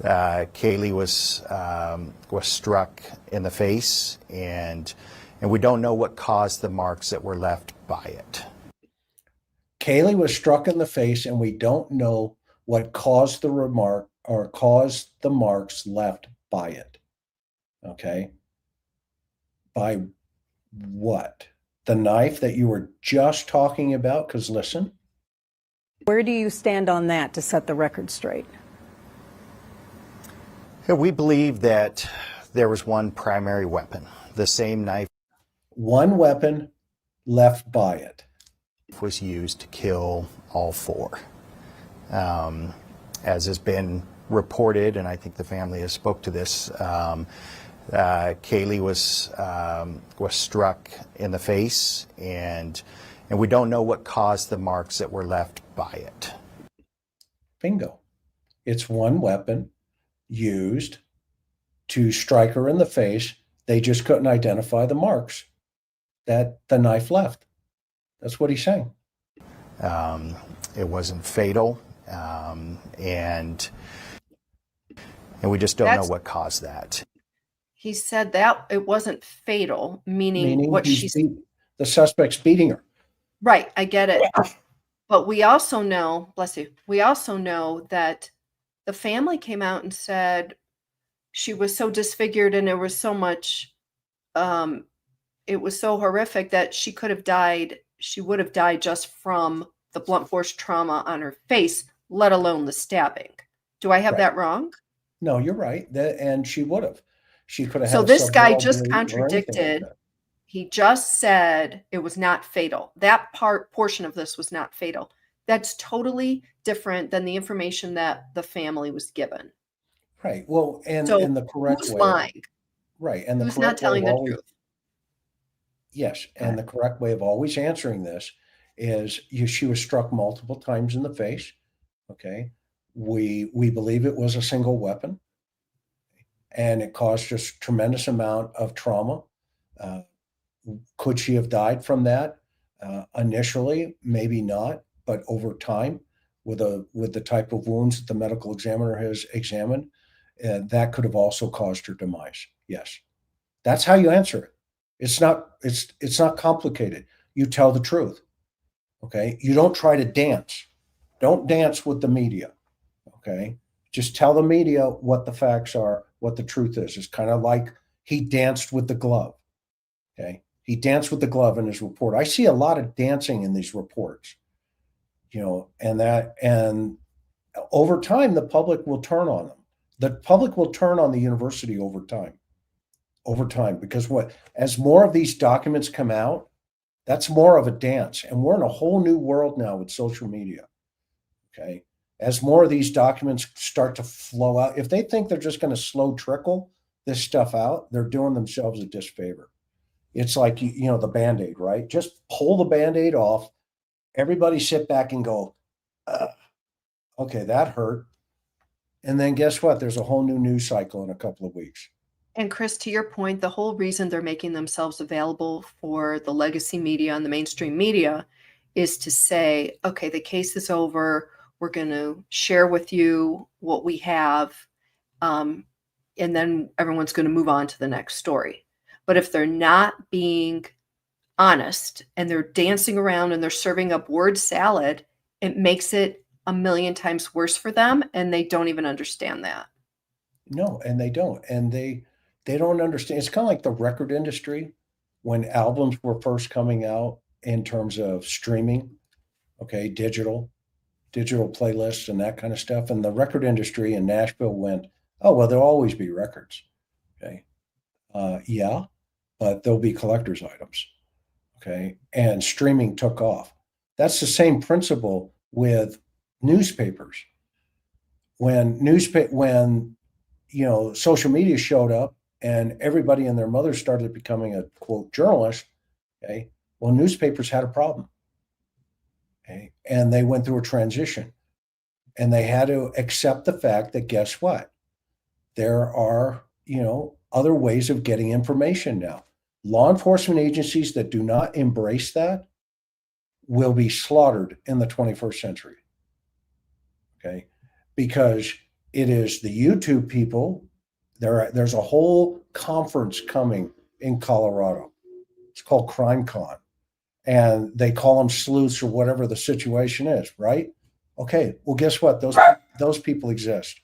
Kaylee was struck in the face, and we don't know what caused the marks that were left by it. Kaylee was struck in the face, and we don't know what caused the remark or caused the marks left by it. Okay. By what? The knife that you were just talking about? Because listen. Where do you stand on that to set the record straight? We believe that there was one primary weapon. The same knife One weapon left by it was used to kill all four. As has been reported, and I think the family has spoke to this, Kaylee was struck in the face, and we don't know what caused the marks that were left by it. Bingo. It's one weapon used to strike her in the face. They just couldn't identify the marks that the knife left. That's what he's saying. It wasn't fatal, and we just don't know what caused that. He said that it wasn't fatal, meaning what the suspect's beating her. Right, I get it. But we also know, bless you, we also know that the family came out and said she was so disfigured and there was so much, it was so horrific that she could have died. She would have died just from the blunt force trauma on her face, let alone the stabbing. Do I have that wrong? No, you're right. And she would have. She could have. So had this guy subdural just bleed or anything like contradicted. that. He just said it was not fatal. That portion of this was not fatal. That's totally different than the information that the family was given. Right. Well, and So in the correct who's way. lying? Right. And the Who's correct not telling way of the always, truth? yes. And the correct way of always answering this is she was struck multiple times in the face. Okay. We believe it was a single weapon, and it caused just tremendous amount of trauma. Uh, could she have died from that? Initially, maybe not, but over time, with the type of wounds that the medical examiner has examined, that could have also caused her demise. Yes, that's how you answer it. It's not complicated. You tell the truth. Okay, you don't try to dance. Don't dance with the media. Okay, just tell the media what the facts are, what the truth is. It's kind of like he danced with the glove. Okay, he danced with the glove in his report. I see a lot of dancing in these reports, and over time, the public will turn on them. The public will turn on the university over time, because as more of these documents come out, that's more of a dance. And we're in a whole new world now with social media. Okay. As more of these documents start to flow out, if they think they're just going to slow trickle this stuff out, they're doing themselves a disfavor. It's like, the Band-Aid, right? Just pull the Band-Aid off. Everybody sit back and go, okay, that hurt. And then guess what? There's a whole new news cycle in a couple of weeks. And Chris, to your point, the whole reason they're making themselves available for the legacy media and the mainstream media is to say, okay, the case is over. We're going to share with you what we have. And then everyone's going to move on to the next story. But if they're not being honest and they're dancing around and they're serving up word salad, it makes it a million times worse for them. And they don't even understand that. No, and they don't. And they don't understand. It's kind of like the record industry when albums were first coming out in terms of streaming, okay, digital playlists and that kind of stuff. And the record industry in Nashville went, oh, well, there'll always be records. Okay. Yeah, but there'll be collector's items. Okay. And streaming took off. That's the same principle with newspapers. When social media showed up and everybody and their mother started becoming a quote journalist, okay, well, newspapers had a problem. Okay, and they went through a transition, and they had to accept the fact that guess what? There are, other ways of getting information now. Law enforcement agencies that do not embrace that will be slaughtered in the 21st century. Okay, because it is the YouTube people. There's a whole conference coming in Colorado. It's called CrimeCon. And they call them sleuths or whatever the situation is, right? Okay, well, guess what? Those people exist.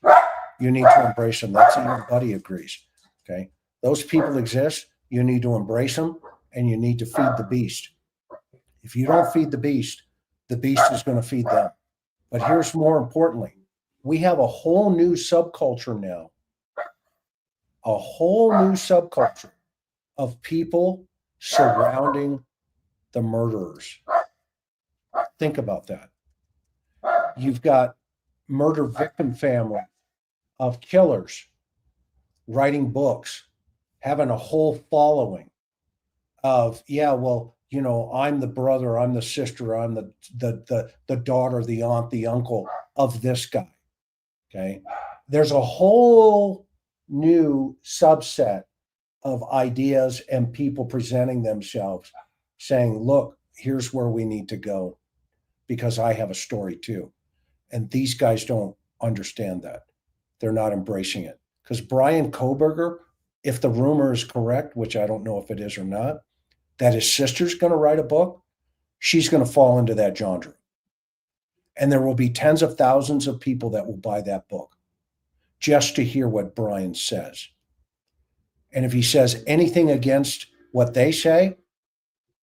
You need to embrace them. That's everybody agrees. Okay, those people exist. You need to embrace them, and you need to feed the beast. If you don't feed the beast is going to feed them. But here's more importantly, we have a whole new subculture now, of people surrounding the murderers. Think about that. You've got murder victim family of killers writing books, having a whole following of, I'm the brother, I'm the sister, I'm the daughter, the aunt, the uncle of this guy. Okay. There's a whole new subset of ideas and people presenting themselves saying, look, here's where we need to go because I have a story too. And these guys don't understand that. They're not embracing it. Because Brian Koberger, if the rumor is correct, which I don't know if it is or not, that his sister's going to write a book, she's going to fall into that genre. And there will be tens of thousands of people that will buy that book just to hear what Brian says. And if he says anything against what they say,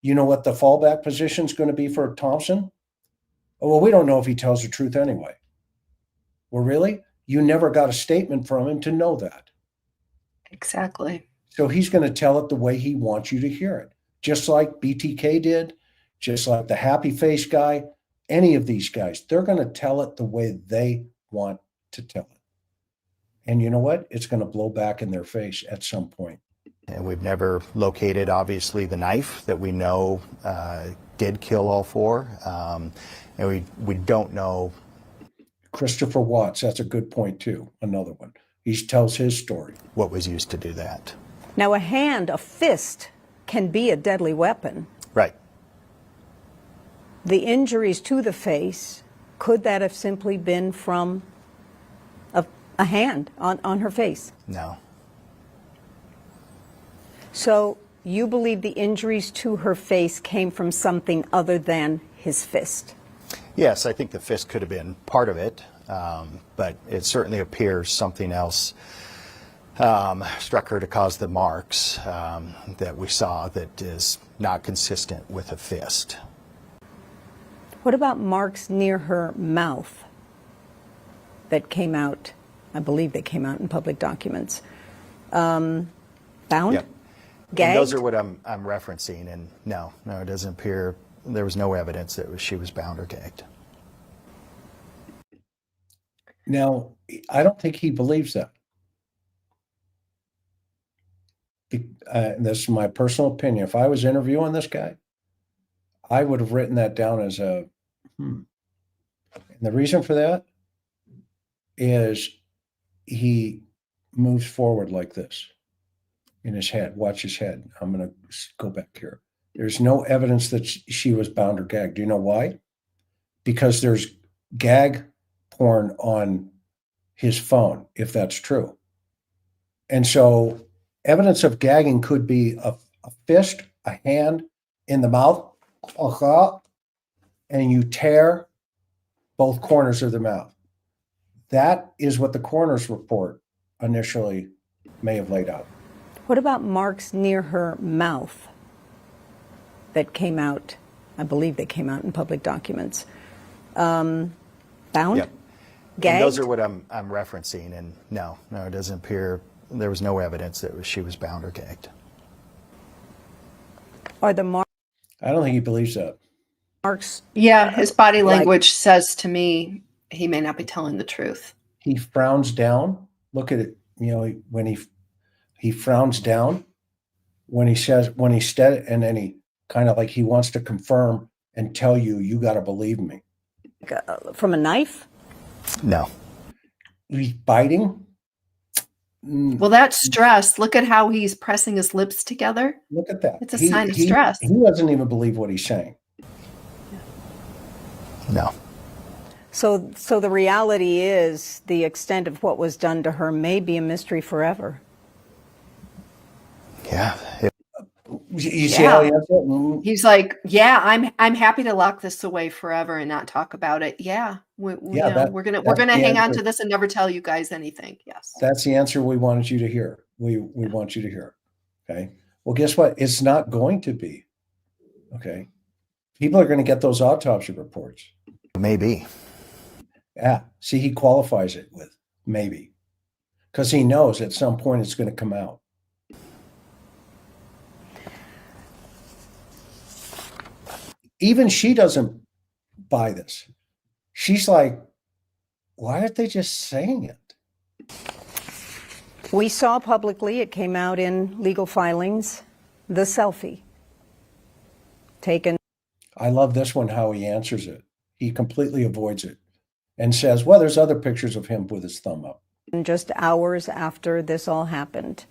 you know what the fallback position is going to be for Thompson? Oh, well, we don't know if he tells the truth anyway. Well, really? You never got a statement from him to know that. Exactly. So he's going to tell it the way he wants you to hear it. Just like BTK did, just like the happy face guy, any of these guys, they're going to tell it the way they want to tell it. And you know what? It's going to blow back in their face at some point. And we've never located, obviously, the knife that we know did kill all four. And we don't know Christopher Watts, that's a good point too. Another one. He tells his story. What was used to do that? Now, a hand, a fist, can be a deadly weapon. Right. The injuries to the face, could that have simply been from a hand on her face? No. So you believe the injuries to her face came from something other than his fist? Yes, I think the fist could have been part of it, but it certainly appears something else struck her to cause the marks that we saw that is not consistent with a fist. What about marks near her mouth that came out? I believe they came out in public documents. Bound? Yep. Gagged? And those are what I'm referencing, and no, it doesn't appear, there was no evidence that she was bound or gagged. Now, I don't think he believes that. This is my personal opinion. If I was interviewing this guy, I would have written that down as a And the reason for that is he moves forward like this in his head. Watch his head. I'm going to go back here. There's no evidence that she was bound or gagged. Do you know why? Because there's gag porn on his phone, if that's true. And so evidence of gagging could be a fist, a hand in the mouth, and you tear both corners of the mouth. That is what the coroner's report initially may have laid out. What about marks near her mouth that came out? I believe they came out in public documents. Bound? Yep. Gagged? And those are what I'm referencing, and no, it doesn't appear, there was no evidence that she was bound or gagged. Are the marks? I don't think he believes that. Yeah, his body language says to me he may not be telling the truth. He frowns down. Look at it. When he frowns down when he said, and then he kind of like he wants to confirm and tell you got to believe me. From a knife? No. He's biting. Well, that's stress. Look at how he's pressing his lips together. Look at that. It's a sign of stress. He doesn't even believe what he's saying. No. So the reality is the extent of what was done to her may be a mystery forever. Yeah. You see how he answers it? He's like, yeah, I'm happy to lock this away forever and not talk about it. Yeah, we're gonna hang on to this and never tell you guys anything. Yes, that's the answer we wanted you to hear. We want you to hear. Okay. Well, guess what? It's not going to be. Okay. People are going to get those autopsy reports. Maybe. Yeah. See, he qualifies it with maybe, because he knows at some point it's going to come out. Even she doesn't buy this. She's like, why aren't they just saying it? We saw publicly, it came out in legal filings, the selfie taken. I love this one, how he answers it. He completely avoids it and says, well, there's other pictures of him with his thumb up. Just hours after this all happened.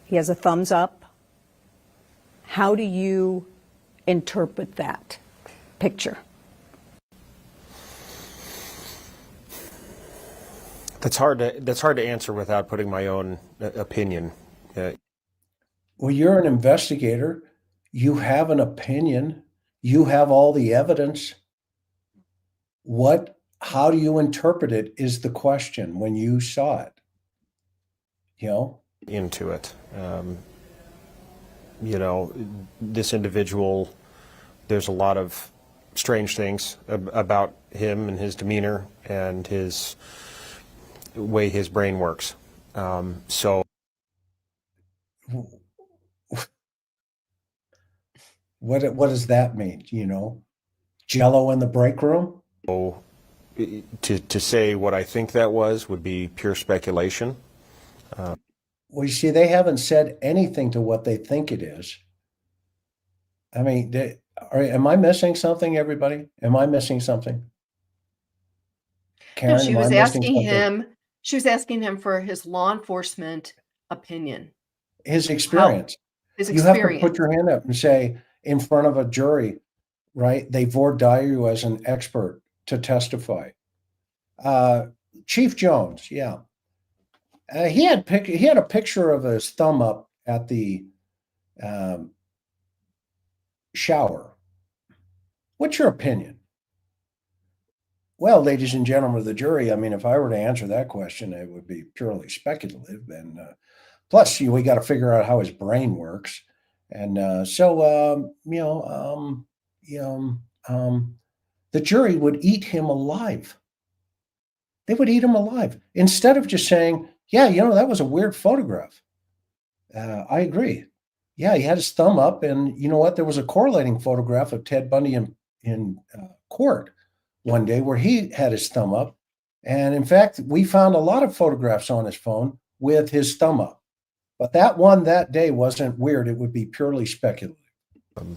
He has a thumbs up. How do you interpret that picture? That's hard to answer without putting my own opinion. Well, you're an investigator. You have an opinion. You have all the evidence. How do you interpret it is the question when you saw it. Into it. This individual, there's a lot of strange things about him and his demeanor and his way his brain works. So what does that mean? Jello in the break room? To say what I think that would be pure speculation. Well, you see, they haven't said anything to what they think it is. I mean, am I missing something, everybody? Am I missing something? Karen, she am was I missing asking something? she was asking him for his law enforcement opinion, His how experience. his You have to put experience. your hand up and say in front of a jury, right? They voir dire you as an expert to testify. Chief Jones, yeah. He had a picture of his thumb up at the um, shower. What's your opinion? Well, ladies and gentlemen of the jury, I mean, if I were to answer that question, it would be purely speculative. And plus, we got to figure out how his brain works. And the jury would eat him alive. They would eat him alive instead of just saying, yeah, that was a weird photograph. I agree. Yeah, he had his thumb up, and you know what? There was a correlating photograph of Ted Bundy in court one day where he had his thumb up. And in fact, we found a lot of photographs on his phone with his thumb up. But that one that day wasn't weird. It would be purely speculative.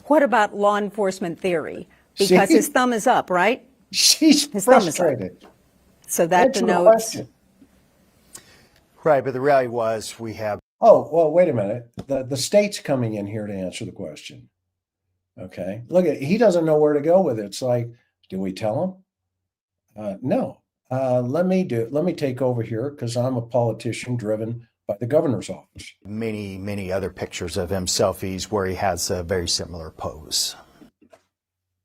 What about law enforcement theory? Because his thumb is up, right? She's His thumb is up. frustrated. So that Answer the denotes. question. Right, but the reality was we have. Oh, well, wait a minute. The state's coming in here to answer the question. Okay. Look, he doesn't know where to go with it. It's like, do we tell him? No. Let me take over here because I'm a politician driven by the governor's office. Many other pictures of him, selfies, where he has a very similar pose.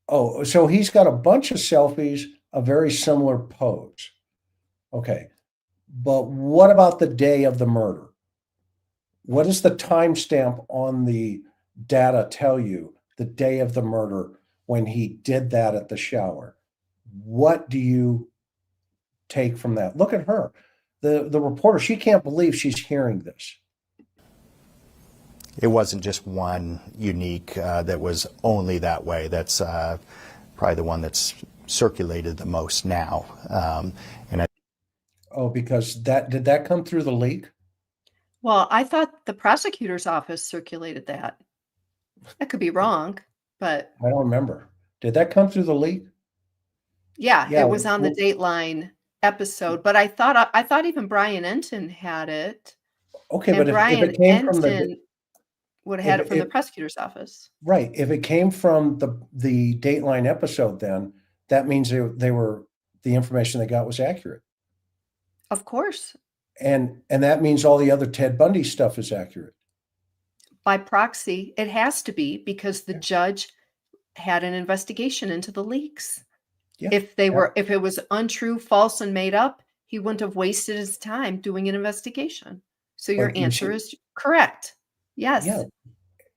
Oh, so he's got a bunch of selfies, a very similar pose. Okay. But what about the day of the murder? What does the timestamp on the data tell you the day of the murder when he did that at the shower? What do you take from that? Look at her. The reporter, she can't believe she's hearing this. It wasn't just one unique that was only that way. That's probably the one that's circulated the most now. Because did that come through the leak? Well, I thought the prosecutor's office circulated that. I could be wrong, but I don't remember. Did that come through the leak? yeah, Yeah, it was on the Dateline episode. But I thought even Brian Enton had it. Okay, And but if Brian it came from Enton would have had it from the prosecutor's office. Right. If it came from the Dateline episode, then that means the information they got was accurate. Of course. And that means all the other Ted Bundy stuff is accurate. By proxy, it has to be because the judge had an investigation into the leaks. Yeah. If it was untrue, false, and made up, he wouldn't have wasted his time doing an investigation. So your answer is correct. Yes. Yeah.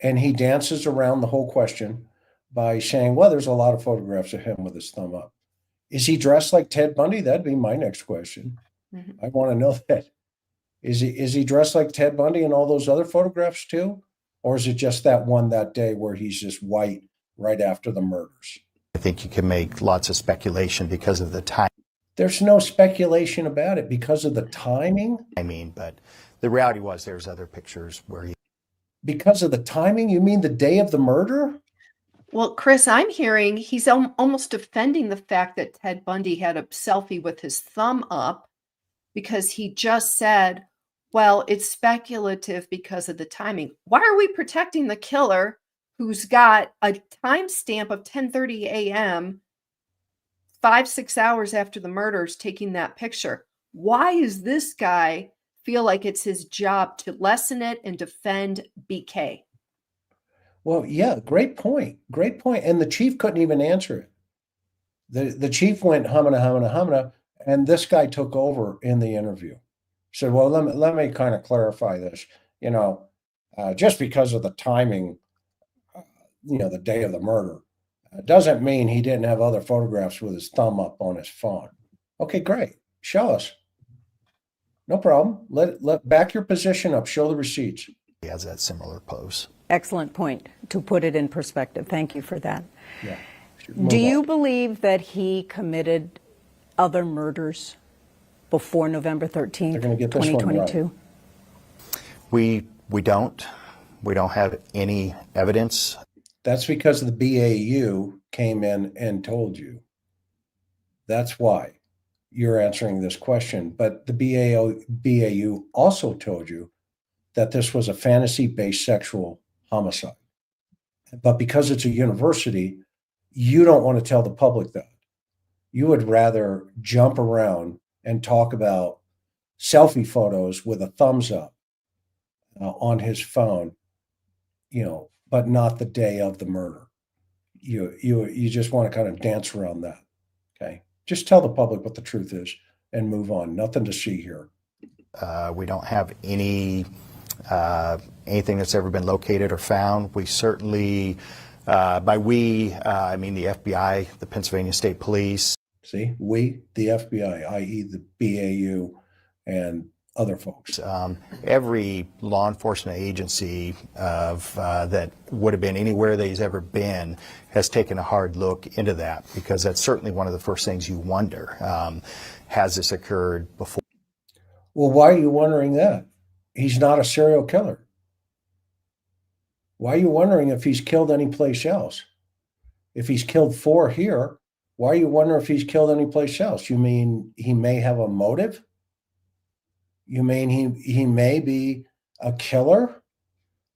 And he dances around the whole question by saying, well, there's a lot of photographs of him with his thumb up. Is he dressed like Ted Bundy? That'd be my next question. Mm-hmm. I want to know that. Is he dressed like Ted Bundy in all those other photographs too? Or is it just that one that day where he's just white right after the murders? I think you can make lots of speculation because of the time. There's no speculation about it because of the timing. But the reality was there's other pictures where he. Because of the timing? You mean the day of the murder? Well, Chris, I'm hearing he's almost defending the fact that Ted Bundy had a selfie with his thumb up because he just said, well, it's speculative because of the timing. Why are we protecting the killer who's got a timestamp of 10:30 a.m., 5-6 hours after the murders, taking that picture? Why is this guy feel like it's his job to lessen it and defend BK? Well, yeah, great point. Great point. And the chief couldn't even answer it. The chief went humana, and this guy took over in the interview. Said, well, let me kind of clarify this. Just because of the timing, the day of the murder, doesn't mean he didn't have other photographs with his thumb up on his phone. Okay, great. Show us. No problem. Let back your position up. Show the receipts. He has that similar pose. Excellent point to put it in perspective. Thank you for that. Yeah. Do you believe that he committed other murders before November 13th, They're gonna get this one 2022? right. We don't have any evidence. That's because the BAU came in and told you. That's why. you're answering this question. But the BAU also told you that this was a fantasy-based sexual homicide. But because it's a university, you don't want to tell the public that. You would rather jump around and talk about selfie photos with a thumbs up on his phone, but not the day of the murder. You just want to kind of dance around that. Okay. Just tell the public what the truth is and move on. Nothing to see here. We don't have anything that's ever been located or found. We certainly, by we, I mean the FBI, the Pennsylvania State Police. See, we, the FBI, i.e. the BAU and other folks. Every law enforcement agency that would have been anywhere that he's ever been has taken a hard look into that, because that's certainly one of the first things you wonder. Has this occurred before? Well, why are you wondering that? He's not a serial killer. Why are you wondering if he's killed anyplace else? If he's killed 4 here, why are you wondering if he's killed anyplace else? You mean he may have a motive? You mean he may be a killer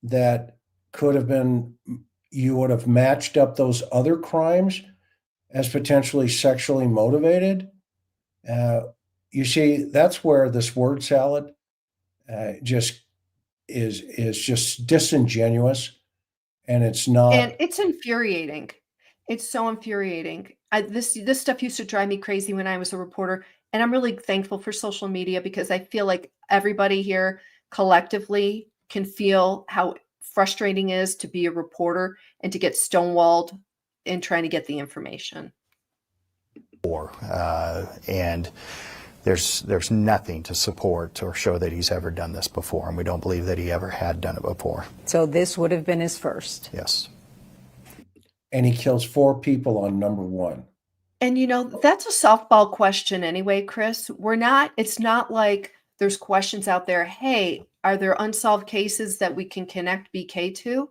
that could have been, you would have matched up those other crimes as potentially sexually motivated? You see, that's where this word salad just is just disingenuous, and it's not. And it's infuriating. It's so infuriating. This stuff used to drive me crazy when I was a reporter, and I'm really thankful for social media, because I feel like everybody here collectively can feel how frustrating it is to be a reporter and to get stonewalled in trying to get the information. And there's nothing to support or show that he's ever done this before, and we don't believe that he ever had done it before. So this would have been his first. Yes. And he kills 4 people on number 1. And that's a softball question anyway, Chris. It's not like there's questions out there. Hey, are there unsolved cases that we can connect BK to?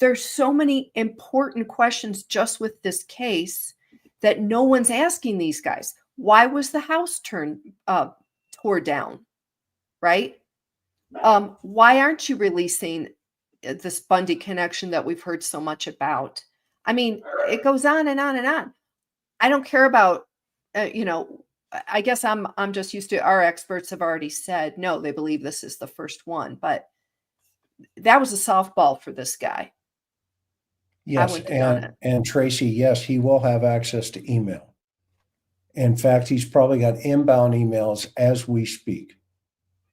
There's so many important questions just with this case that no one's asking these guys. Why was the house tore down? Right? Why aren't you releasing this Bundy connection that we've heard so much about? I mean, it goes on and on and on. I don't care about, I guess I'm just used to, our experts have already said, no, they believe this is the first one, but that was a softball for this guy. Yes, and Tracy, yes, he will have access to email. In fact, he's probably got inbound emails as we speak.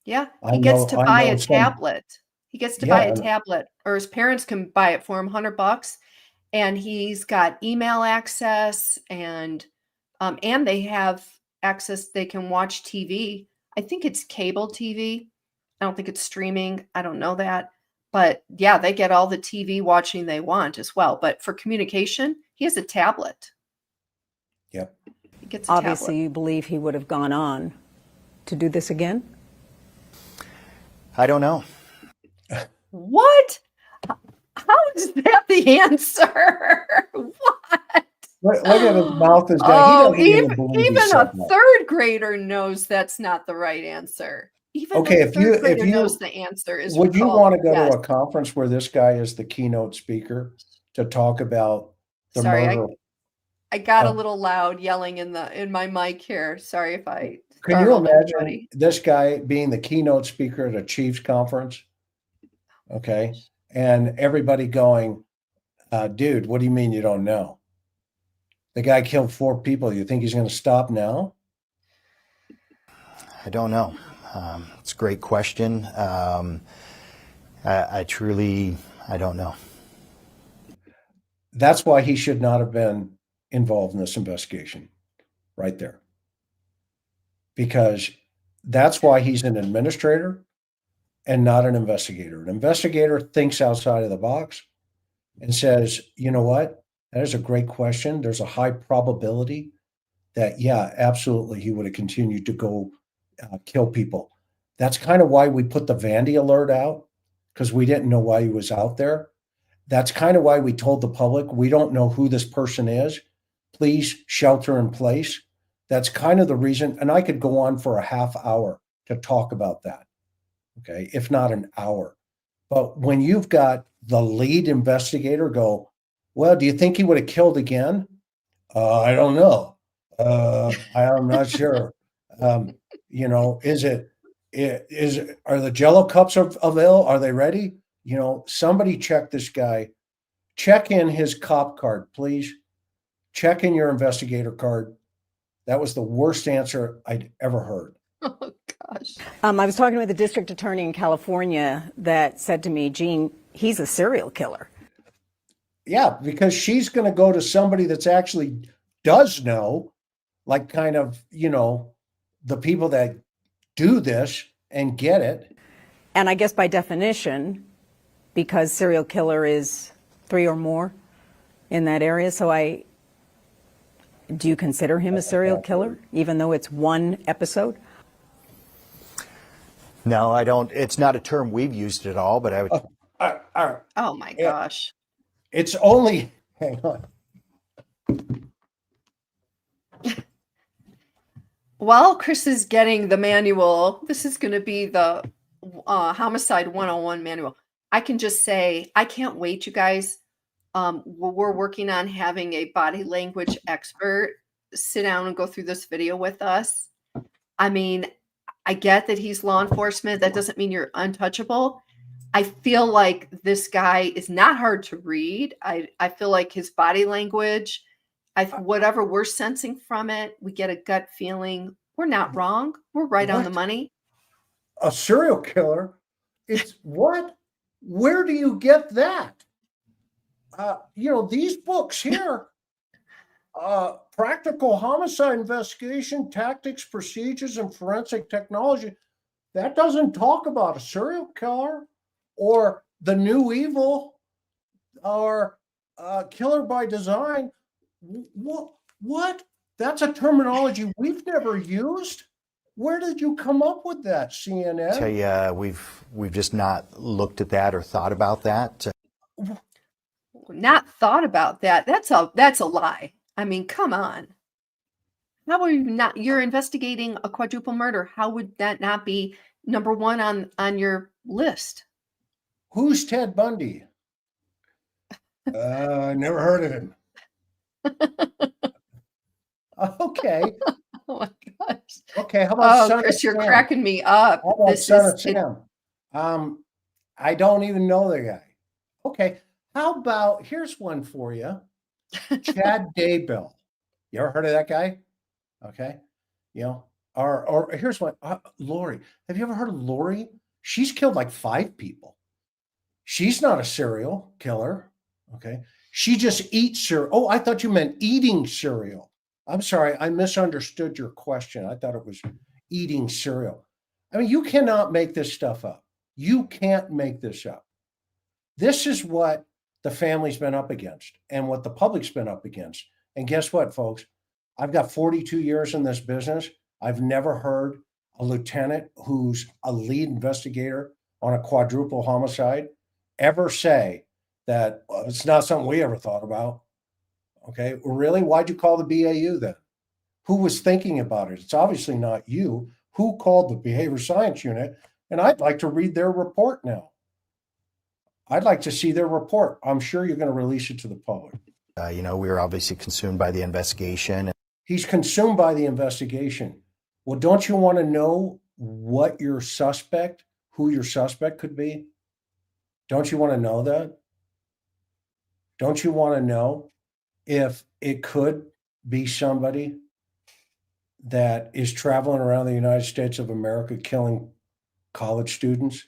Yeah, he gets to buy a tablet. He gets to buy a tablet, or his parents can buy it for him, $100. And he's got email access, and they have access. They can watch TV. I think it's cable TV. I don't think it's streaming. I don't know that. But yeah, they get all the TV watching they want as well. But for communication, he has a tablet. Yep. He gets a Obviously, tablet. you believe he would have gone on to do this again? I don't know. What? How is that the answer? What? Look at his mouth is down. Oh, He doesn't even believe he even said a that. 3rd grader knows that's not the right answer. Even Okay, the third grader knows the answer is. Would you recalled. want to go Yes. to a conference where this guy is the keynote speaker to talk about the murder? I got a little loud yelling in my mic here. Sorry if I. Can you startled imagine everybody. this guy being the keynote speaker at a Chiefs conference? Okay. And everybody going, dude, what do you mean you don't know? The guy killed 4 people. You think he's going to stop now? I don't know. It's a great question. I don't know. That's why he should not have been involved in this investigation right there. Because that's why he's an administrator and not an investigator. An investigator thinks outside of the box and says, you know what? That is a great question. There's a high probability that, yeah, absolutely, he would have continued to go kill people. That's kind of why we put the Vandy alert out, because we didn't know why he was out there. That's kind of why we told the public, we don't know who this person is. Please shelter in place. That's kind of the reason, and I could go on for a half hour to talk about that, okay, if not an hour. But when you've got the lead investigator go, well, do you think he would have killed again? I don't know. I'm not sure. You know, are the Jello cups available? Are they ready? You know, somebody check this guy. Check in his cop card, please. Check in your investigator card. That was the worst answer I'd ever heard. Oh, gosh. I was talking with a district attorney in California that said to me, Gene, he's a serial killer. Yeah, because she's going to go to somebody that's actually does know, like kind of, you know, the people that do this and get it. And I guess by definition, because serial killer is 3 or more in that area, so do you consider him a serial killer, even though it's one episode? No, I don't. It's not a term we've used at all, but I would. Oh my gosh. It's only, hang on. While Chris is getting the manual, this is going to be the Homicide 101 manual. I can just say, I can't wait, you guys. We're working on having a body language expert sit down and go through this video with us. I mean, I get that he's law enforcement. That doesn't mean you're untouchable. I feel like this guy is not hard to read. I feel like his body language, whatever we're sensing from it, we get a gut feeling. We're not wrong. We're right on the money. A serial killer? It's what? Where do you get that? You know, these books here, Practical Homicide Investigation, Tactics, Procedures, and Forensic Technology, that doesn't talk about a serial killer or the new evil or killer by design. What? That's a terminology we've never used. Where did you come up with that, CNN? I tell you, we've just not looked at that or thought about that. Not thought about that. That's a lie. I mean, come on. How are you not? You're investigating a quadruple murder. How would that not be number one on your list? Who's Ted Bundy? Never heard of him. Okay. Oh my gosh. Okay. How about Son Chris, you're cracking me up. How about Son of Sam? I don't even know the guy. Okay. How about, here's one for you. Chad Daybell. You ever heard of that guy? Okay. You know, or here's one. Lori. Have you ever heard of Lori? She's killed like 5 people. She's not a serial killer. Okay. She just eats cereal. Oh, I thought you meant eating cereal. I'm sorry. I misunderstood your question. I thought it was eating cereal. I mean, you cannot make this stuff up. You can't make this up. This is what the family's been up against and what the public's been up against. And guess what, folks? I've got 42 years in this business. I've never heard a lieutenant who's a lead investigator on a quadruple homicide ever say that it's not something we ever thought about. Okay, really? Why'd you call the BAU then? Who was thinking about it? It's obviously not you. Who called the behavior science unit? And I'd like to read their report now. I'd like to see their report. I'm sure you're going to release it to the public. You know, we were obviously consumed by the investigation. He's consumed by the investigation. Well, don't you want to know what your suspect, who your suspect could be? Don't you want to know that? Don't you want to know if it could be somebody that is traveling around the United States of America killing college students?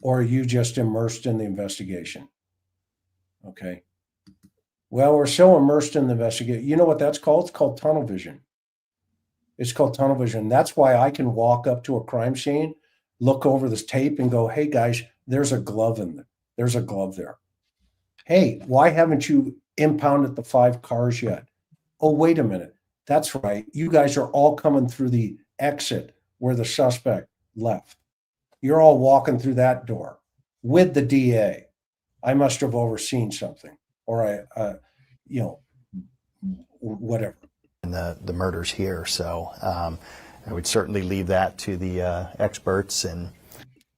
Or are you just immersed in the investigation? Okay. Well, we're so immersed in the investigation. You know what that's called? It's called tunnel vision. It's called tunnel vision. That's why I can walk up to a crime scene, look over this tape and go, hey guys, there's a glove in there. There's a glove there. Hey, why haven't you impounded the 5 cars yet? Oh, wait a minute. That's right. You guys are all coming through the exit where the suspect left. You're all walking through that door with the DA. I must have overseen something, or whatever. the murders here. So I would certainly leave that to the experts. And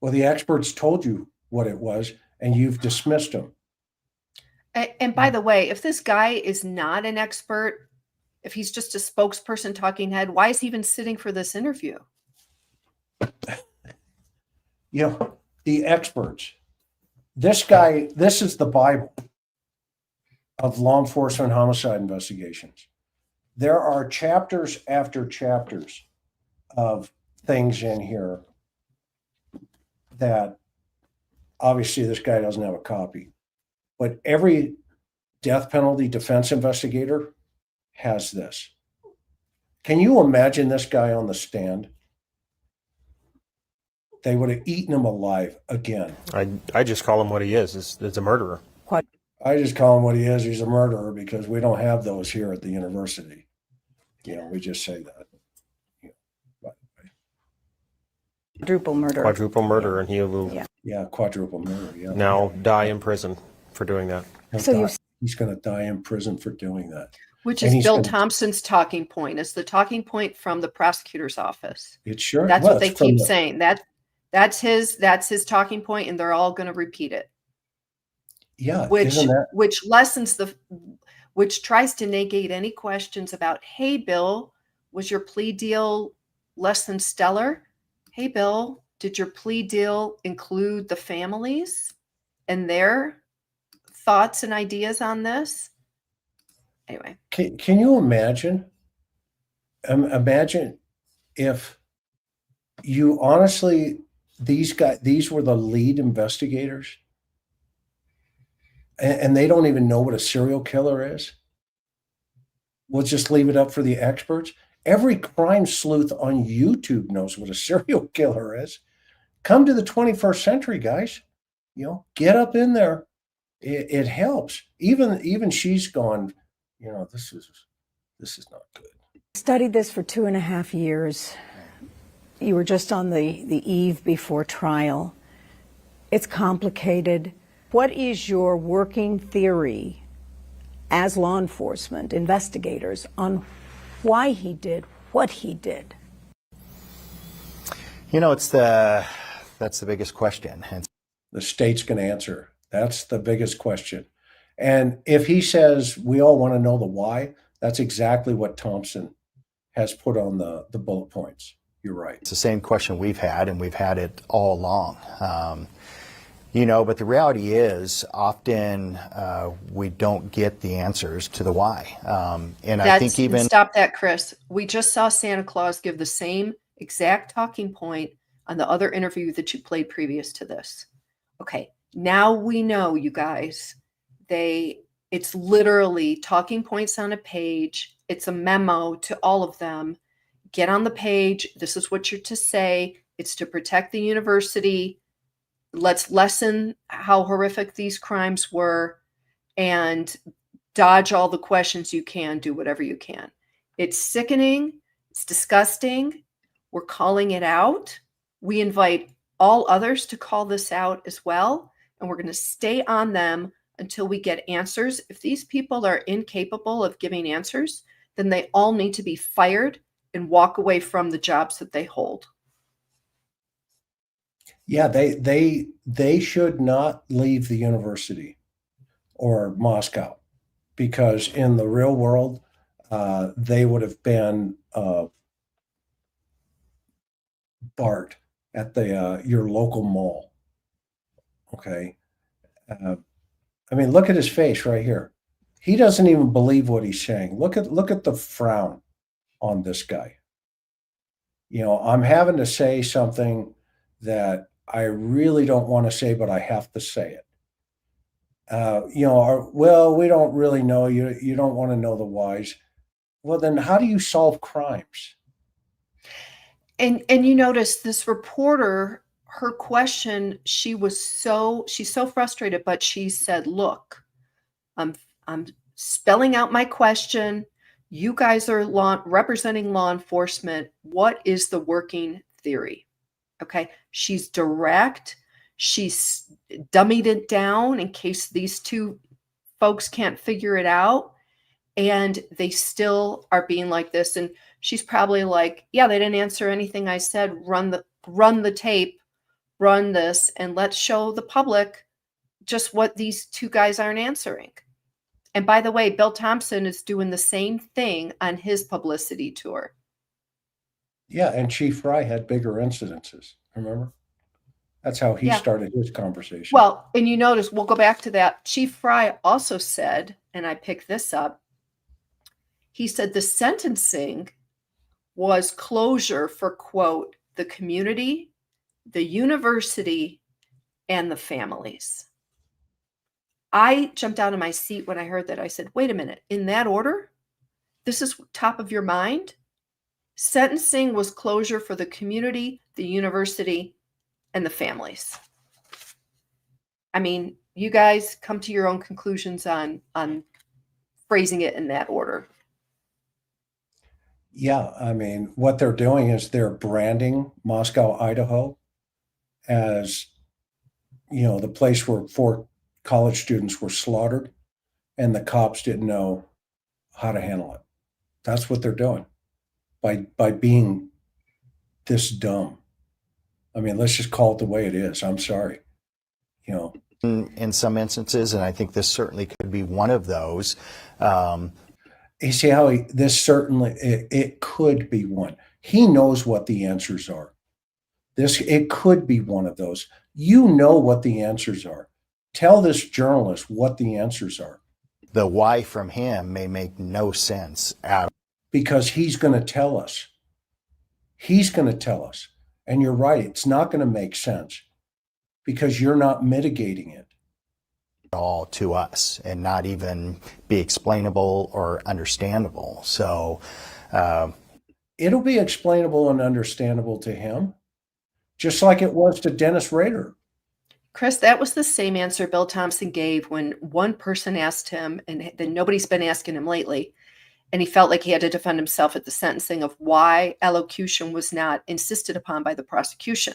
Well, the experts told you what it was, and you've dismissed them. And by the way, if this guy is not an expert, if he's just a spokesperson talking head, why is he even sitting for this interview? You know, the experts. This guy, this is the Bible of law enforcement homicide investigations. There are chapters after chapters of things in here that obviously this guy doesn't have a copy, but every death penalty defense investigator has this. Can you imagine this guy on the stand? They would have eaten him alive again. I just call him what he is a murderer. I just call him what he is. He's a murderer because we don't have those here at the university. You know, we just say that. Quadruple murder. Quadruple murder, and he will Quadruple murder. Yeah. now die in prison for doing that. He's going to die in prison for doing that. Which And is he's Bill gonna- Thompson's talking point. It's the talking point from the prosecutor's office. It's sure. That's well, what they it's from keep the- saying. That's his talking point, and they're all going to repeat it. Yeah. Which isn't that? which tries to negate any questions about, hey, Bill, was your plea deal less than stellar? Hey, Bill, did your plea deal include the families and their thoughts and ideas on this? Anyway. Can you imagine? Imagine if you honestly, these were the lead investigators, and they don't even know what a serial killer is. We'll just leave it up for the experts. Every crime sleuth on YouTube knows what a serial killer is. Come to the 21st century, guys. You know, get up in there. It helps. Even she's gone, you know, this is not good. Studied this for 2.5 years. You were just on the eve before trial. It's complicated. What is your working theory as law enforcement investigators on why he did what he did? you know, that's the biggest question. And The state's going to answer. That's the biggest question. And if he says we all want to know the why, that's exactly what Thompson has put on the bullet points. You're right. it's the same question we've had, and we've had it all along. You know, but the reality is often we don't get the answers to the why. And I think even... Stop that, Chris. We just saw Santa Claus give the same exact talking point on the other interview that you played previous to this. Okay, now we know, you guys, it's literally talking points on a page. It's a memo to all of them. Get on the page. This is what you're to say. It's to protect the university. Let's lessen how horrific these crimes were and dodge all the questions you can, do whatever you can. It's sickening. It's disgusting. We're calling it out. We invite all others to call this out as well. And we're going to stay on them until we get answers. If these people are incapable of giving answers, then they all need to be fired and walk away from the jobs that they hold. Yeah, they should not leave the university or Moscow, because in the real world, they would have been barred at the your local mall. Okay, I mean, look at his face right here. He doesn't even believe what he's saying. Look at the frown on this guy. You know, I'm having to say something that I really don't want to say, but I have to say it. You know, well, we don't really know. You don't want to know the whys. Well, then how do you solve crimes? And you notice this reporter, her question, she's so frustrated, but she said, look, I'm spelling out my question. You guys are representing law enforcement. What is the working theory? Okay. She's direct. She's dummied it down in case these two folks can't figure it out. And they still are being like this. And she's probably like, yeah, they didn't answer anything I said. Run the tape, run this, and let's show the public just what these two guys aren't answering. And by the way, Bill Thompson is doing the same thing on his publicity tour. Yeah, and Chief Fry had bigger incidences, remember? That's how he started his conversation. Well, and you notice, we'll go back to that. Chief Fry also said, and I picked this up, he said the sentencing was closure for, quote, the community, the university, and the families. I jumped out of my seat when I heard that. I said, wait a minute, in that order? This is top of your mind? Sentencing was closure for the community, the university, and the families. I mean, you guys come to your own conclusions on phrasing it in that order. Yeah, I mean, what they're doing is they're branding Moscow, Idaho as, the place where 4 college students were slaughtered and the cops didn't know how to handle it. That's what they're doing by being this dumb. I mean, let's just call it the way it is. I'm sorry. In some instances, and I think this certainly could be one of those. You see how it could be one. He knows what the answers are. It could be one of those. You know what the answers are. Tell this journalist what the answers are. The why from him may make no sense at all. Because he's going to tell us. He's going to tell us. And you're right, it's not going to make sense because you're not mitigating it. All to us and not even be explainable or understandable. So it'll be explainable and understandable to him, just like it was to Dennis Rader. Chris, that was the same answer Bill Thompson gave when one person asked him, and then nobody's been asking him lately, and he felt like he had to defend himself at the sentencing of why elocution was not insisted upon by the prosecution.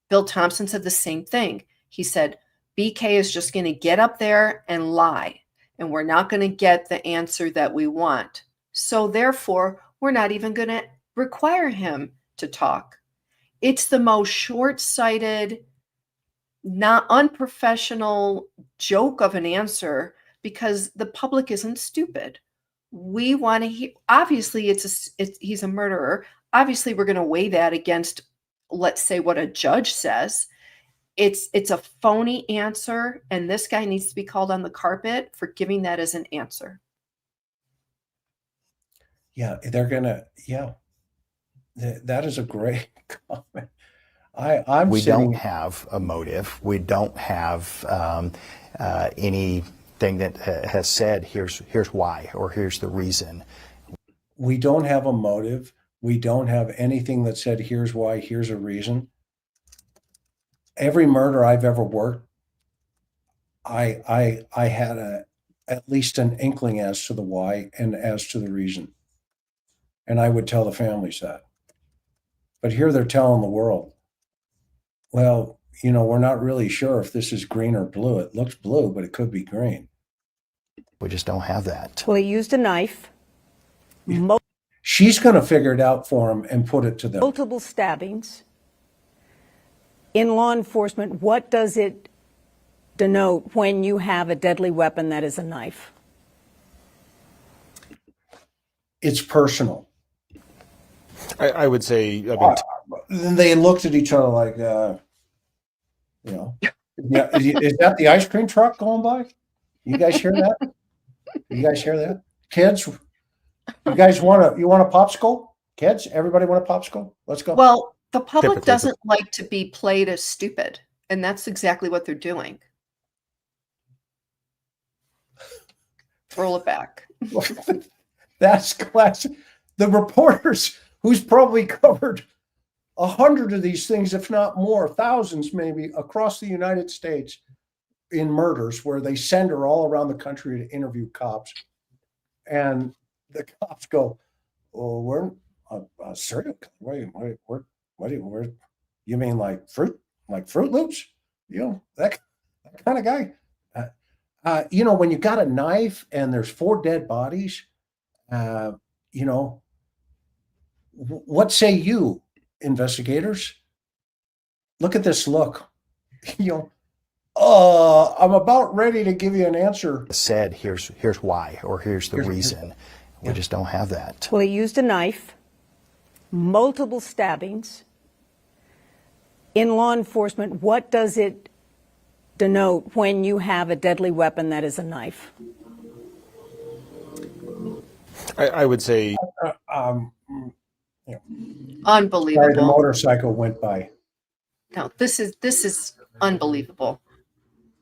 Bill Thompson said the same thing. He said, BK is just going to get up there and lie, and we're not going to get the answer that we want. So therefore, we're not even going to require him to talk. It's the most short-sighted, not unprofessional joke of an answer because the public isn't stupid. We want to hear, obviously he's a murderer. Obviously we're going to weigh that against, let's say, what a judge says. It's a phony answer, and this guy needs to be called on the carpet for giving that as an answer. Yeah, they're gonna. Yeah, that is a great comment. We don't have a motive. We don't have anything that has said here's why or here's the reason. We don't have a motive. We don't have anything that said here's why, here's a reason. Every murder I've ever worked, I had at least an inkling as to the why and as to the reason. And I would tell the families that. But here they're telling the world, well, we're not really sure if this is green or blue. It looks blue, but it could be green. We just don't have that. Well, he used a knife. She's going to figure it out for him and put it to them. Multiple stabbings. In law enforcement, what does it denote when you have a deadly weapon that is a knife? It's personal. I would say, Then they looked at each other like, yeah, is that the ice cream truck going by? You guys hear that? You guys hear that? Kids, you guys want a popsicle? Kids, everybody want a popsicle? Let's go. Well, the public doesn't like to be played as stupid, and that's exactly what they're doing. Roll it back. That's classic. The reporters who's probably covered 100 of these things, if not more, thousands maybe, across the United States in murders where they send her all around the country to interview cops. And the cops go, "Oh, we're a serial killer. What do you mean like Fruit Loops? That kind of guy. When you got a knife and there's 4 dead bodies You know, what say you, investigators? Look at this look. You know, I'm about ready to give you an answer. Said, here's why, or here's the reason. We just don't have that. Well, he used a knife, multiple stabbings. In law enforcement, what does it denote when you have a deadly weapon that is a knife? I would say Unbelievable. Sorry, the motorcycle went by. No, this is unbelievable.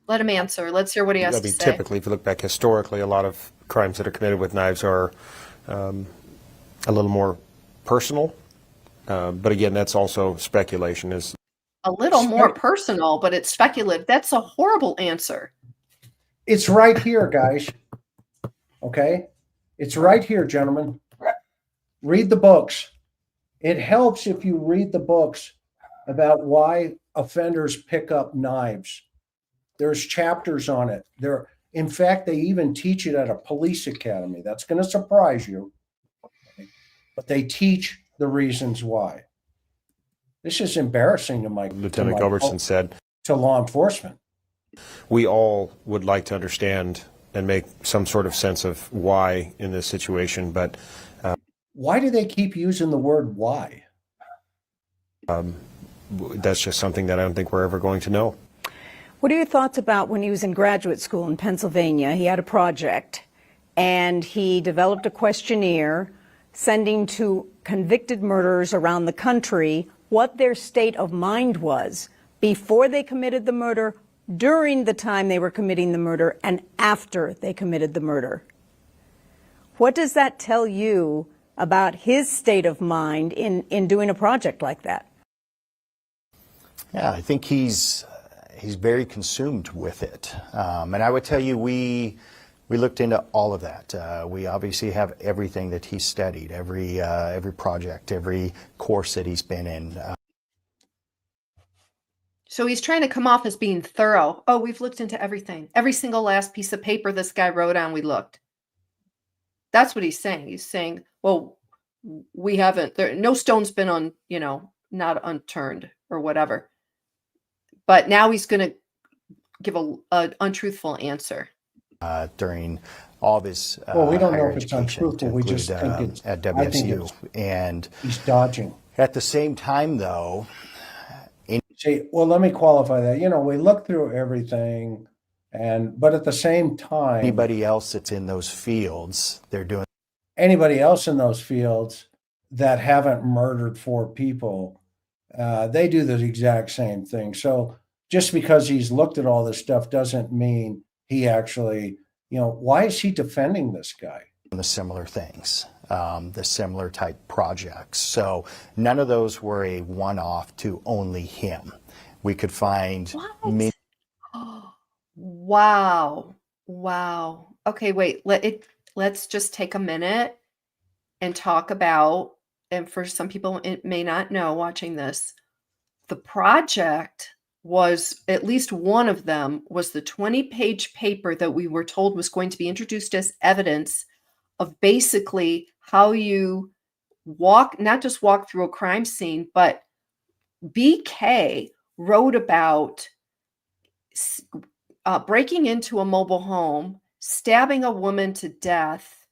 Let him answer. Let's hear what he has to say. typically, if you look back historically, a lot of crimes that are committed with knives are a little more personal. But again, that's also speculation. Is A little more personal, but it's speculative. That's a horrible answer. It's right here, guys. Okay? It's right here, gentlemen. Read the books. It helps if you read the books about why offenders pick up knives. There's chapters on it. In fact, they even teach it at a police academy. That's going to surprise you. But they teach the reasons why. This is embarrassing to Lieutenant Gilbertson said, to law enforcement. we all would like to understand and make some sort of sense of why in this situation, but Why do they keep using the word why? that's just something that I don't think we're ever going to know. What are your thoughts about when he was in graduate school in Pennsylvania? He had a project and he developed a questionnaire sending to convicted murderers around the country what their state of mind was before they committed the murder, during the time they were committing the murder, and after they committed the murder. What does that tell you about his state of mind in doing a project like that? Yeah, I think he's very consumed with it. And I would tell you, we looked into all of that. We obviously have everything that he studied, every project, every course that he's been in. So he's trying to come off as being thorough. Oh, we've looked into everything. Every single last piece of paper this guy wrote on, we looked. That's what he's saying. He's saying, well, we haven't, no stone's been not unturned or whatever. But now he's going to give an untruthful answer. During all of his Well, we don't know higher if it's education, untruthful. to We include, just think it's, at I think WSU. And he's dodging. at the same time, though, See, well, let me qualify that. We look through everything, but at the same time, anybody else that's in those fields, they're doing. Anybody else in those fields that haven't murdered 4 people, they do the exact same thing. So just because he's looked at all this stuff doesn't mean he actually, why is he defending this guy? The similar things, the similar type projects. So none of those were a one-off to only him. We could find many. Wow. Okay, wait. Let's just take a minute and talk about, and for some people it may not know watching this, the project was, at least one of them was the 20-page paper that we were told was going to be introduced as evidence of basically how you not just walk through a crime scene, but BK wrote about breaking into a mobile home, stabbing a woman to death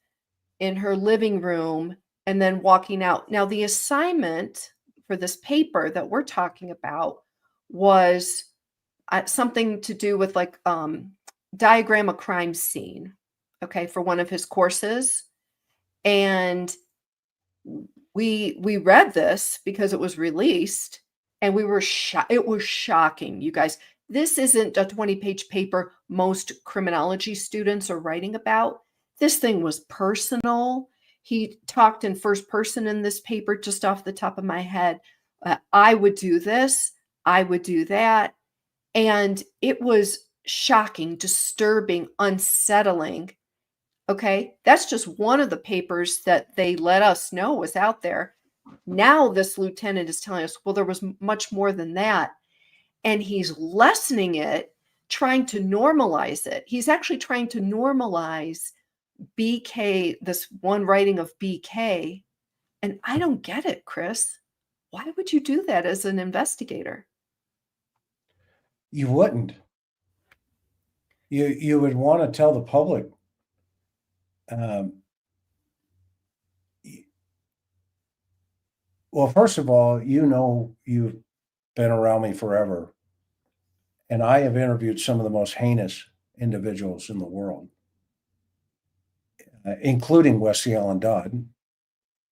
in her living room, and then walking out. Now, the assignment for this paper that we're talking about was something to do with diagram a crime scene, okay, for one of his courses. And we read this because it was released, and we were it was shocking, you guys. This isn't a 20-page paper most criminology students are writing about. This thing was personal. He talked in first person in this paper, just off the top of my head. I would do this. I would do that. And it was shocking, disturbing, unsettling. Okay, that's just one of the papers that they let us know was out there. Now this lieutenant is telling us, well, there was much more than that. And he's lessening it, trying to normalize it. He's actually trying to normalize BK, this one writing of BK, and I don't get it, Chris. Why would you do that as an investigator? You wouldn't. You would want to tell the public. Well, first of all, you've been around me forever, and I have interviewed some of the most heinous individuals in the world, including Wesley Allen Dodd.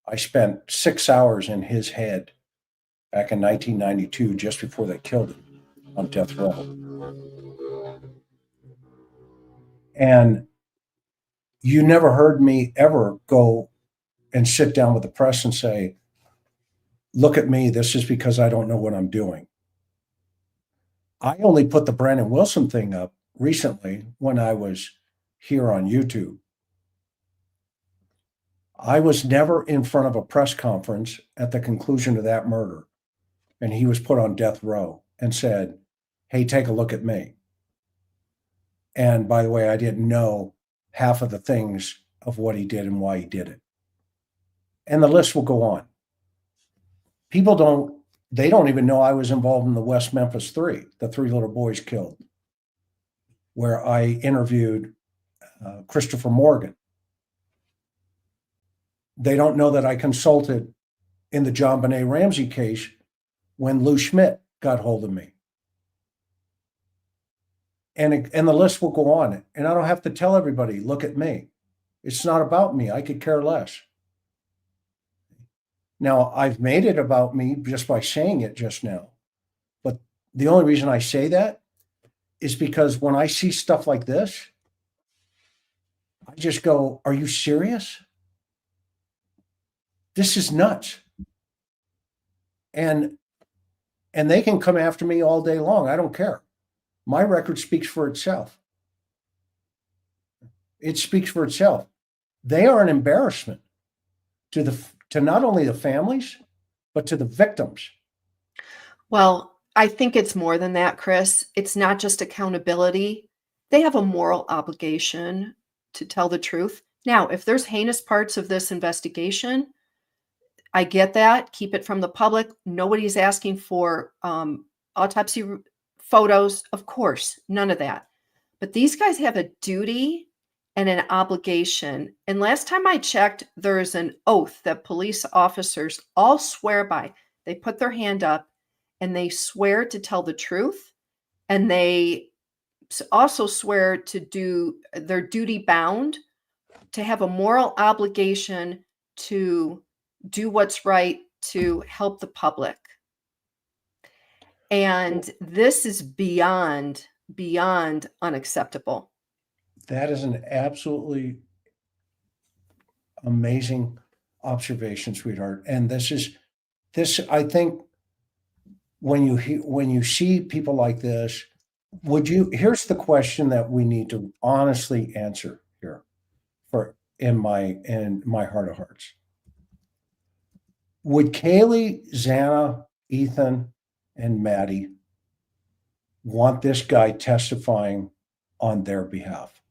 I spent 6 hours in his head back in 1992, just before they killed him on death row. And you never heard me ever go and sit down with the press and say, look at me, this is because I don't know what I'm doing. I only put the Brandon Wilson thing up recently when I was here on YouTube. I was never in front of a press conference at the conclusion of that murder, and he was put on death row and said, hey, take a look at me. And by the way, I didn't know half of the things of what he did and why he did it. And the list will go on. They don't even know I was involved in the West Memphis 3, the 3 little boys killed, where I interviewed Christopher Morgan. They don't know that I consulted in the John Benet Ramsey case when Lou Schmidt got hold of me. And the list will go on. And I don't have to tell everybody, look at me. It's not about me. I could care less. Now, I've made it about me just by saying it just now. But the only reason I say that is because when I see stuff like this, I just go, are you serious? This is nuts. And they can come after me all day long. I don't care. My record speaks for itself. It speaks for itself. They are an embarrassment to not only the families, but to the victims. Well, I think it's more than that, Chris. It's not just accountability. They have a moral obligation to tell the truth. Now, if there's heinous parts of this investigation, I get that. Keep it from the public. Nobody's asking for autopsy photos. Of course, none of that. But these guys have a duty and an obligation. And last time I checked, there is an oath that police officers all swear by. They put their hand up and they swear to tell the truth. And they also swear to do their duty bound, to have a moral obligation to do what's right to help the public. And this is beyond unacceptable. That is an absolutely amazing observation, sweetheart. And this, I think when you see people like this, here's the question that we need to honestly answer here in my heart of hearts. Would Kaylee, Xana, Ethan, and Maddie want this guy testifying on their behalf?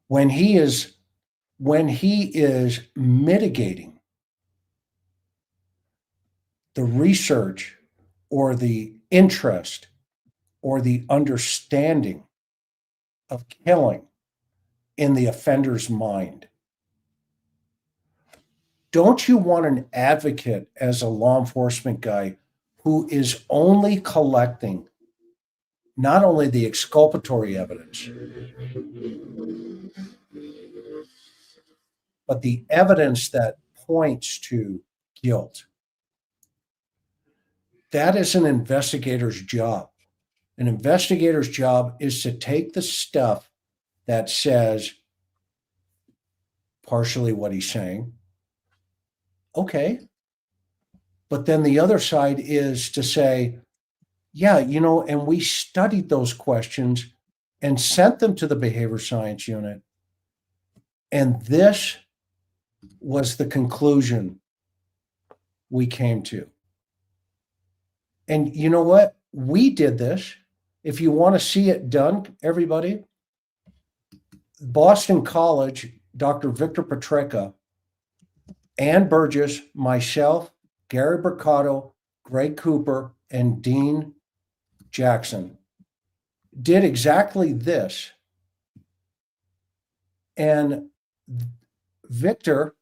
When he is mitigating the research or the interest or the understanding of killing in the offender's mind, don't you want an advocate as a law enforcement guy who is only collecting not only the exculpatory evidence, but the evidence that points to guilt? That is an investigator's job. An investigator's job is to take the stuff that says partially what he's saying. Okay. But then the other side is to say, yeah, and we studied those questions and sent them to the behavior science unit. And this was the conclusion we came to. And you know what? We did this. If you want to see it done, everybody, Boston College, Dr. Victor Petreka, Ann Burgess, myself, Gary Bricado, Greg Cooper, and Dean Jackson did exactly this. And Victor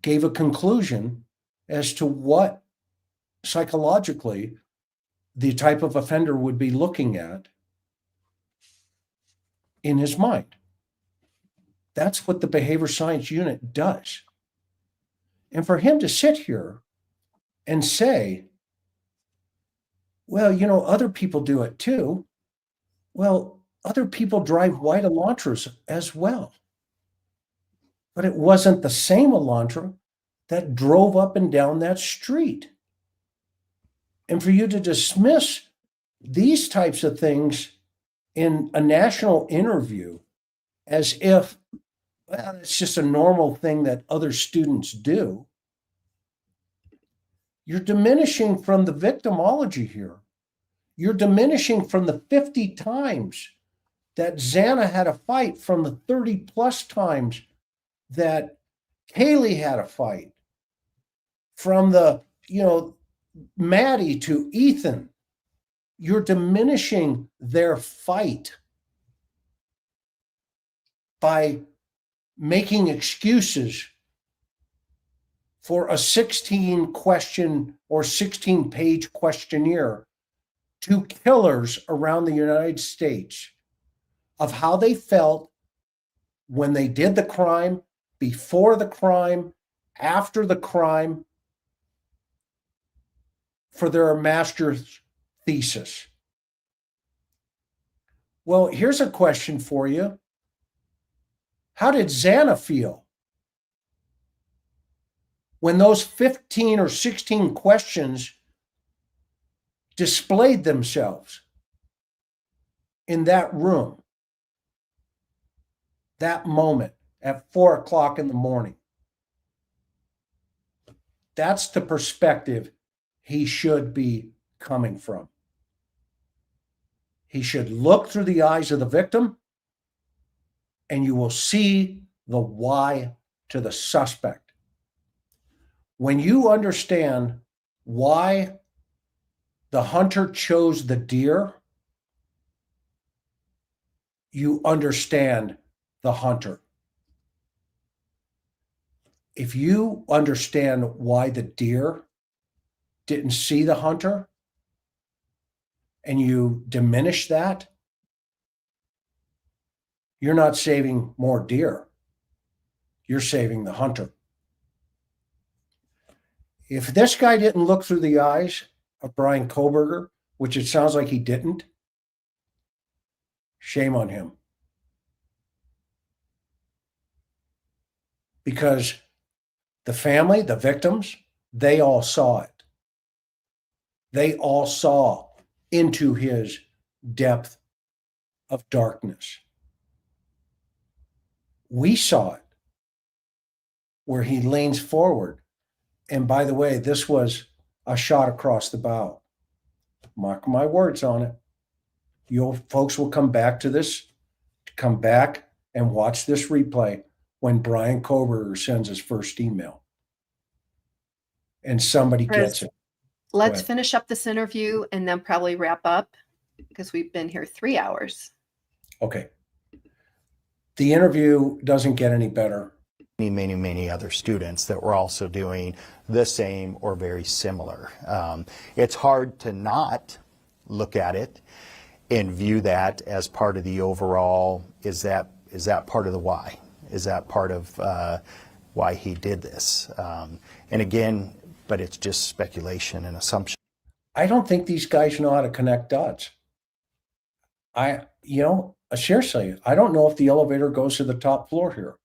gave a conclusion as to what psychologically the type of offender would be looking at in his mind. That's what the behavior science unit does. And for him to sit here and say, well, you know, other people do it too. Well, other people drive white Elantras as well. But it wasn't the same Elantra that drove up and down that street. And for you to dismiss these types of things in a national interview as if, well, it's just a normal thing that other students do, you're diminishing from the victimology here. You're diminishing from the 50 times that Xana had a fight, from the 30 plus times that Kaylee had a fight, from the, you know, Maddie to Ethan. You're diminishing their fight by making excuses for a 16 question or 16 page questionnaire to killers around the United States of how they felt when they did the crime, before the crime, after the crime, for their master's thesis. Well, here's a question for you. How did Xana feel when those 15 or 16 questions displayed themselves in that room, that moment at 4 o'clock in the morning? That's the perspective he should be coming from. He should look through the eyes of the victim, and you will see the why to the suspect. When you understand why the hunter chose the deer, you understand the hunter. If you understand why the deer didn't see the hunter, and you diminish that, you're not saving more deer. You're saving the hunter. If this guy didn't look through the eyes of Brian Kohberger, which it sounds like he didn't, shame on him. Because the family, the victims, they all saw it. They all saw into his depth of darkness. We saw it where he leans forward. And by the way, this was a shot across the bow. Mark my words on it. You folks will come back to this, come back and watch this replay when Brian Kohberger sends his first email. And somebody gets it. Let's finish up this interview and then probably wrap up because we've been here 3 hours. Okay. The interview doesn't get any better. Many other students that were also doing the same or very similar. It's hard to not look at it and view that as part of the overall, is that part of the why? Is that part of why he did this? And again, but it's just speculation and assumption. I don't think these guys know how to connect dots. Seriously, I don't know if the elevator goes to the top floor here.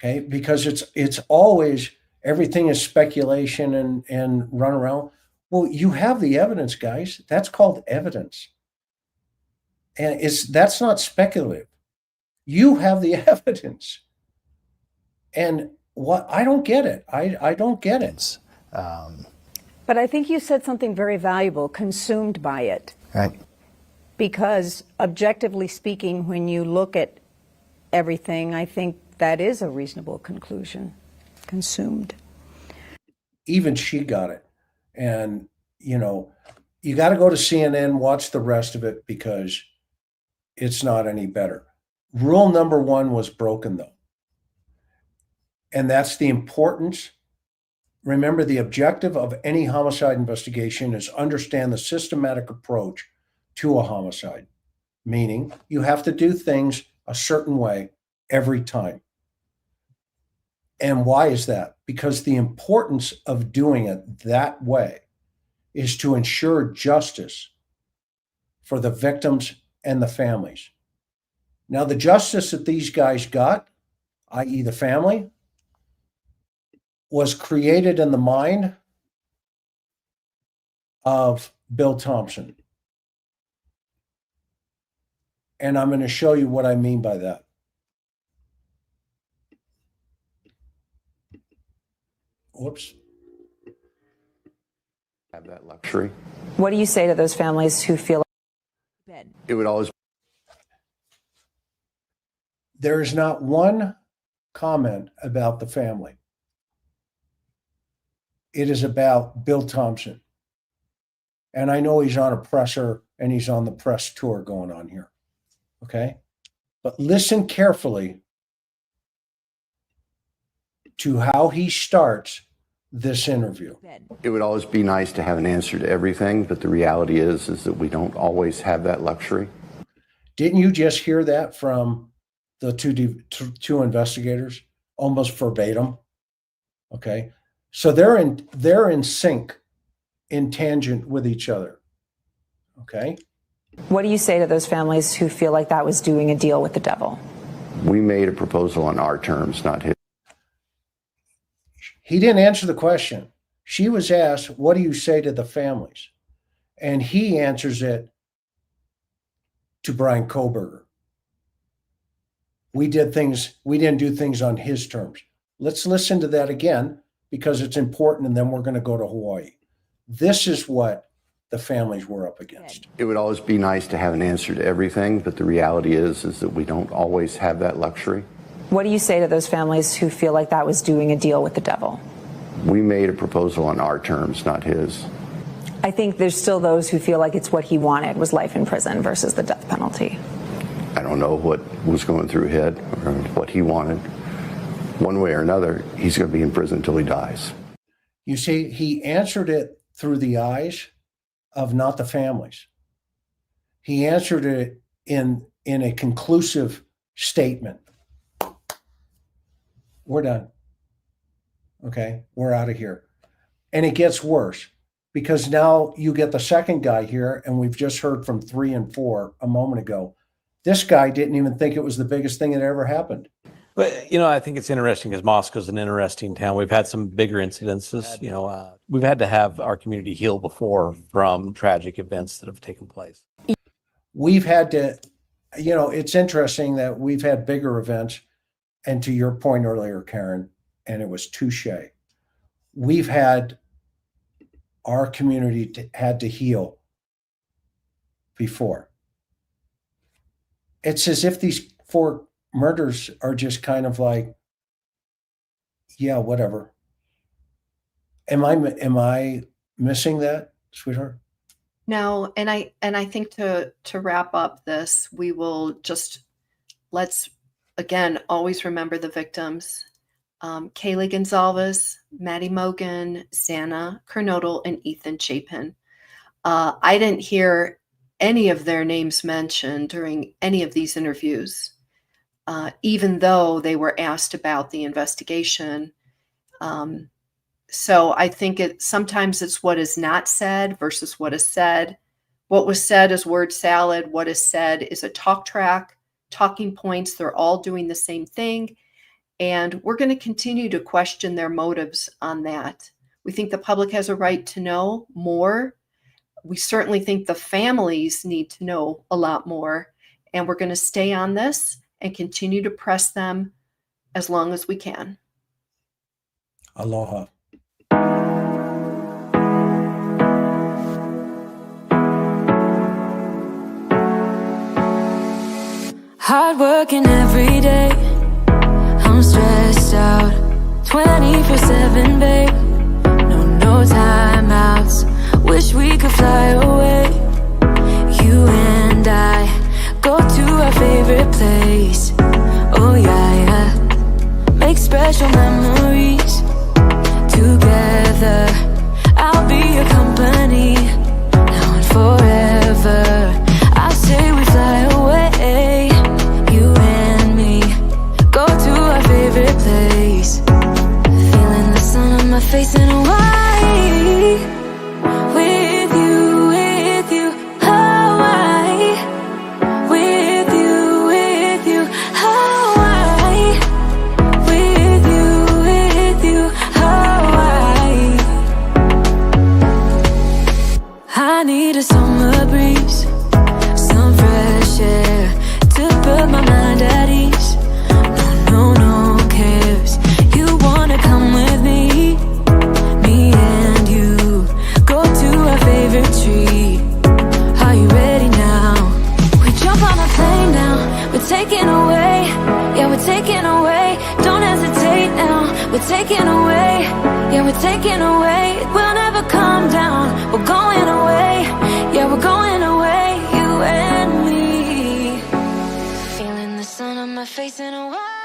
Okay, because it's always, everything is speculation and run around. Well, you have the evidence, guys. That's called evidence. And that's not speculative. You have the evidence. And what, I don't get it. I don't get it. But I think you said something very valuable, consumed by it. Right. because objectively speaking, when you look at everything, I think that is a reasonable conclusion. Consumed. Even she got it. And, you know, you got to go to CNN, watch the rest of it because it's not any better. Rule number 1 was broken, though. And that's the importance. Remember, the objective of any homicide investigation is understand the systematic approach to a homicide, meaning you have to do things a certain way every time. And why is that? Because the importance of doing it that way is to ensure justice for the victims and the families. Now, the justice that these guys got, i.e. the family, was created in the mind of Bill Thompson. And I'm going to show you what I mean by that. Whoops. Have that luxury. What do you say to those families who feel It would always There is not one comment about the family. It is about Bill Thompson. And I know he's on a presser and he's on the press tour going on here. Okay? But listen carefully to how he starts this interview. It would always be nice to have an answer to everything, but the reality is that we don't always have that luxury. Didn't you just hear that from the two investigators, almost verbatim? Okay, so they're in sync, in tangent with each other. Okay. What do you say to those families who feel like that was doing a deal with the devil? We made a proposal on our terms, not his. He didn't answer the question. She was asked, what do you say to the families? And he answers it to Brian Koberger. We didn't do things on his terms. Let's listen to that again because it's important, and then we're going to go to Hawaii. This is what the families were up against. It would always be nice to have an answer to everything, but the reality is that we don't always have that luxury. What do you say to those families who feel like that was doing a deal with the devil? We made a proposal on our terms, not his. I think there's still those who feel like it's what he wanted was life in prison versus the death penalty. I don't know what was going through his head or what he wanted. One way or another, he's going to be in prison until he dies. You see, he answered it through the eyes of not the families. He answered it in a conclusive statement. We're done. Okay, we're out of here. And it gets worse because now you get the second guy here, and we've just heard from 3 and 4 a moment ago. This guy didn't even think it was the biggest thing that ever happened. But, you know, I think it's interesting because Moscow's an interesting town. We've had some bigger incidences. You know, we've had to have our community heal before from tragic events that have taken place. We've had to, you know, it's interesting that we've had bigger events. And to your point earlier, Karen, and it was touche, we've had our community had to heal before. It's as if these 4 murders are just kind of like, yeah, whatever. Am I missing that, sweetheart? No, and I think to wrap up this, we will just let's again always remember the victims. Kaylee Gonzalez, Maddie Mogan, Xana Kernodle, and Ethan Chapin. I didn't hear any of their names mentioned during any of these interviews, even though they were asked about the investigation. So I think sometimes it's what is not said versus what is said. What was said is word salad. What is said is a talk track, talking points. They're all doing the same thing. And we're going to continue to question their motives on that. We think the public has a right to know more. We certainly think the families need to know a lot more. And we're going to stay on this and continue to press them as long as we can. Aloha. Hard working every day, I'm stressed out 24/7, babe. No timeouts, wish we could fly away. You and I go to our favorite place. Oh yeah, yeah. Make special memories together. I'll be your company now and forever. I say we fly away, you and me, go to our favorite place. Feeling the sun on my face in Hawaii. With you, Hawaii. With you, Hawaii. With you, Hawaii. I need a summer breeze, some fresh air to put my mind at ease. No cares. You wanna come with me? Me and you go to our favorite tree. Are you ready now? We jump on a plane now. We're taking away. Yeah, we're taking away. Don't hesitate now. We're taking away. Yeah, we're taking away. We'll never come down. We're going away. Yeah, we're going away. You and me. Feeling the sun on my face in a while.